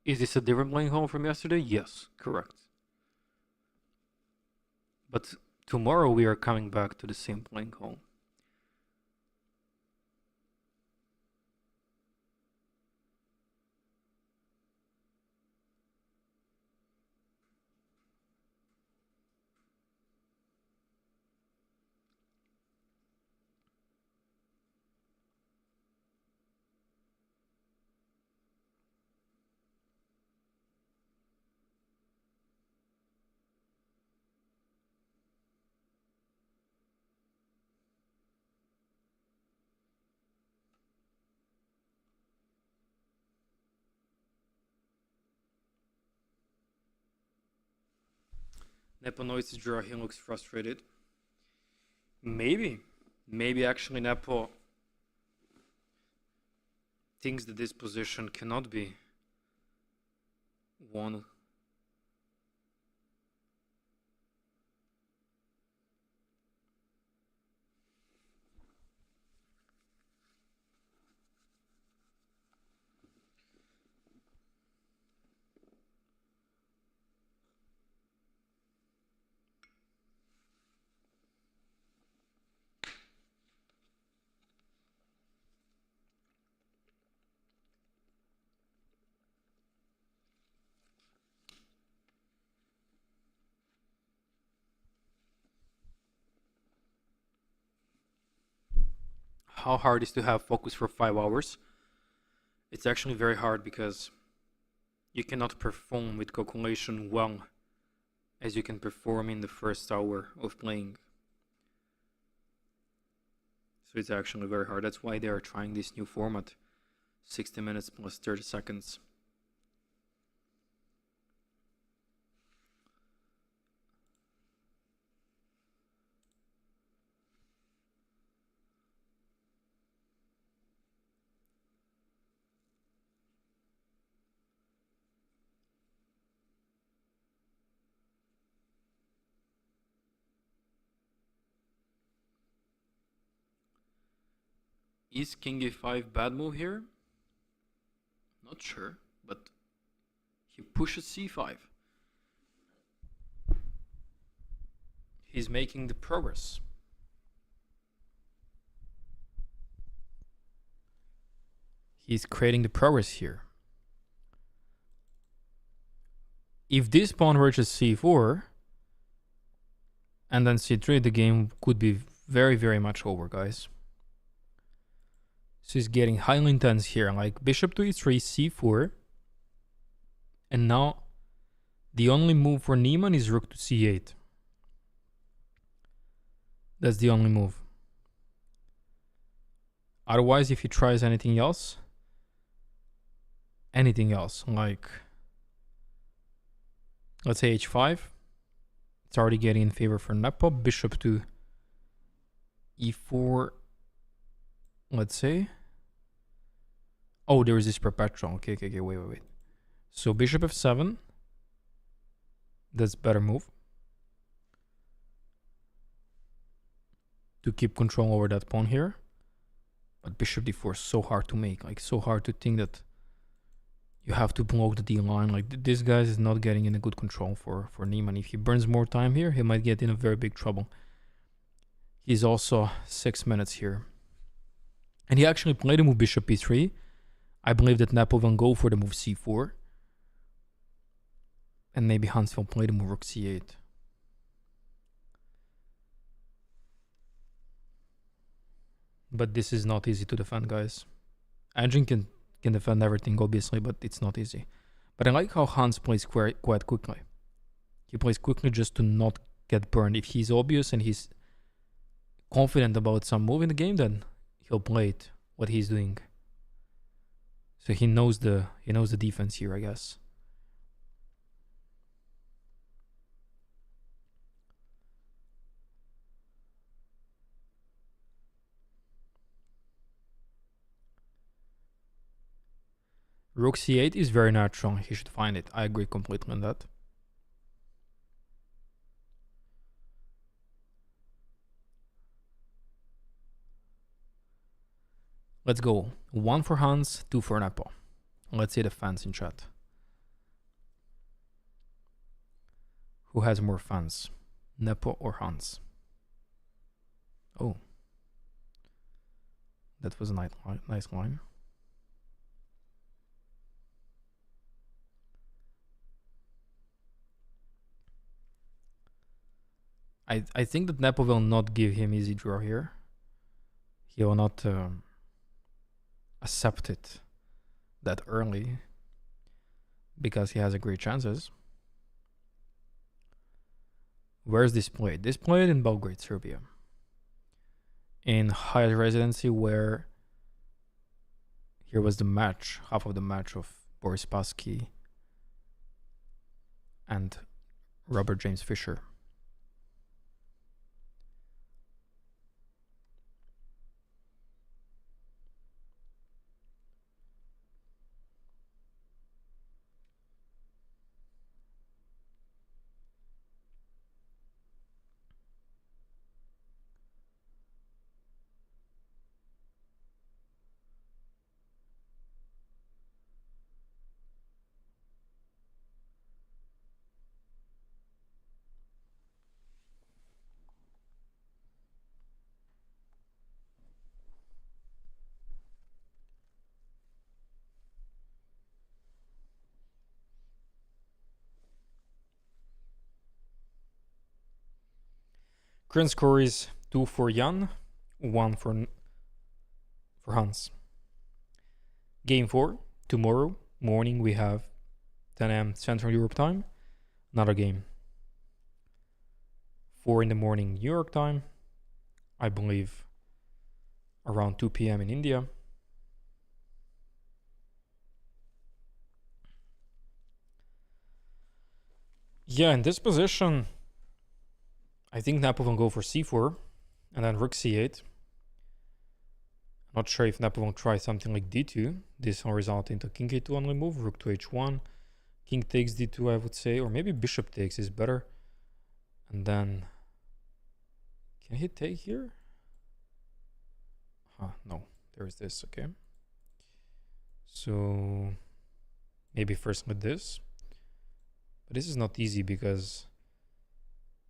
Is this a different playing hole from yesterday? Yes, correct. But tomorrow we are coming back to the same playing hole. Nepo knows the draw, he looks frustrated. Maybe actually Nepo thinks that this position cannot be won. how hard it is to have focus for 5 hours. It's actually very hard because you cannot perform with calculation well as you can perform in the first hour of playing. So it's actually very hard. That's why they are trying this new format, 60 minutes plus 30 seconds. Is king a5 bad move here? Not sure, but he pushes c5. He's making the progress. He's creating the progress here. If this pawn reaches c4 and then c3, the game could be very, very much over, guys. So it's getting highly intense here, like bishop to e3, c4. And now the only move for Niemann is rook to c8. That's the only move. Otherwise, if he tries anything else, like let's say h5, it's already getting in favor for NEPO. Bishop to e4, let's say. Oh, there is this perpetual. Okay, wait. So bishop f7, that's better move to keep control over that pawn here. But bishop d4 is so hard to make, like so hard to think that you have to block the d line. Like this guy is not getting in a good control for Niemann. If he burns more time here, he might get in a very big trouble. He's also 6 minutes here. And he actually played the move bishop e3. I believe that NEPO will go for the move c4. And maybe Hans will play the move rook c8. But this is not easy to defend, guys. Engine can defend everything, obviously, but it's not easy. But I like how Hans plays quite quickly. He plays quickly just to not get burned. If he's obvious and he's confident about some move in the game, then he'll play it, what he's doing. So he knows the defense here, I guess. Rook c8 is very natural. He should find it. I agree completely on that. Let's go. 1 for Hans, 2 for NEPO. Let's see the fans in chat. Who has more fans? NEPO or Hans? Oh. That was a nice line. I think that NEPO will not give him easy draw here. He will not accept it that early because he has a great chances. Where is this played? This played in Belgrade, Serbia. In Hyatt Residency, where here was the match, half of the match of Boris Spassky and Robert James Fisher. Current score is 2 for Jan, 1 for for Hans. Game 4, tomorrow morning we have 10 a.m. Central Europe time, another game. 4 in the morning New York time, I believe around 2 p.m. in India. Yeah, in this position, I think Nepo will go for c4 and then rook c8. Not sure if Nepo will try something like d2. This will result into king a2 only move, rook to h1, king takes d2, I would say, or maybe bishop takes is better. And then, can he take here? No, there is this, okay. So, maybe first with this. But this is not easy because,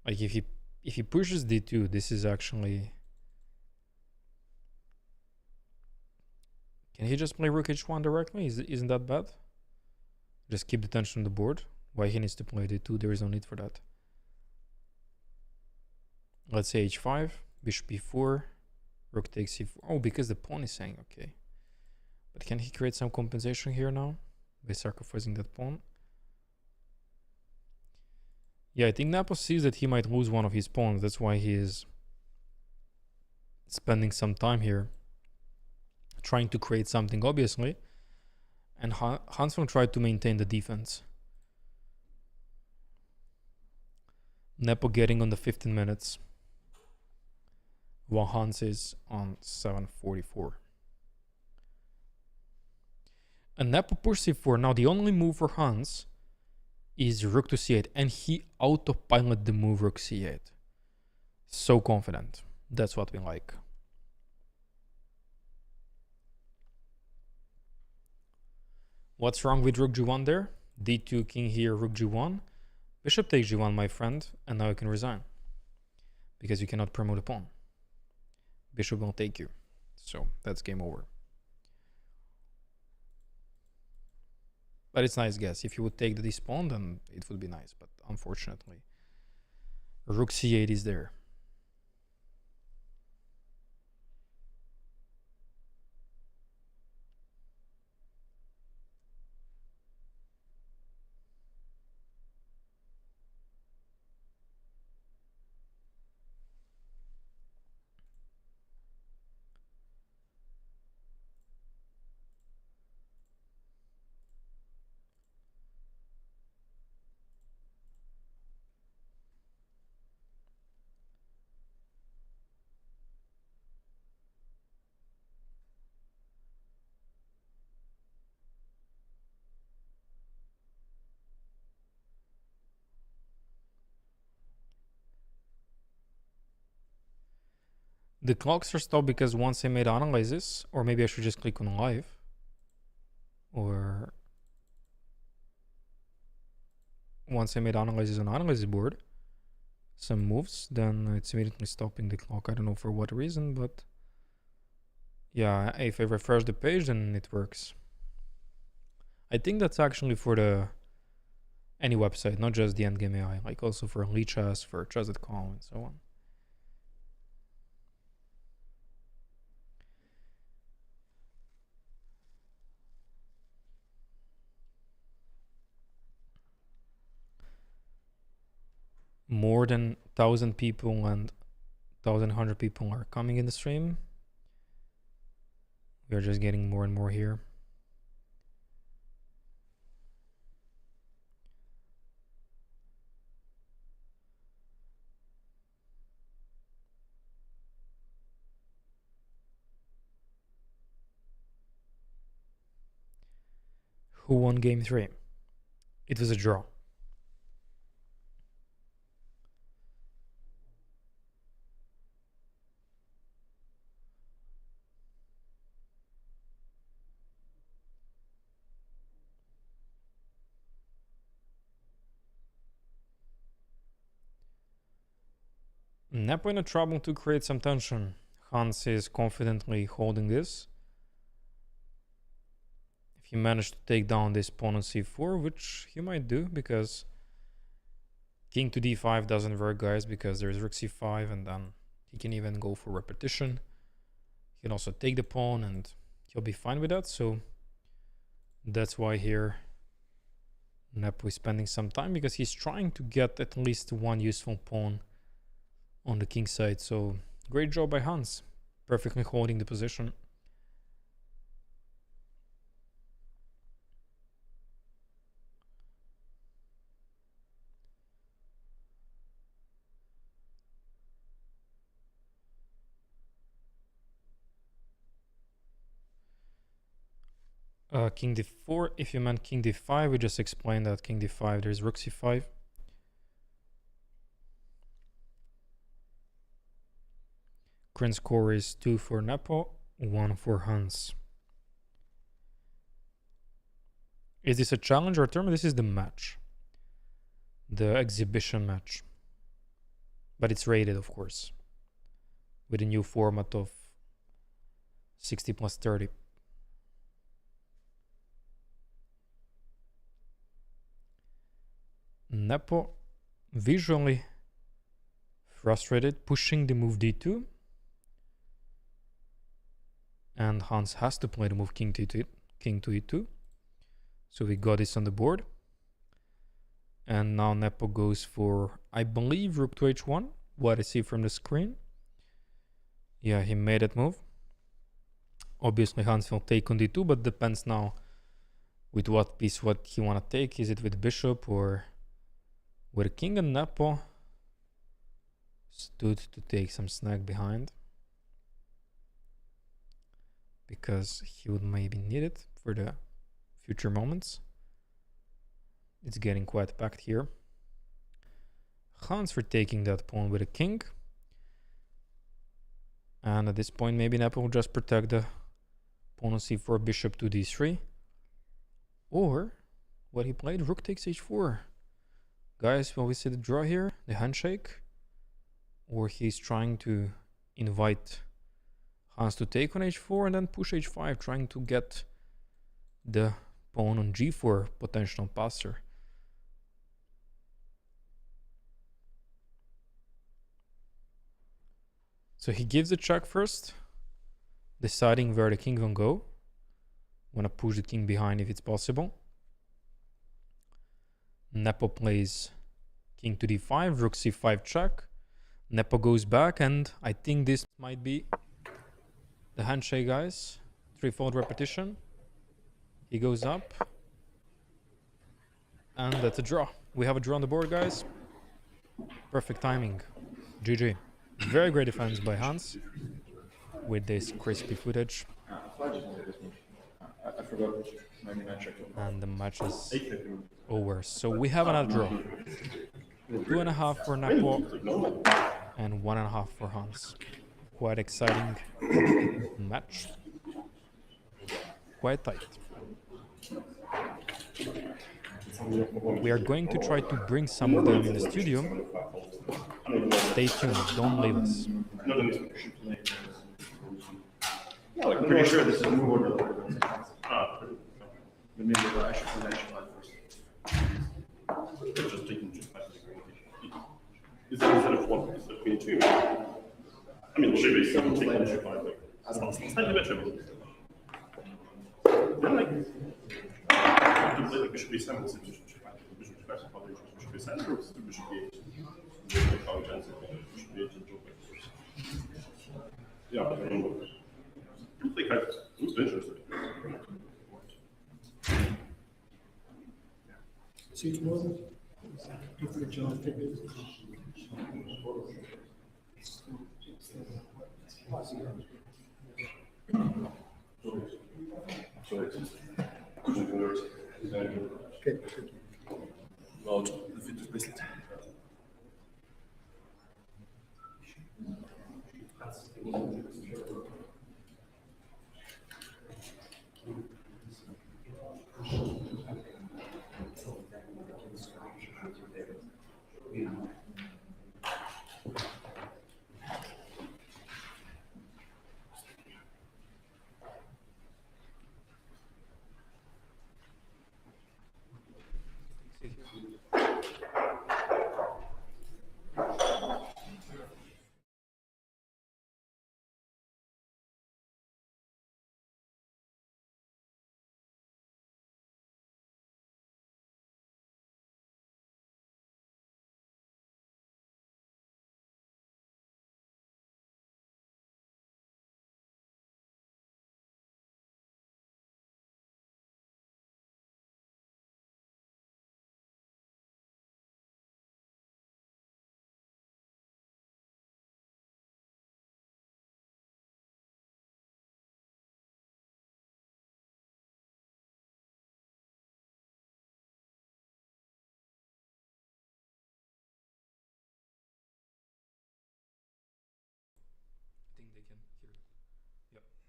like, if he pushes d2, this is actually... Can he just play rook h1 directly? Isn't that bad? Just keep the tension on the board. Why he needs to play d2? There is no need for that. Let's say h5, bishop b4, rook takes c4. Oh, because the pawn is saying okay. But can he create some compensation here now by sacrificing that pawn? Yeah, I think Nepo sees that he might lose one of his pawns. That's why he is spending some time here trying to create something, obviously. And Hans will try to maintain the defense. Nepo getting on the 15 minutes, while Hans is on 7:44. And Nepo push c4. Now the only move for Hans is rook to c8, and he autopilot the move rook c8. So confident. That's what we like. What's wrong with rook g1 there? d2, king here, rook g1. Bishop takes g1, my friend, and now you can resign. Because you cannot promote a pawn. Bishop will take you. So that's game over. But it's nice guess. If you would take this pawn, then it would be nice. But unfortunately, rook c8 is there. The clocks are stopped because once I made analysis, or maybe I should just click on live, or once I made analysis on analysis board, some moves, then it's immediately stopping the clock. I don't know for what reason, but yeah, if I refresh the page, then it works. I think that's actually for any website, not just the Endgame AI, like also for Lichess, for chess.com, and so on. More than 1,000 people and 1,100 people are coming in the stream. We are just getting more and more here. Who won game 3? It was a draw. Nepo in a trouble to create some tension. Hans is confidently holding this. If he managed to take down this pawn on c4, which he might do, because king to d5 doesn't work, guys, because there's rook c5, and then he can even go for repetition. He can also take the pawn and he'll be fine with that. So that's why here NEPO is spending some time, because he's trying to get at least one useful pawn on the king side. So great job by Hans, perfectly holding the position. King d4, if you meant king d5, we just explained that king d5, there's rook c5. Current score is 2 for NEPO, 1 for Hans. Is this a challenge or a tournament? This is the match. The exhibition match. But it's rated, of course, with a new format of 60 plus 30. NEPO visually frustrated, pushing the move d2. And Hans has to play the move king to e2. So we got this on the board. And now NEPO goes for, I believe, rook to h1, what I see from the screen. Yeah, he made that move. Obviously Hans will take on d2, but depends now with what piece what he want to take. Is it with bishop or with a king? And NEPO stood to take some snag behind, because he would maybe need it for the future moments. It's getting quite packed here. Hans for taking that pawn with a king. And at this point, maybe NEPO will just protect the pawn on c4, bishop to d3. Or what he played, rook takes h4. Guys, will we see the draw here? The handshake? Or he's trying to invite Hans to take on h4 and then push h5, trying to get the pawn on g4 potential passer. So he gives the check first, deciding where the king will go. Wanna push the king behind if it's possible. NEPO plays king to d5, rook c5 check. NEPO goes back, and I think this might be the handshake, guys. Threefold repetition. He goes up. And that's a draw. We have a draw on the board, guys. Perfect timing. GG. Very great defense by Hans with this crispy footage. And the match is over. So we have another draw. 2.5 for NEPO and 1.5 for Hans. Quite exciting match. Quite tight. We are going to try to bring some of them in the studio. Stay tuned, don't leave us. I'm pretty sure this is more. Maybe I should put that first. Just taking just back. Is that instead of one, is it queen two? I mean, it should be 7 take on 2 5. It's slightly better. Then like bishop b7, so bishop 2 5, bishop 2 5, probably bishop b7, or bishop b8. Bishop b8 and drop back. Yeah, I remember. I think it looks interesting. See you tomorrow. Don't forget John. Okay. Well, the fit is bracelet.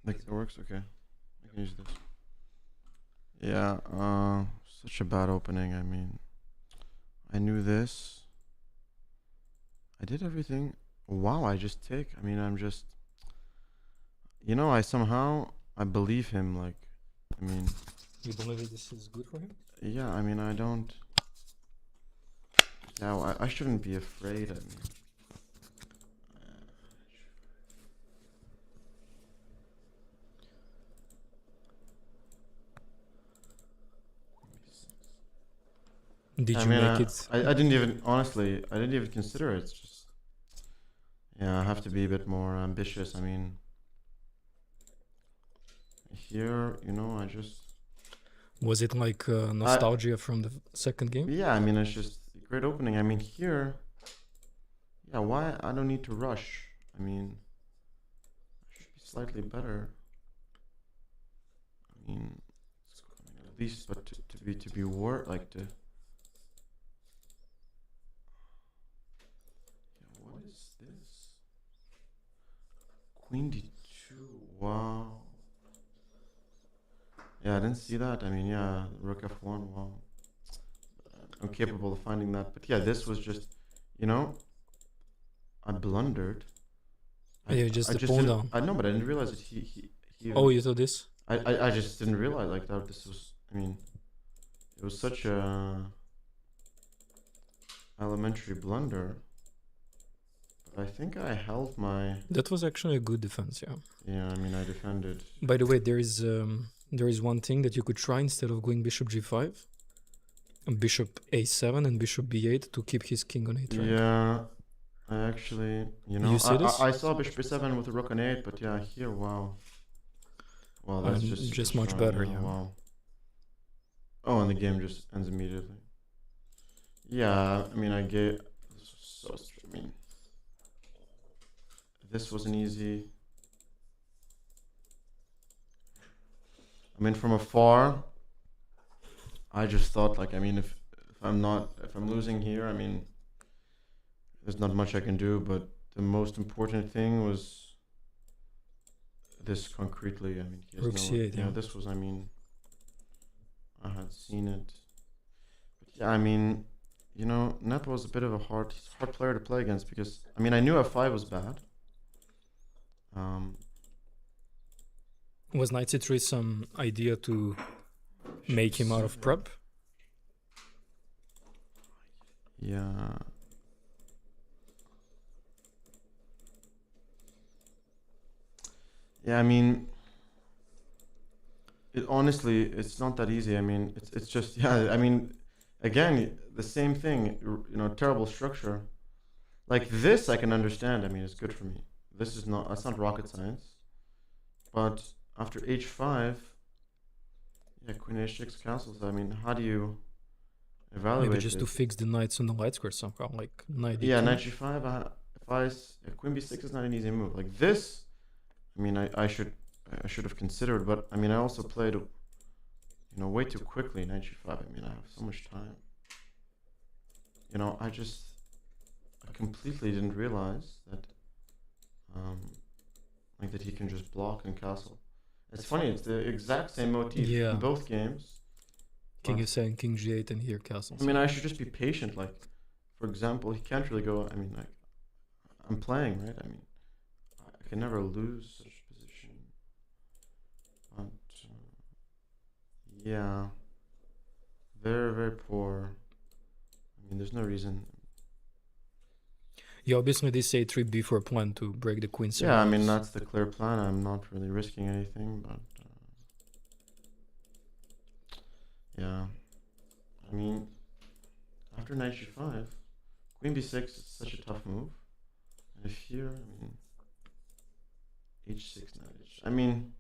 Like it works? Okay. I can use this. Yeah, such a bad opening. I mean, I knew this. I did everything. Wow, I just take. I mean, I'm just. You know, I believe him. Like, I mean, You believe this is good for him? yeah. I mean, I don't. Yeah, I shouldn't be afraid. I mean, Did I you mean, make it? I didn't even honestly. I didn't even consider it. It's just. Yeah, I have to be a bit more ambitious. I mean, here, you know, I just. Was it like nostalgia from the second game? Yeah, I mean, it's just a great opening. I mean, here. Yeah, why? I don't need to rush. I mean, I should be slightly better. I mean, at least, but to be like to. Yeah, what is this? Queen d2. Wow. Yeah, I didn't see that. I mean, yeah, rook f1. Wow. I'm capable of finding that. But yeah, this was just, you know, I blundered. Yeah, just the pawn didn't- down. I know, but I didn't realize that he Oh, you thought this? I just didn't realize like that. This was, I mean, it was such a elementary blunder. But I think I held my. That was actually a good defense, yeah. Yeah, I mean, I defended. By the way, there is one thing that you could try instead of going bishop g5, and bishop a7 and bishop b8 to keep his king on a8. Right? Yeah, I actually, you know, You see this? I saw bishop a7 with a rook on 8, but yeah, here, wow. Wow, that's just much strong, better, yeah. Wow. Oh, and the game just ends immediately. Yeah, I mean, this was so. I mean, this wasn't easy. I mean, from afar, I just thought, like, I mean, if I'm losing here, I mean, there's not much I can do, but the most important thing was this concretely. I mean, he has Rook no, c8, yeah, yeah. this was, I mean, I had seen it. But yeah, I mean, you know, NEPO was a bit of a hard player to play against because, I mean, I knew f5 was bad. Was knight c3 some idea to make him out of prep? Yeah. Yeah, I mean, honestly, it's not that easy. I mean, it's just, yeah, I mean, again, the same thing, you know, terrible structure. Like this, I can understand. I mean, it's good for me. That's not rocket science. But after h5, yeah, queen h6 castles. I mean, how do you evaluate Maybe just to this? fix the knights on the light square somehow, like knight Yeah, d2. knight g5. Queen b6 is not an easy move. Like this, I mean, I should have considered, but I mean, I also played, you know, way too quickly. Knight g5. I mean, I have so much time. You know, I completely didn't realize that, like that he can just block and castle. It's funny. It's the exact same motif Yeah. in both games. King but- f7, king g8, and here castles. I mean, I should just be patient. Like, for example, he can't really go. I mean, like, I'm playing, right? I mean, I can never lose such position. But yeah, very, very poor. I mean, there's no reason. Yeah, obviously this a3 b4 plan to break the queen. Yeah, I mean, that's the clear plan. I'm not really risking anything, but yeah. I mean, after knight g5, queen b6 is such a tough move. And if here, I mean, h6, knight h. I mean,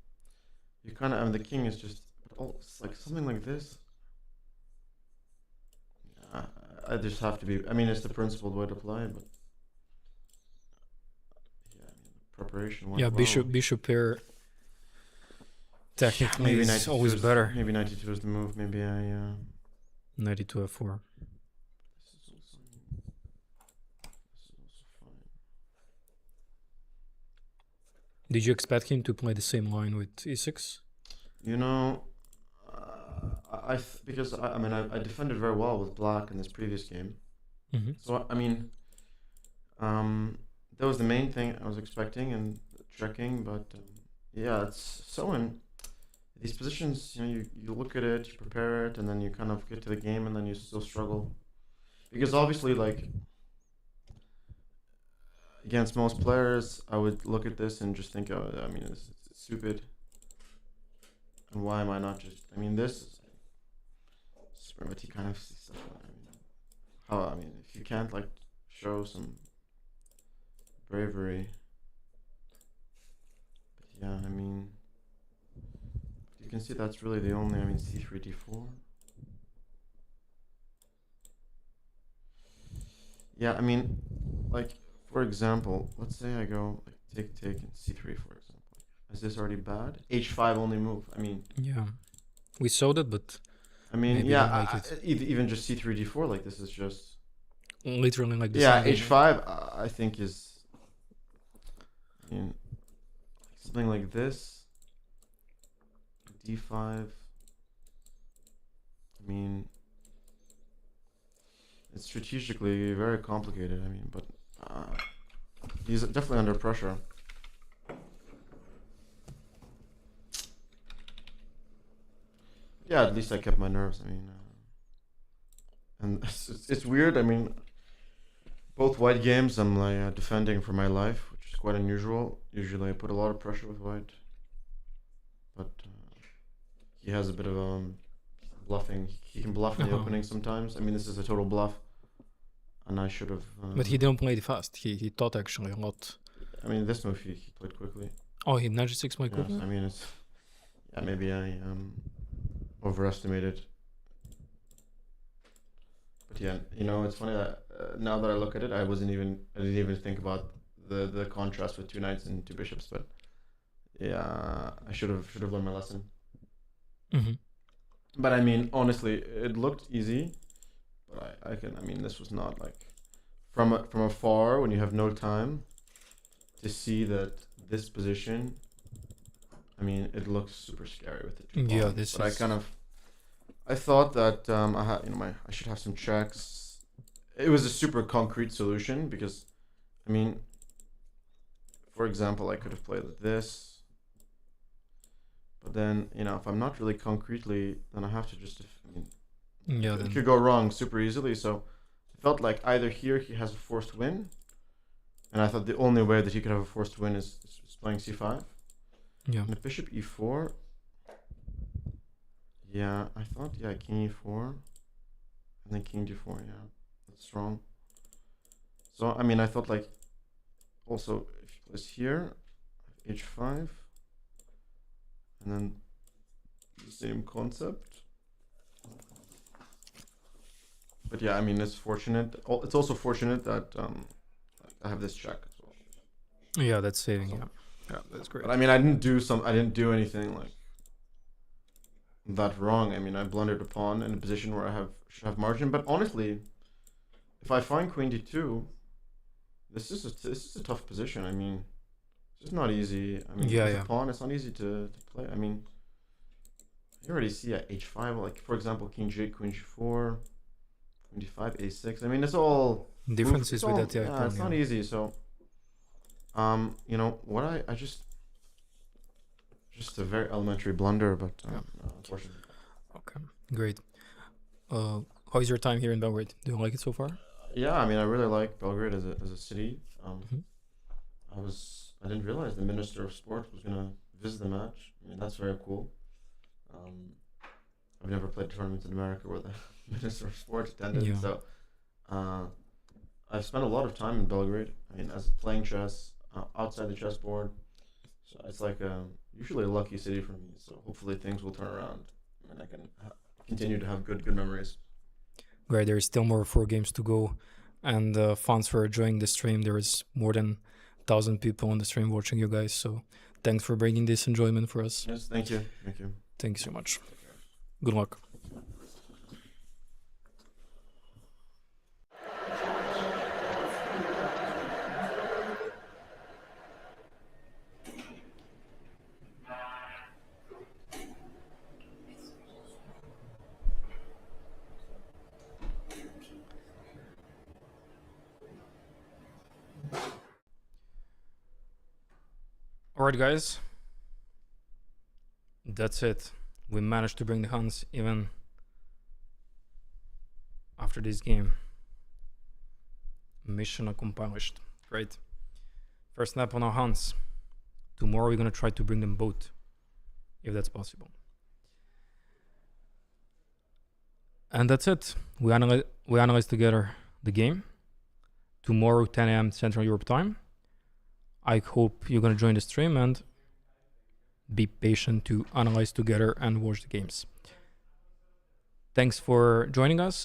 you kind of, I mean, the king is just, it's like something like this. Yeah, I just have to be, I mean, it's the principled way to play, but yeah, I mean, the preparation went Yeah, well. bishop pair. Technically, Maybe it's 92 always is- better. Maybe 92 is the move. Maybe I. Knight e2 f4. This is also fine. Did you expect him to play the same line with e6? You know, because I mean I defended very well with black in this previous game. Mm-hmm. So I mean, that was the main thing I was expecting and checking. But yeah, it's so in these positions, you know, you look at it, you prepare it, and then you kind of get to the game, and then you still struggle because obviously, like against most players, I would look at this and just think, oh, I mean, it's stupid. And why am I not just? I mean, this is spermity kind of stuff. I mean, how? I mean, if you can't like show some bravery, but yeah, I mean, you can see that's really the only. I mean, c3 d4. Yeah, I mean, like for example, let's say I go like take and c3 for example. Is this already bad? h5 only move. I mean, Yeah, we saw that, but I mean, maybe yeah, don't like it. even just c3 d4, like this is just Literally like the yeah, same game. h5 I think is, I mean, something like this, d5. I mean, it's strategically very complicated. I mean, but he's definitely under pressure. Yeah, at least I kept my nerves. I mean, and it's weird. I mean, both white games I'm like defending for my life, which is quite unusual. Usually I put a lot of pressure with white, but he has a bit of bluffing. He can bluff in the opening sometimes. I mean, this is a total bluff, and I should have. But he didn't play it fast. He thought actually a lot. I mean, this move he played quickly. Oh, he knight 6 played Yes, quickly? I mean, it's yeah, maybe I overestimated. But yeah, you know, it's funny that now that I look at it, I didn't even think about the contrast with 2 knights and 2 bishops. But yeah, I should have learned my lesson. Mm-hmm. But I mean, honestly, it looked easy. But I mean, this was not like from afar when you have no time to see that this position. I mean, it looks super scary with the 2 Yeah, pawns, this but is. I thought that I had, you know, I should have some checks. It was a super concrete solution because, I mean, for example, I could have played like this, but then, you know, if I'm not really concretely, then I have to just, I mean, Yeah, it then. could go wrong super easily. So I felt like either here he has a forced win, and I thought the only way that he could have a forced win is playing c5. Yeah. And bishop e4. Yeah, I thought, yeah, king e4. And then king d4, yeah. That's strong. So, I mean, I thought, like, also, if he plays here, h5. And then the same concept. But yeah, I mean, it's fortunate. It's also fortunate that I have this check as well. Yeah, that's saving. Yeah. Yeah, that's great. But I mean, I didn't do anything like that wrong. I mean, I blundered a pawn in a position where should have margin. But honestly, if I find queen d2, this is a tough position. I mean, it's not easy. I mean, Yeah, with yeah. a pawn, it's not easy to play. I mean, you already see at h5, like for example, king g8, queen g4, queen d5, a6. I mean, it's all Differences with that, yeah, it's not easy. So, you know what? I just a very elementary blunder, but unfortunately. Okay, great. How's your time here in Belgrade? Do you like it so far? Yeah, I mean, I really like Belgrade as a city. Mhm. I didn't realize the Minister of Sport was gonna visit the match. I mean, that's very cool. I've never played tournaments in America where the Minister of Sport attended, Yeah. so I've spent a lot of time in Belgrade. I mean, as playing chess outside the chessboard, so it's like usually a lucky city for me. So hopefully things will turn around and I can continue to have good memories. Great, there is still more 4 games to go. And thanks for joining the stream. There is more than 1,000 people on the stream watching you guys. So thanks for bringing this enjoyment for us. Yes, thank you. Thank you. Thank you so much. Good luck. Alright guys, that's it. We managed to bring the HANS even after this game. Mission accomplished. Great. First snap on our HANS. Tomorrow we're gonna try to bring them both, if that's possible. And that's it. We analyze together the game. Tomorrow 10 AM Central Europe time. I hope you're gonna join the stream and be patient to analyze together and watch the games. Thanks for joining us.